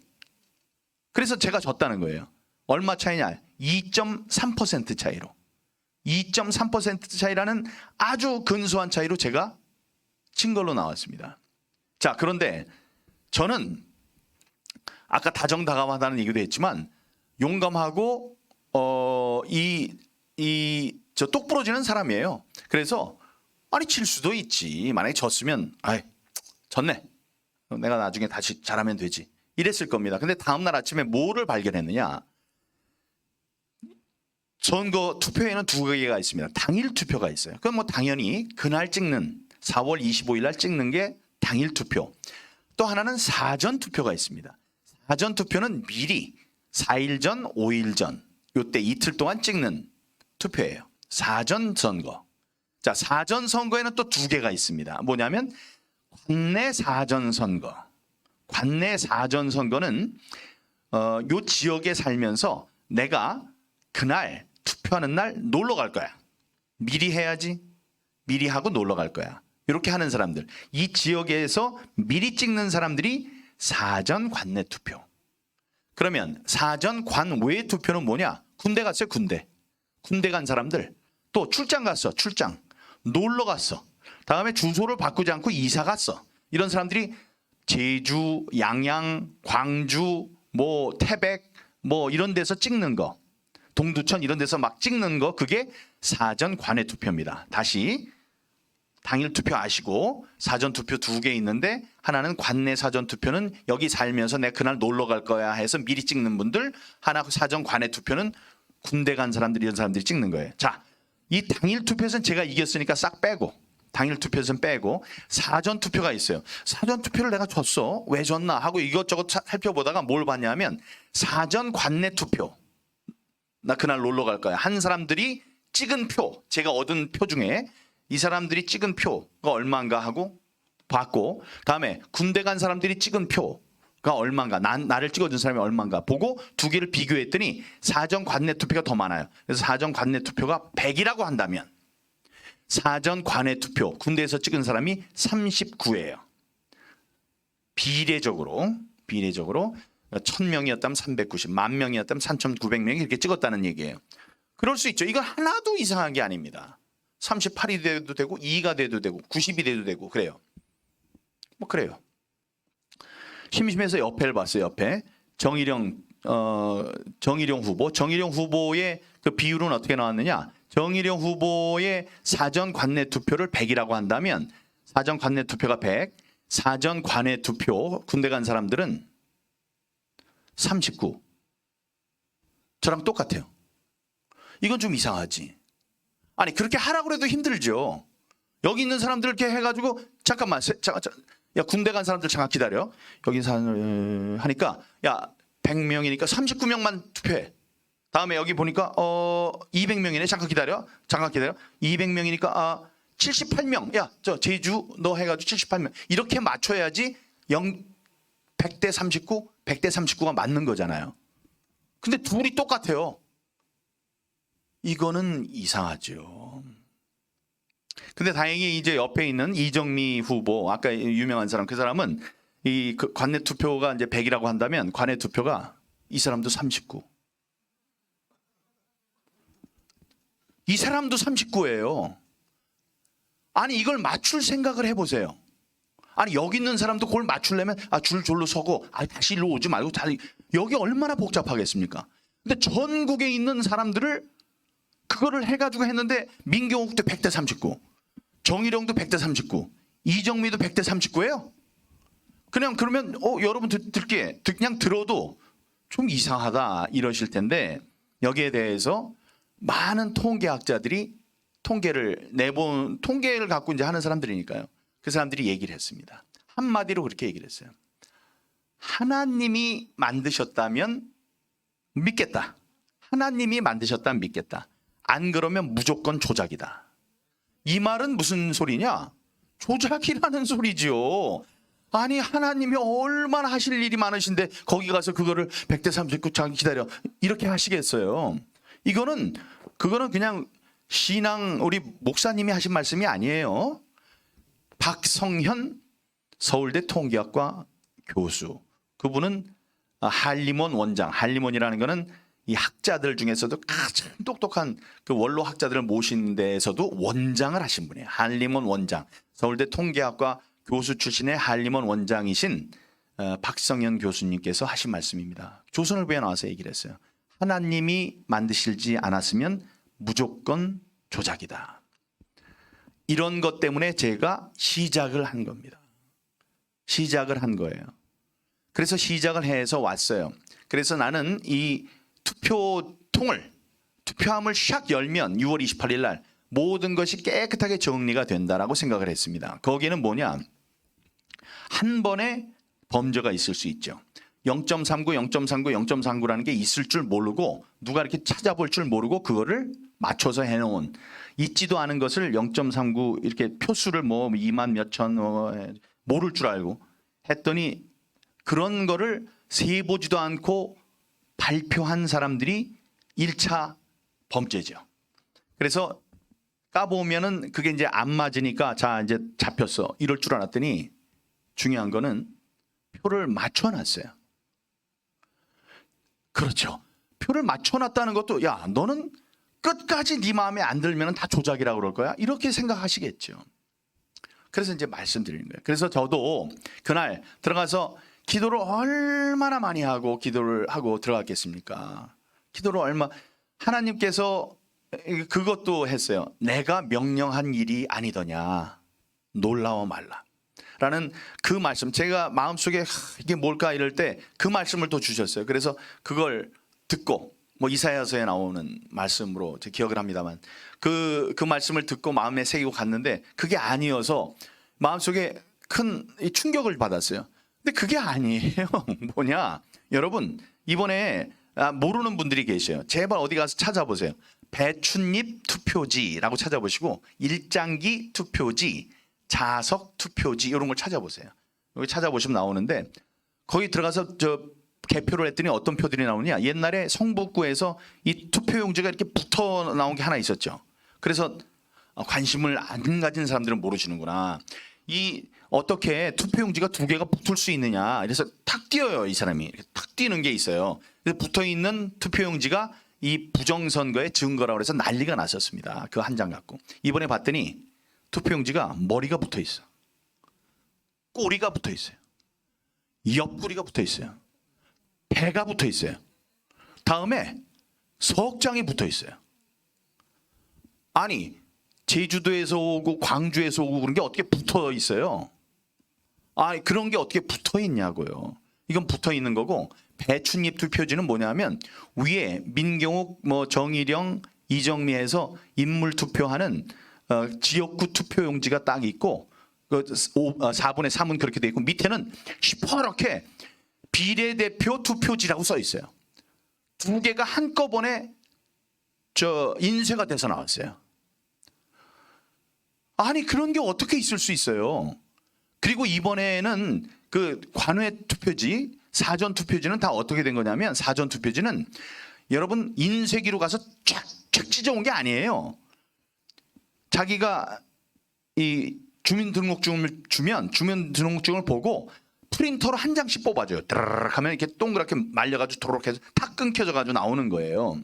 S3: 그래서 제가 졌다는 거예요. 얼마 차이냐? 2.3% 차이로. 2.3% 차이라는 아주 근소한 차이로 제가 진 걸로 나왔습니다. 자, 그런데 저는 아까 다정다감하다는 얘기도 했지만 용감하고 저 똑부러지는 사람이에요. 그래서 아니 질 수도 있지. 만약에 졌으면 아이 졌네. 내가 나중에 다시 잘하면 되지. 이랬을 겁니다. 근데 다음날 아침에 뭐를 발견했느냐. 선거 투표에는 두 개가 있습니다. 당일 투표가 있어요. 그럼 뭐 당연히 그날 찍는 4월 25일 날 찍는 게 당일 투표. 또 하나는 사전 투표가 있습니다. 사전 투표는 미리 4일 전, 5일 전 요때 이틀 동안 찍는 투표예요. 사전 선거. 자, 사전 선거에는 또 두 개가 있습니다. 뭐냐면 관내 사전 선거. 관내 사전 선거는 요 지역에 살면서 내가 그날 투표하는 날 놀러 갈 거야. 미리 해야지. 미리 하고 놀러 갈 거야. 이렇게 하는 사람들. 이 지역에서 미리 찍는 사람들이 사전 관내 투표. 그러면 사전 관외 투표는 뭐냐? 군대 갔어요, 군대. 군대 간 사람들. 또 출장 갔어, 출장. 놀러 갔어. 다음에 주소를 바꾸지 않고 이사 갔어. 이런 사람들이 제주, 양양, 광주, 뭐 태백, 뭐 이런 데서 찍는 거. 동두천 이런 데서 막 찍는 거 그게 사전 관외 투표입니다. 다시 당일 투표 아시고 사전 투표 두 개 있는데 하나는 관내 사전 투표는 여기 살면서 내가 그날 놀러 갈 거야 해서 미리 찍는 분들, 하나 사전 관외 투표는 군대 간 사람들 이런 사람들이 찍는 거예요. 자, 이 당일 투표에서는 제가 이겼으니까 싹 빼고 당일 투표에서는 빼고 사전 투표가 있어요. 사전 투표를 내가 졌어. 왜 졌나 하고 이것저것 살펴보다가 뭘 봤냐면 사전 관내 투표. 나 그날 놀러 갈 거야. 한 사람들이 찍은 표, 제가 얻은 표 중에 이 사람들이 찍은 표가 얼마인가 하고 봤고, 다음에 군대 간 사람들이 찍은 표가 얼마인가, 나를 찍어준 사람이 얼마인가 보고 두 개를 비교했더니 사전 관내 투표가 더 많아요. 그래서 사전 관내 투표가 100이라고 한다면 사전 관외 투표 군대에서 찍은 사람이 39예요. 비례적으로 1000명이었다면 390, 10,000명이었다면 3,900명이 이렇게 찍었다는 얘기예요. 그럴 수 있죠. 이건 하나도 이상한 게 아닙니다. 38이 돼도 되고 2가 돼도 되고 90이 돼도 되고 그래요. 뭐 그래요. 심심해서 옆에를 봤어요. 옆에 정일영 후보의 그 비율은 어떻게 나왔느냐. 정일영 후보의 사전 관내 투표를 100이라고 한다면 사전 관내 투표가 100, 사전 관외 투표 군대 간 사람들은 39. 저랑 똑같아요. 이건 좀 이상하지. 아니 그렇게 하라고 해도 힘들죠. 여기 있는 사람들 이렇게 해가지고 잠깐만, 야 군대 간 사람들 잠깐 기다려. 여기 사는 하니까 야 100명이니까 39명만 투표해. 다음에 여기 보니까 200명이네. 잠깐 기다려. 200명이니까 78명. 야 저 제주 너 해가지고 78명. 이렇게 맞춰야지 100대 39, 100대 39가 맞는 거잖아요. 근데 둘이 똑같아요. 이거는 이상하죠. 근데 다행히 이제 옆에 있는 이정미 후보, 아까 유명한 사람, 그 사람은 이 관내 투표가 이제 100이라고 한다면 관외 투표가 이 사람도 39. 이 사람도 39예요. 아니 이걸 맞출 생각을 해보세요. 아니 여기 있는 사람도 그걸 맞추려면 줄 졸로 서고 다시 일로 오지 말고 여기 얼마나 복잡하겠습니까? 근데 전국에 있는 사람들을 그거를 해가지고 했는데 민경욱도 100대 39, 정일영도 100대 39, 이정미도 100대 39예요. 그냥 그러면 여러분 그냥 들어도 좀 이상하다 이러실 텐데 여기에 대해서 많은 통계학자들이 통계를 갖고 이제 하는 사람들이니까요. 그 사람들이 얘기를 했습니다. 한마디로 그렇게 얘기를 했어요. 하나님이 만드셨다면 믿겠다. 하나님이 만드셨다면 믿겠다. 안 그러면 무조건 조작이다. 이 말은 무슨 소리냐? 조작이라는 소리지요. 아니 하나님이 얼마나 하실 일이 많으신데 거기 가서 그거를 100대 39 잠깐 기다려 이렇게 하시겠어요. 그거는 그냥 신앙 우리 목사님이 하신 말씀이 아니에요. 박성현 서울대 통계학과 교수, 그분은 한림원 원장, 한림원이라는 거는 이 학자들 중에서도 가장 똑똑한 그 원로 학자들을 모신 데에서도 원장을 하신 분이에요. 한림원 원장, 서울대 통계학과 교수 출신의 한림원 원장이신 박성현 교수님께서 하신 말씀입니다. 조선일보에 나와서 얘기를 했어요. 하나님이 만드시지 않았으면 무조건 조작이다. 이런 것 때문에 제가 시작을 한 겁니다. 시작을 한 거예요. 그래서 시작을 해서 왔어요. 그래서 나는 이 투표함을 샥 열면 6월 28일 날 모든 것이 깨끗하게 정리가 된다라고 생각을 했습니다. 거기에는 뭐냐? 한 번에 범죄가 있을 수 있죠. 0.39, 0.39, 0.39라는 게 있을 줄 모르고 누가 이렇게 찾아볼 줄 모르고 그거를 맞춰서 해놓은 있지도 않은 것을 0.39 이렇게 표수를 뭐 2만 몇천 모를 줄 알고 했더니 그런 거를 세보지도 않고 발표한 사람들이 1차 범죄죠. 그래서 까보면은 그게 이제 안 맞으니까 자 이제 잡혔어 이럴 줄 알았더니 중요한 거는 표를 맞춰놨어요. 그렇죠. 표를 맞춰놨다는 것도 야 너는 끝까지 네 마음에 안 들면 다 조작이라고 그럴 거야 이렇게 생각하시겠죠. 그래서 이제 말씀드리는 거예요. 그래서 저도 그날 들어가서 기도를 얼마나 많이 하고 기도를 하고 들어갔겠습니까? 기도를 하나님께서 그것도 했어요. 내가 명령한 일이 아니더냐 놀라워 말라 라는 그 말씀 제가 마음속에 이게 뭘까 이럴 때 그 말씀을 또 주셨어요. 그래서 그걸 듣고 뭐 이사야서에 나오는 말씀으로 제 기억을 합니다만 그 말씀을 듣고 마음에 새기고 갔는데 그게 아니어서 마음속에 큰 충격을 받았어요. 근데 그게 아니에요. 뭐냐 여러분 이번에 모르는 분들이 계셔요. 제발 어디 가서 찾아보세요. 배춧잎 투표지라고 찾아보시고 일장기 투표지 자석 투표지 이런 걸 찾아보세요. 여기 찾아보시면 나오는데 거기 들어가서 저 개표를 했더니 어떤 표들이 나오냐. 옛날에 성북구에서 이 투표용지가 이렇게 붙어 나온 게 하나 있었죠. 그래서 관심을 안 가진 사람들은 모르시는구나. 이 어떻게 투표용지가 두 개가 붙을 수 있느냐. 그래서 탁 뛰어요. 이 사람이. 이렇게 탁 뛰는 게 있어요. 그래서 붙어있는 투표용지가 이 부정선거의 증거라고 해서 난리가 났었습니다. 그 한 장 갖고. 이번에 봤더니 투표용지가 머리가 붙어 있어. 꼬리가 붙어 있어요. 옆구리가 붙어 있어요. 배가 붙어 있어요. 다음에 석장이 붙어 있어요. 아니 제주도에서 오고 광주에서 오고 그런 게 어떻게 붙어 있어요? 아니 그런 게 어떻게 붙어 있냐고요. 이건 붙어 있는 거고 배춧잎 투표지는 뭐냐면 위에 민경욱 뭐 정일영 이정미에서 인물 투표하는 지역구 투표용지가 딱 있고 4분의 3은 그렇게 돼 있고 밑에는 시퍼렇게 비례대표 투표지라고 써 있어요. 두 개가 한꺼번에 인쇄가 돼서 나왔어요. 아니 그런 게 어떻게 있을 수 있어요. 그리고 이번에는 그 관외 투표지 사전 투표지는 다 어떻게 된 거냐면 사전 투표지는 여러분 인쇄기로 가서 쫙쫙 찢어온 게 아니에요. 자기가 이 주민등록증을 주면 주민등록증을 보고 프린터로 한 장씩 뽑아줘요. 드르륵 하면 이렇게 동그랗게 말려가지고 도록 해서 탁 끊겨져가지고 나오는 거예요.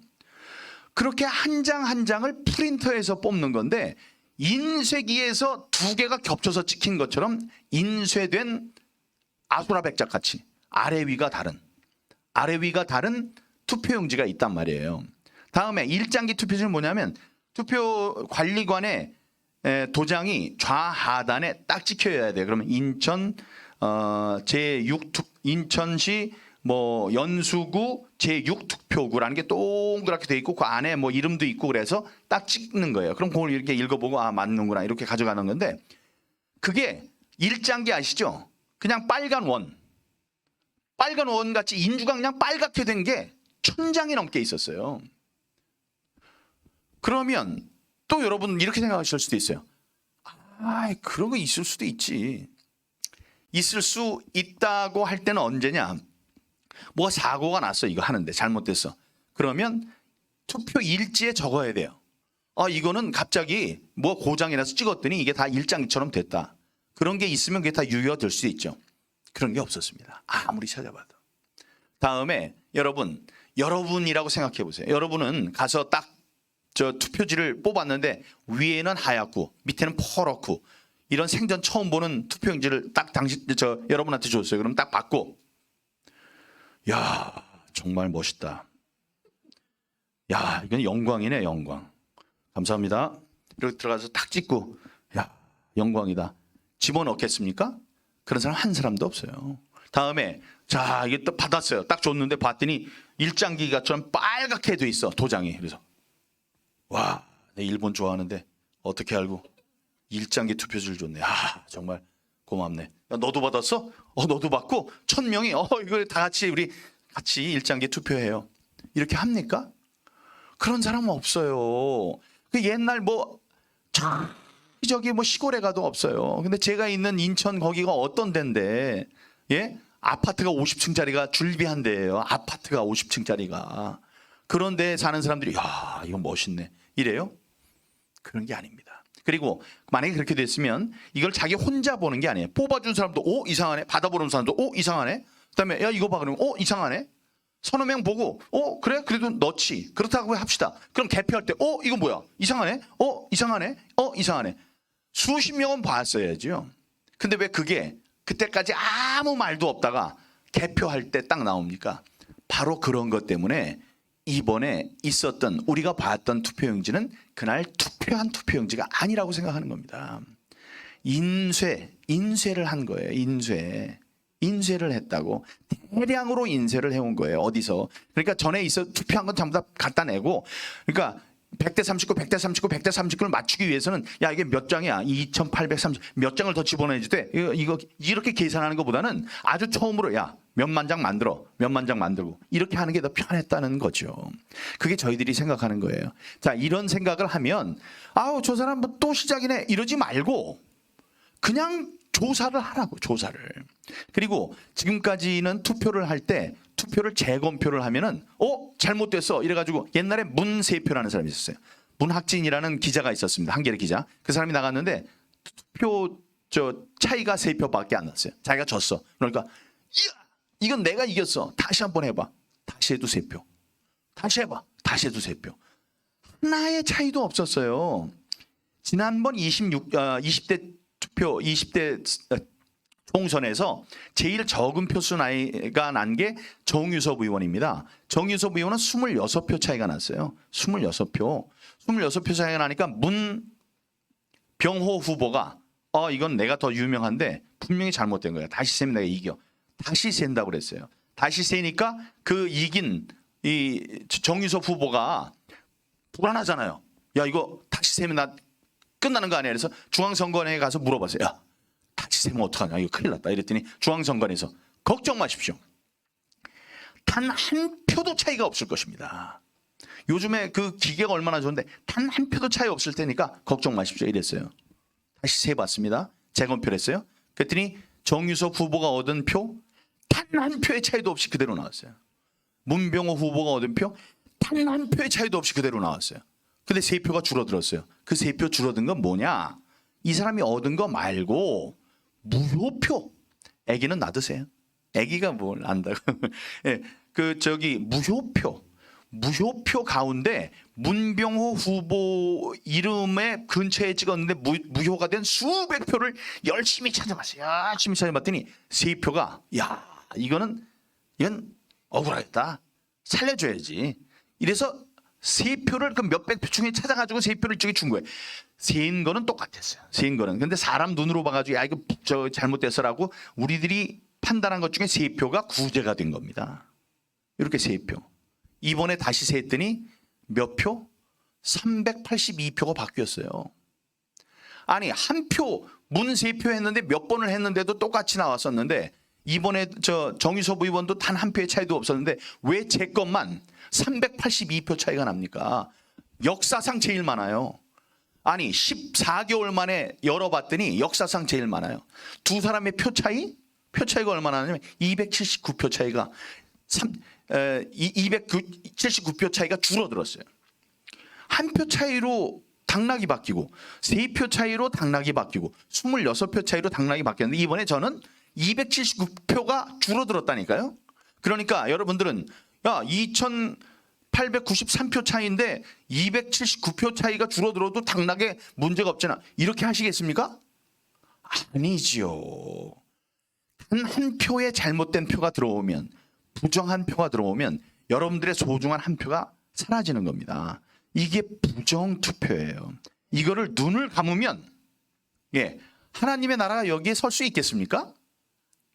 S3: 그렇게 한 장 한 장을 프린터에서 뽑는 건데 인쇄기에서 두 개가 겹쳐서 찍힌 것처럼 인쇄된 아수라백작 같이 아래 위가 다른 투표용지가 있단 말이에요. 다음에 일장기 투표지는 뭐냐면 투표 관리관의 도장이 좌하단에 딱 찍혀야 돼요. 그러면 인천 인천시 뭐 연수구 제6투표구라는 게 동그랗게 돼 있고 그 안에 뭐 이름도 있고 그래서 딱 찍는 거예요. 그럼 그걸 이렇게 읽어보고 아 맞는구나 이렇게 가져가는 건데 그게 일장기 아시죠? 그냥 빨간 원 같이 인주가 그냥 빨갛게 된 게 1000장이 넘게 있었어요. 그러면 또 여러분 이렇게 생각하실 수도 있어요. 아 그런 거 있을 수도 있지. 있을 수 있다고 할 때는 언제냐? 뭐가 사고가 났어 이거 하는데 잘못됐어. 그러면 투표 일지에 적어야 돼요. 이거는 갑자기 뭐 고장이 나서 찍었더니 이게 다 일장처럼 됐다. 그런 게 있으면 그게 다 유효가 될 수도 있죠. 그런 게 없었습니다. 아무리 찾아봐도. 다음에 여러분이라고 생각해 보세요. 여러분은 가서 딱 저 투표지를 뽑았는데 위에는 하얗고 밑에는 퍼렇고 이런 생전 처음 보는 투표용지를 딱 여러분한테 줬어요. 그럼 딱 받고, 야, 정말 멋있다. 야, 이건 영광이네, 영광. 감사합니다. 이렇게 들어가서 딱 찍고, 야, 영광이다. 집어넣겠습니까? 그런 사람 한 사람도 없어요. 다음에 자, 이게 또 받았어요. 딱 줬는데 봤더니 일장기가처럼 빨갛게 돼 있어, 도장이. 그래서 와, 내 일본 좋아하는데 어떻게 알고 일장기 투표지를 줬네. 아, 정말 고맙네. 야, 너도 받았어? 너도 받고 1000명이 이걸 다 같이 우리 같이 일장기 투표해요. 이렇게 합니까? 그런 사람은 없어요. 그 옛날 저기 시골에 가도 없어요. 근데 제가 있는 인천 거기가 어떤 데인데, 예? 아파트가 50층짜리가 줄비한데예요. 아파트가 50층짜리가. 그런데 사는 사람들이 야, 이거 멋있네. 이래요? 그런 게 아닙니다. 그리고 만약에 그렇게 됐으면 이걸 자기 혼자 보는 게 아니에요. 뽑아준 사람도 이상하네. 받아보는 사람도 이상하네. 그다음에 야, 이거 봐 그러면 이상하네. 서너 명 보고 그래? 그래도 넣지. 그렇다고 합시다. 그럼 개표할 때 이거 뭐야? 이상하네? 이상하네? 이상하네. 수십 명은 봤어야죠. 근데 왜 그게 그때까지 아무 말도 없다가 개표할 때 딱 나옵니까? 바로 그런 것 때문에 이번에 있었던 우리가 봤던 투표용지는 그날 투표한 투표용지가 아니라고 생각하는 겁니다. 인쇄를 한 거예요. 인쇄를 했다고. 대량으로 인쇄를 해온 거예요. 어디서. 그러니까 전에 투표한 건 전부 다 갖다 내고, 그러니까 100대 39, 100대 39, 100대 39를 맞추기 위해서는 야, 이게 몇 장이야? 2830 몇 장을 더 집어넣어야지 돼. 이거 이렇게 계산하는 것보다는 아주 처음으로 야, 몇만 장 만들어. 몇만 장 만들고 이렇게 하는 게 더 편했다는 거죠. 그게 저희들이 생각하는 거예요. 자, 이런 생각을 하면 아우, 저 사람 또 시작이네. 이러지 말고 그냥 조사를 하라고, 조사를. 그리고 지금까지는 투표를 할 때 투표를 재검표를 하면은 잘못됐어 이래가지고 옛날에 문세표라는 사람이 있었어요. 문학진이라는 기자가 있었습니다. 한겨레 기자. 그 사람이 나갔는데 투표 차이가 3표밖에 안 났어요. 자기가 졌어. 그러니까 이건 내가 이겼어. 다시 한번 해봐. 다시 해도 3표. 다시 해봐. 다시 해도 3표. 하나의 차이도 없었어요. 지난번 20대 투표 20대 총선에서 제일 적은 표수 나이가 난 게 정유섭 의원입니다. 정유섭 의원은 26표 차이가 났어요. 26표 차이가 나니까 문병호 후보가 이건 내가 더 유명한데 분명히 잘못된 거야. 다시 세면 내가 이겨. 다시 센다고 그랬어요. 다시 세니까 그 이긴 이 정유섭 후보가 불안하잖아요. 야, 이거 다시 세면 나 끝나는 거 아니야? 그래서 중앙선관위에 가서 물어봤어요. 야, 다시 세면 어떡하냐? 이거 큰일 났다. 이랬더니 중앙선관위에서 걱정 마십시오. 단 한 표도 차이가 없을 것입니다. 요즘에 그 기계가 얼마나 좋은데 단 한 표도 차이 없을 테니까 걱정 마십시오. 이랬어요. 다시 세봤습니다. 재검표를 했어요. 그랬더니 정유섭 후보가 얻은 표 단 한 표의 차이도 없이 그대로 나왔어요. 문병호 후보가 얻은 표 단 한 표의 차이도 없이 그대로 나왔어요. 근데 3표가 줄어들었어요. 그 3표 줄어든 건 뭐냐? 이 사람이 얻은 거 말고 무효표. 애기는 놔두세요. 애기가 뭘 안다고. 예, 무효표 가운데 문병호 후보 이름에 근처에 찍었는데 무효가 된 수백 표를 열심히 찾아봤어요. 열심히 찾아봤더니 3표가 이건 억울하겠다. 살려줘야지. 이래서 3표를 그 몇백 표 중에 찾아가지고 3표를 이쪽에 준 거예요. 센 거는 똑같았어요. 센 거는. 근데 사람 눈으로 봐가지고 이거 잘못됐어라고 우리들이 판단한 것 중에 3표가 구제가 된 겁니다. 이렇게 3표. 이번에 다시 세했더니 몇 표? 382표가 바뀌었어요. 아니, 한 표, 문 3표 했는데 몇 번을 했는데도 똑같이 나왔었는데 이번에 정유섭 의원도 단 한 표의 차이도 없었는데 왜 제 것만 382표 차이가 납니까? 역사상 제일 많아요. 아니 14개월 만에 열어봤더니 역사상 제일 많아요. 두 사람의 표 차이가 얼마나 나냐면 279표 차이가 279표 차이가 줄어들었어요. 한 표 차이로 당락이 바뀌고 3표 차이로 당락이 바뀌고 26표 차이로 당락이 바뀌었는데 이번에 저는 279표가 줄어들었다니까요. 그러니까 여러분들은 2893표 차이인데 279표 차이가 줄어들어도 당락에 문제가 없잖아. 이렇게 하시겠습니까? 아니지요. 한 표의 잘못된 표가 들어오면, 부정한 표가 들어오면 여러분들의 소중한 한 표가 사라지는 겁니다. 이게 부정 투표예요. 이거를 눈을 감으면 하나님의 나라가 여기에 설 수 있겠습니까?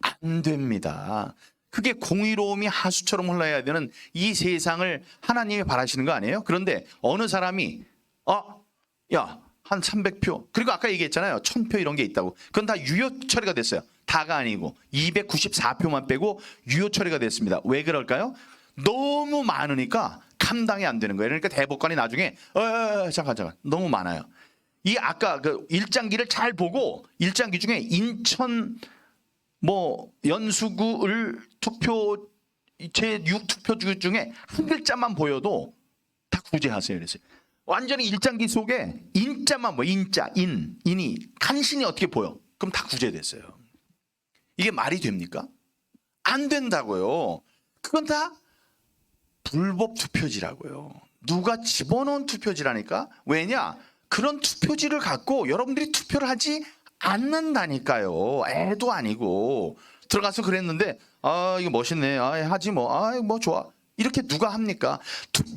S3: 안 됩니다. 그게 공의로움이 하수처럼 흘러야 되는 이 세상을 하나님이 바라시는 거 아니에요? 그런데 어느 사람이 한 300표, 그리고 아까 얘기했잖아요. 1000표 이런 게 있다고. 그건 다 유효 처리가 됐어요. 다가 아니고 294표만 빼고 유효 처리가 됐습니다. 왜 그럴까요? 너무 많으니까 감당이 안 되는 거예요. 그러니까 대법관이 나중에 잠깐 너무 많아요. 이 아까 그 일장기를 잘 보고, 일장기 중에 인천 연수구을 투표 제6투표 중에 한 글자만 보여도 다 구제하세요. 그랬어요. 완전히 일장기 속에 인자만 인이 간신히 어떻게 보여? 그럼 다 구제됐어요. 이게 말이 됩니까? 안 된다고요. 그건 다 불법 투표지라고요. 누가 집어넣은 투표지라니까? 왜냐? 그런 투표지를 갖고 여러분들이 투표를 하지 않는다니까요. 애도 아니고 들어가서 그랬는데 이거 멋있네. 하지 뭐 좋아. 이렇게 누가 합니까?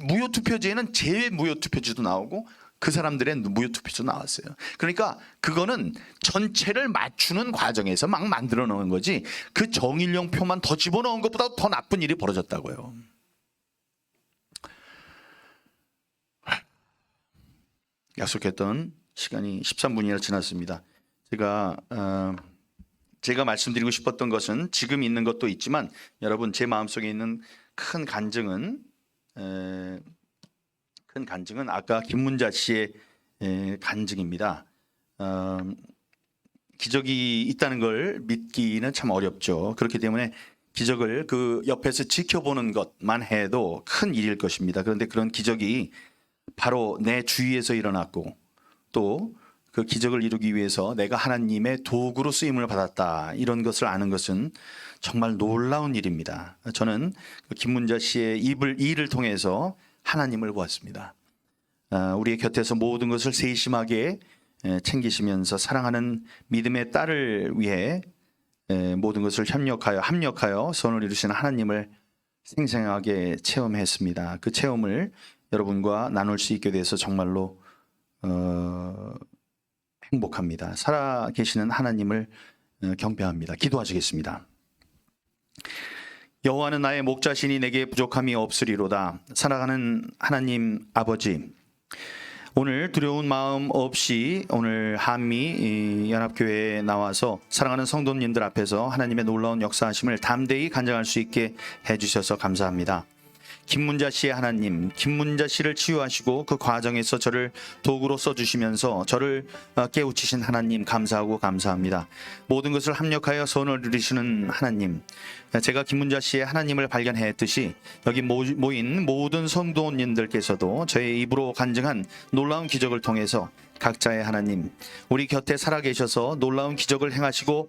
S3: 무효 투표지에는 제무효 투표지도 나오고 그 사람들의 무효 투표지도 나왔어요. 그러니까 그거는 전체를 맞추는 과정에서 막 만들어 놓은 거지, 그 정일용 표만 더 집어넣은 것보다 더 나쁜 일이 벌어졌다고요. 약속했던 시간이 13분이나 지났습니다. 제가 말씀드리고 싶었던 것은 지금 있는 것도 있지만, 여러분, 제 마음속에 있는 큰 간증은 아까 김문자 씨의 간증입니다. 기적이 있다는 걸 믿기는 참 어렵죠. 그렇기 때문에 기적을 그 옆에서 지켜보는 것만 해도 큰 일일 것입니다. 그런데 그런 기적이 바로 내 주위에서 일어났고, 또 그 기적을 이루기 위해서 내가 하나님의 도구로 쓰임을 받았다, 이런 것을 아는 것은 정말 놀라운 일입니다. 저는 김문자 씨의 일을 통해서 하나님을 보았습니다. 우리의 곁에서 모든 것을 세심하게 챙기시면서 사랑하는 믿음의 딸을 위해 모든 것을 합력하여 선을 이루시는 하나님을 생생하게 체험했습니다. 그 체험을 여러분과 나눌 수 있게 돼서 정말로 행복합니다. 살아계시는 하나님을 경배합니다. 기도하시겠습니다. 여호와는 나의 목자시니 내게 부족함이 없으리로다. 살아가는 하나님 아버지, 오늘 두려운 마음 없이 오늘 한미 연합교회에 나와서 사랑하는 성도님들 앞에서 하나님의 놀라운 역사하심을 담대히 간증할 수 있게 해주셔서 감사합니다. 김문자 씨의 하나님, 김문자 씨를 치유하시고 그 과정에서 저를 도구로 써주시면서 저를 깨우치신 하나님, 감사하고 감사합니다. 모든 것을 합력하여 선을 이루시는 하나님, 제가 김문자 씨의 하나님을 발견했듯이 여기 모인 모든 성도님들께서도 저의 입으로 간증한 놀라운 기적을 통해서 각자의 하나님, 우리 곁에 살아계셔서 놀라운 기적을 행하시고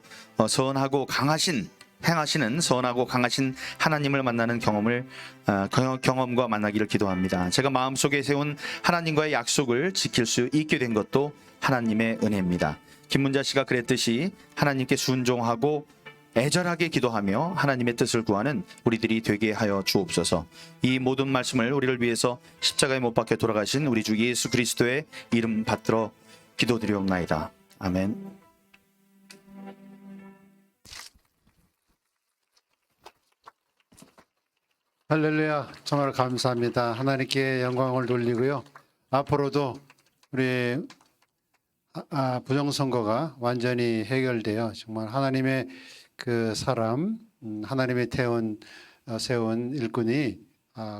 S3: 행하시는 선하고 강하신 하나님을 만나는 경험과 만나기를 기도합니다. 제가 마음속에 세운 하나님과의 약속을 지킬 수 있게 된 것도 하나님의 은혜입니다. 김문자 씨가 그랬듯이 하나님께 순종하고 애절하게 기도하며 하나님의 뜻을 구하는 우리들이 되게 하여 주옵소서. 이 모든 말씀을 우리를 위해서 십자가에 못 박혀 돌아가신 우리 주 예수 그리스도의 이름 받들어 기도드리옵나이다. 아멘.
S2: 할렐루야. 정말 감사합니다. 하나님께 영광을 돌리고요. 앞으로도 우리 부정선거가 완전히 해결되어 정말 하나님의 그 사람, 하나님의 세운 일꾼이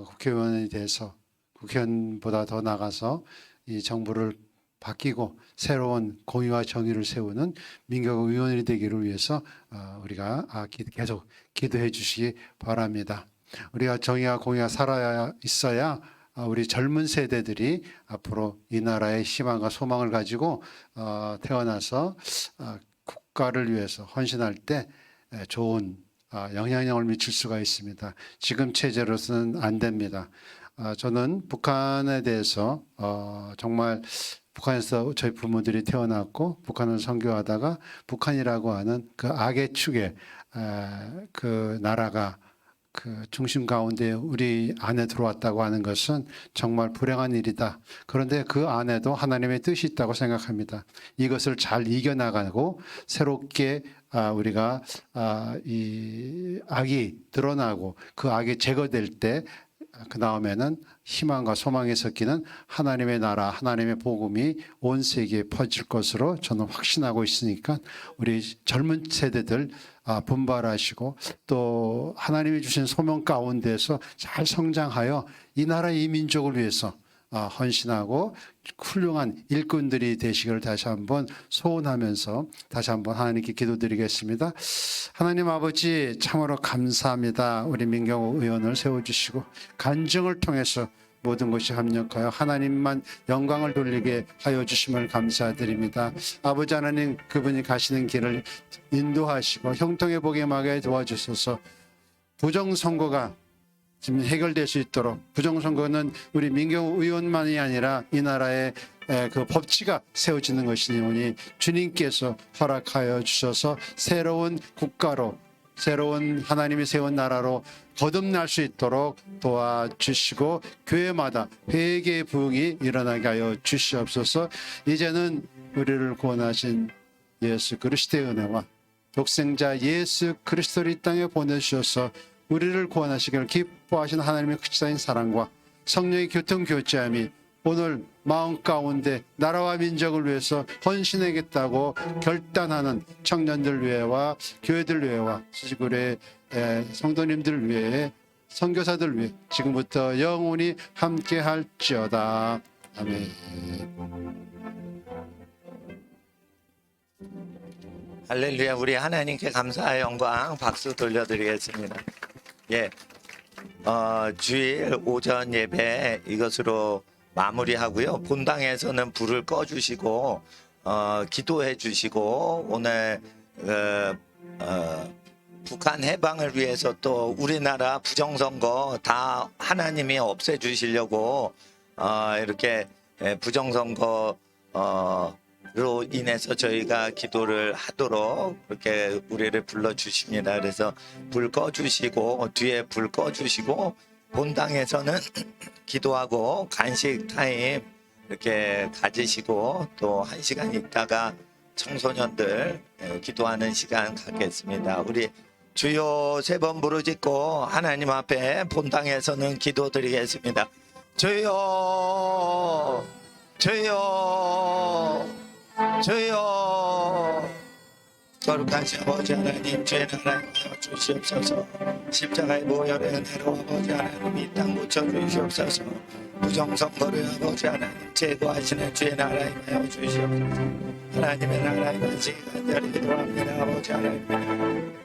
S2: 국회의원이 돼서 국회의원보다 더 나가서 이 정부를 바뀌고 새로운 공의와 정의를 세우는 민족 의원이 되기를 위해서 우리가 계속 기도해 주시기 바랍니다. 우리가 정의와 공의가 살아 있어야 우리 젊은 세대들이 앞으로 이 나라의 희망과 소망을 가지고 태어나서 국가를 위해서 헌신할 때 좋은 영향력을 미칠 수가 있습니다. 지금 체제로서는 안 됩니다. 저는 북한에 대해서 정말 북한에서 저희 부모들이 태어났고 북한을 선교하다가 북한이라고 하는 그 악의 축에 그 나라가 그 중심 가운데 우리 안에 들어왔다고 하는 것은 정말 불행한 일이다. 그런데 그 안에도 하나님의 뜻이 있다고 생각합니다. 이것을 잘 이겨나가고 새롭게 우리가 이 악이 드러나고 그 악이 제거될 때 그 다음에는 희망과 소망이 섞이는 하나님의 나라, 하나님의 복음이 온 세계에 퍼질 것으로 저는 확신하고 있으니까 우리 젊은 세대들 분발하시고 또 하나님이 주신 소명 가운데서 잘 성장하여 이 나라 이 민족을 위해서 헌신하고 훌륭한 일꾼들이 되시기를 다시 한번 소원하면서 다시 한번 하나님께 기도드리겠습니다. 하나님 아버지 참으로 감사합니다. 우리 민경호 의원을 세워주시고 간증을 통해서 모든 것이 합력하여 하나님만 영광을 돌리게 하여 주심을 감사드립니다. 아버지 하나님 그분이 가시는 길을 인도하시고 형통해 보게 하게 도와주셔서 부정선거가 지금 해결될 수 있도록 부정선거는 우리 민경호 의원만이 아니라 이 나라의 그 법치가 세워지는 것이니 주님께서 허락하여 주셔서 새로운 국가로 새로운 하나님이 세운 나라로 거듭날 수 있도록 도와주시고 교회마다 회개의 부흥이 일어나게 하여 주시옵소서. 이제는 우리를 구원하신 예수 그리스도의 은혜와 독생자 예수 그리스도를 이 땅에 보내주셔서 우리를 구원하시기를 기뻐하신 하나님의 크시다인 사랑과 성령의 교통교제함이 오늘 마음 가운데 나라와 민족을 위해서 헌신하겠다고 결단하는 청년들 위해와 교회들 위해와 수지구의 성도님들 위해 선교사들 위해 지금부터 영원히 함께 할지어다. 아멘.
S1: 할렐루야. 우리 하나님께 감사의 영광 박수 돌려드리겠습니다. 예, 주일 오전 예배 이것으로 마무리하고요. 본당에서는 불을 꺼주시고 기도해 주시고 오늘 북한 해방을 위해서 또 우리나라 부정선거 다 하나님이 없애주시려고 이렇게 부정선거 로 인해서 저희가 기도를 하도록 그렇게 우리를 불러주십니다. 그래서 불 꺼주시고 뒤에 불 꺼주시고 본당에서는 기도하고 간식 타임 이렇게 가지시고 또 1시간 있다가 청소년들 기도하는 시간 갖겠습니다. 우리 주여 3번 부르짖고 하나님 앞에 본당에서는 기도드리겠습니다. 주여 주여 주여 거룩하신 아버지 하나님 주의 나라에 주시옵소서. 십자가의 보혈의 은혜로 아버지 하나님 이 땅 묻혀주시옵소서. 부정선거를 아버지 하나님 제거하시는 주의 나라에 주시옵소서. 하나님의 나라에 관시 간절히 기도합니다. 아버지 하나님